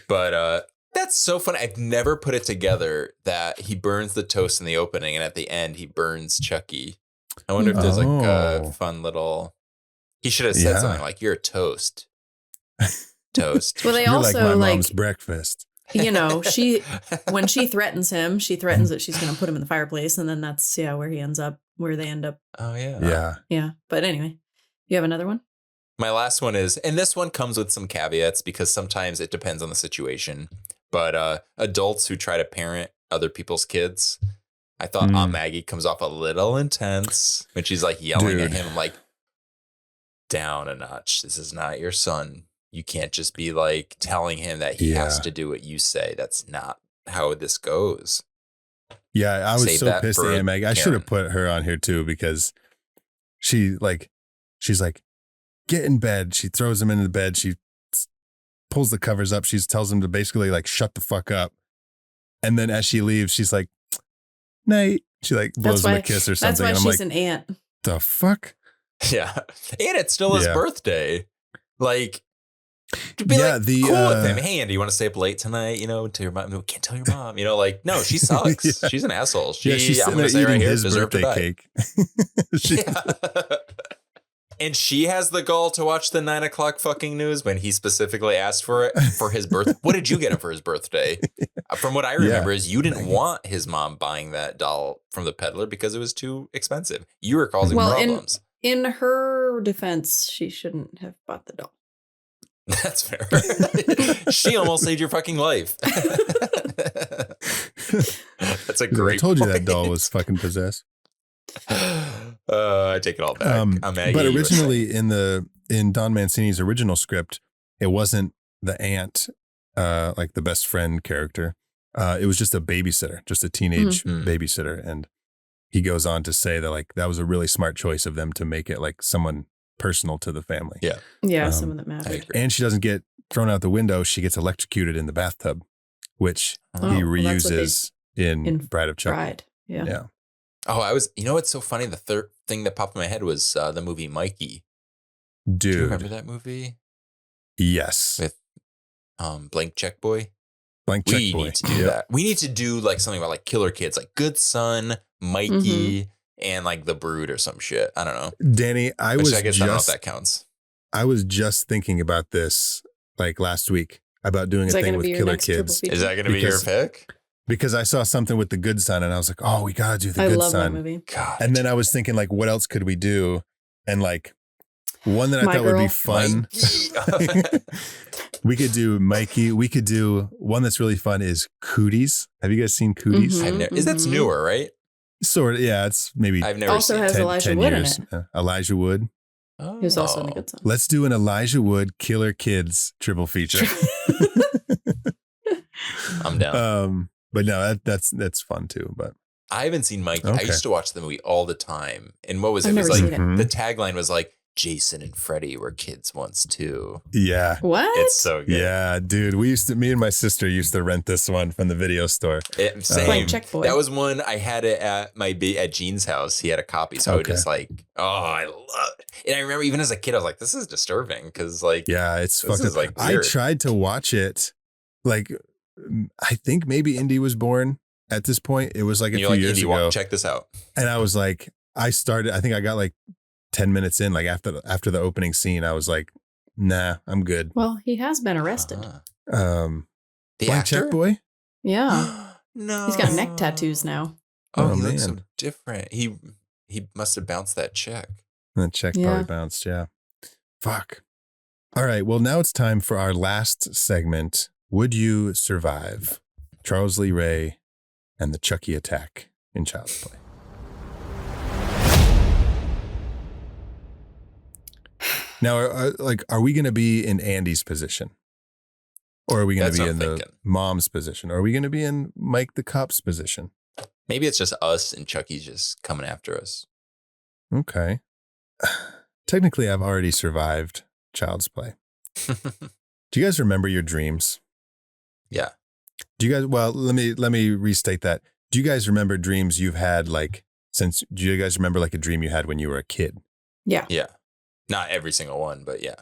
But that's so funny. I've never put it together that he burns the toast in the opening, and at the end he burns Chucky. I wonder if there's like a fun little. He should have said something like, "You're a toast." Toast. Well, they You're also like my mom's breakfast. You know, when she threatens him, she threatens that she's going to put him in the fireplace, and then that's where they end up. Oh yeah. Yeah. But anyway, you have another one? My last one is, and this one comes with some caveats because sometimes it depends on the situation. But adults who try to parent other people's kids, I thought Aunt Maggie comes off a little intense when she's like yelling at him, like, down a notch. This is not your son. You can't just be like telling him that he has to do what you say. That's not how this goes. Yeah, I was Save so that pissed for at Aunt Maggie. I should have Karen. put her on here too because she's like, get in bed. She throws him into the bed. She pulls the covers up. She tells him to basically like shut the fuck up. And then as she leaves, she's like, night. She like blows him a kiss or something. That's why and I'm she's like, an aunt. the fuck? Yeah. And it's still his birthday. Like, to be Yeah, like, the, cool with him. Hey, Andy, you want to stay up late tonight? You know, tell your mom. No, can't tell your mom. You know, like, no, she sucks. Yeah. She's an asshole. She's I'm sitting going to there say right eating here, his deserved to birthday die. cake. Yeah. And she has the gall to watch the 9 o'clock fucking news when he specifically asked for it for his birth. What did you get him for his birthday? From what I remember is you didn't want his mom buying that doll from the peddler because it was too expensive. You were causing problems. In her defense, she shouldn't have bought the doll. That's fair. She almost saved your fucking life. That's a great I told you point. that doll was fucking possessed. I take it all back. But originally in Don Mancini's original script, it wasn't the aunt, like the best friend character. It was just a babysitter, just a teenage babysitter. And he goes on to say that like that was a really smart choice of them to make it like someone personal to the family. Yeah. Yeah, someone that mattered. And she doesn't get thrown out the window. She gets electrocuted in the bathtub, which he reuses in Bride of Chucky. Bride. Yeah. Oh, you know what's so funny? The third thing that popped in my head was the movie Mikey. Dude. Do you remember that movie? Yes. With Blank Check Boy? Blank Check Boy. We need to do that. We need to do like something about like killer kids, like Good Son, Mikey, and like The Brood or some shit. I don't know. Danny, I don't know if just that counts. I was just thinking about this like last week about doing a thing with killer kids. Is that going to be your pick? Because I saw something with the Good Son and I was like, oh, we got to do the I Good love Son. that movie. God. And then I was thinking like, what else could we do? And like one that I thought would be fun. We could do Mikey. We could do one that's really fun is Cooties. Have you guys seen Cooties? That's newer, right? Sort of. Yeah, it's maybe I've never also seen has 10, Elijah 10 Wood years. in it. Elijah Wood. Oh. He was also in The Good Son. Let's do an Elijah Wood Killer Kids triple feature. I'm down. But no, that's fun too. But I haven't seen Mikey. Okay. I used to watch the movie all the time. And what was it? I've It was never like seen the tagline was like Jason and Freddy were kids once too. yeah. What? It's so good. Yeah, dude. Me and my sister used to rent this one from the video store. Same. Blank Check Boy. That was one I had it at Gene's house. He had a copy, so I would just like, I love it. And I remember even as a kid, I was like, this is disturbing because like, Yeah, it's this fucking. is, like, I weird. tried to watch it. Like, I think maybe Indy was born at this point. It was like a few years ago. Check this out. And I was like, I think I got like 10 minutes in, like after the opening scene, I was like, nah, I'm good. Well, he has been arrested. The Blank actor? Check Boy? Yeah. No. He's got neck tattoos now. Oh, Oh, he looks so man. different. He must have bounced that check. That check probably bounced, yeah. Fuck. All right, well, now it's time for our last segment. Would you survive Charles Lee Ray and the Chucky attack in Child's Play? Now, are we going to be in Andy's position? Or are we going to be in the mom's position? Or are we going to be in Mike the cop's position? Maybe it's just us and Chucky's just coming after us. Okay. Technically, I've already survived Child's Play. Do you guys remember your dreams? Yeah. Do you guys? Well, let me restate that. Do you guys remember dreams you've had do you guys remember like a dream you had when you were a kid? Yeah. Yeah. Not every single one, but yeah.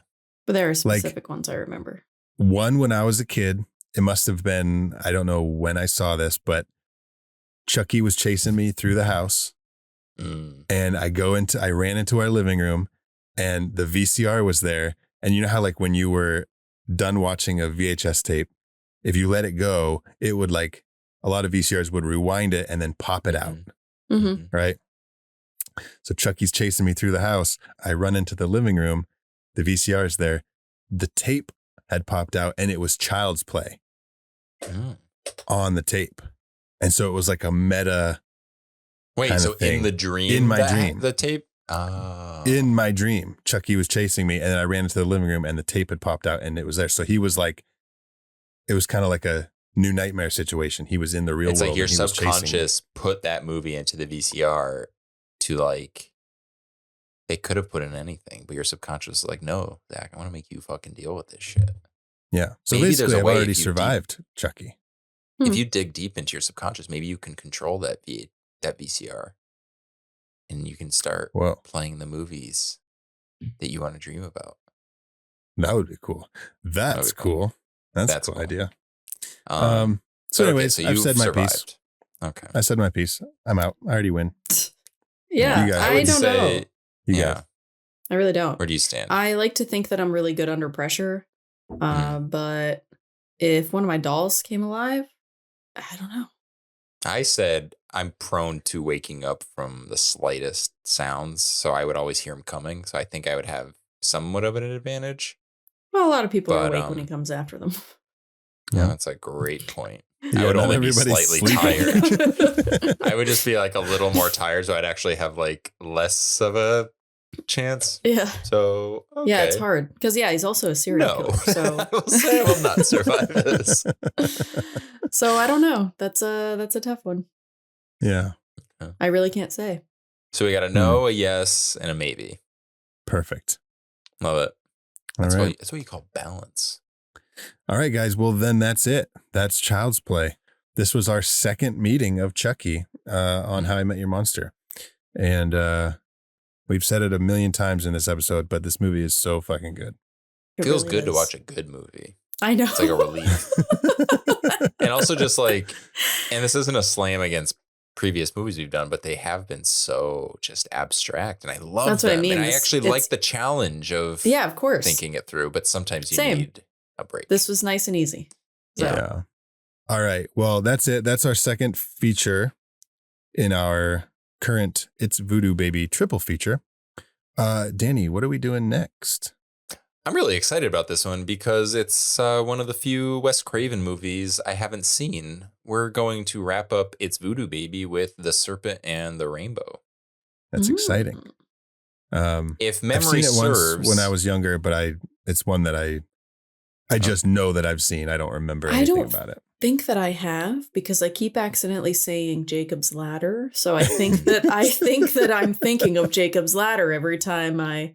But there are specific ones I remember. One when I was a kid, it must have been, I don't know when I saw this, but Chucky was chasing me through the house. And I ran into our living room and the VCR was there. And you know how like when you were done watching a VHS tape, if you let it go, it would like, a lot of VCRs would rewind it and then pop it out. Mm-hmm. Right. So Chucky's chasing me through the house. I run into the living room. The VCR is there. The tape had popped out and it was Child's Play on the tape. And so it was like a meta. Wait, so in the dream? In my dream. The tape? Oh. In my dream, Chucky was chasing me and then I ran into the living room and the tape had popped out and it was there. So he was like, it was kind of like a new nightmare situation. He was in the real world. It's like your subconscious put that movie into the VCR to like, they could have put in anything, but your subconscious is like, no, Zach, I want to make you fucking deal with this shit. Yeah. So maybe basically I've already survived Chucky. If you dig deep into your subconscious, maybe you can control that VCR and you can start playing the movies that you want to dream about. That would be cool. That's cool. That's a cool idea. So anyways, so I've said my piece. Okay. I said my piece. I'm out. I already win. Yeah. You guys. I don't know. Yeah. I really don't. Where do you stand? I like to think that I'm really good under pressure. But if one of my dolls came alive, I don't know. I said I'm prone to waking up from the slightest sounds, so I would always hear him coming. So I think I would have somewhat of an advantage. Well, a lot of people are awake when he comes after them. Yeah, that's a great point. Yeah, I would only be slightly tired. tired. I would just be like a little more tired, so I'd actually have like less of a chance. Yeah. So okay. Yeah, it's hard because he's also a serial killer. So I will say I will not survive this. So I don't know. That's a tough one. Yeah. I really can't say. So we got a no, a yes, and a maybe. Perfect. Love it. That's That's what you call balance. All right, guys. Well, then that's it. That's Child's Play. This was our second meeting of Chucky on How I Met Your Monster. And we've said it a million times in this episode, but this movie is so fucking good. It feels really good to watch a good movie. I know. It's like a relief. And also just like, and this isn't a slam against previous movies we've done, but they have been so just abstract. And I love That's them. What I mean. And I actually like the challenge of of course, thinking it through, but sometimes you need a break. This was nice and easy. So. Yeah. All right. Well, that's it. That's our second feature in our current It's Voodoo Baby triple feature. Danny, what are we doing next? I'm really excited about this one because it's one of the few Wes Craven movies I haven't seen. We're going to wrap up It's Voodoo Baby with The Serpent and the Rainbow. That's exciting. If memory I've seen it serves, once when I was younger, but it's one that I just know that I've seen. I don't remember anything about it. I think that I have because I keep accidentally saying Jacob's Ladder. So I think that I'm thinking of Jacob's Ladder every time I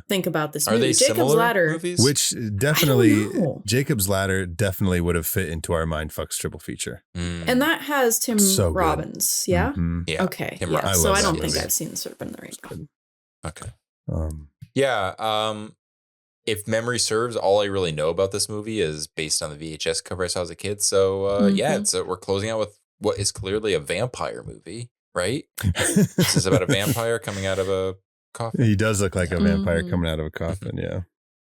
think about this movie. Are they Jacob's similar Ladder, movies? Which definitely Jacob's Ladder definitely would have fit into our Mindfucks triple feature. And that has Tim Robbins. Good. Yeah. Mm-hmm. Yeah. Okay. Yeah. So I don't think movie. I've seen The Serpent and the Rainbow. Okay. If memory serves, all I really know about this movie is based on the VHS cover I saw as a kid. So we're closing out with what is clearly a vampire movie, right? This is about a vampire coming out of a coffin. He does look like a vampire coming out of a coffin. Yeah,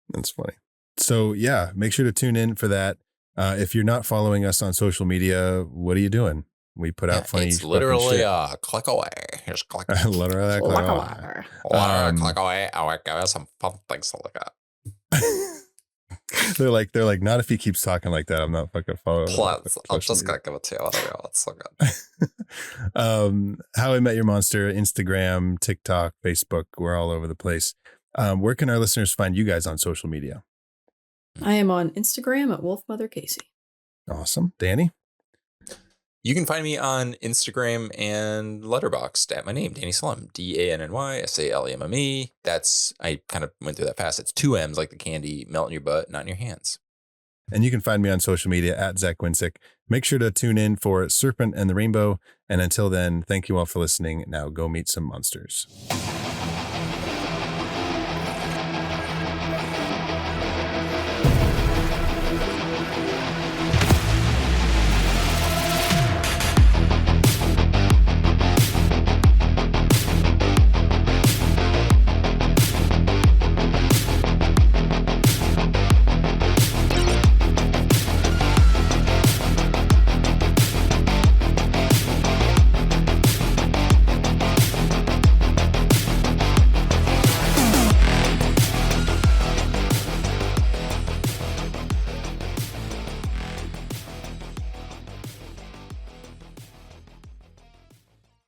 that's funny. So make sure to tune in for that. If you're not following us on social media, what are you doing? We put out funny. It's literally a click away. Just click. Literally click away. Click away. I got some fun things to look at. they're like not if he keeps talking like that. I'm not fucking following. I'm just gonna give it to you. It's so good. How I Met Your Monster, Instagram, TikTok, Facebook, we're all over the place. Where can our listeners find you guys on social media? I am on Instagram at WolfMotherCasey. Awesome. Danny? You can find me on Instagram and Letterboxd at my name, Danny Slum, DANNYSALEMME. I kind of went through that fast. It's 2 M's like the candy melt in your butt, not in your hands. And you can find me on social media at Zach Winsick. Make sure to tune in for Serpent and the Rainbow. And until then, thank you all for listening. Now go meet some monsters.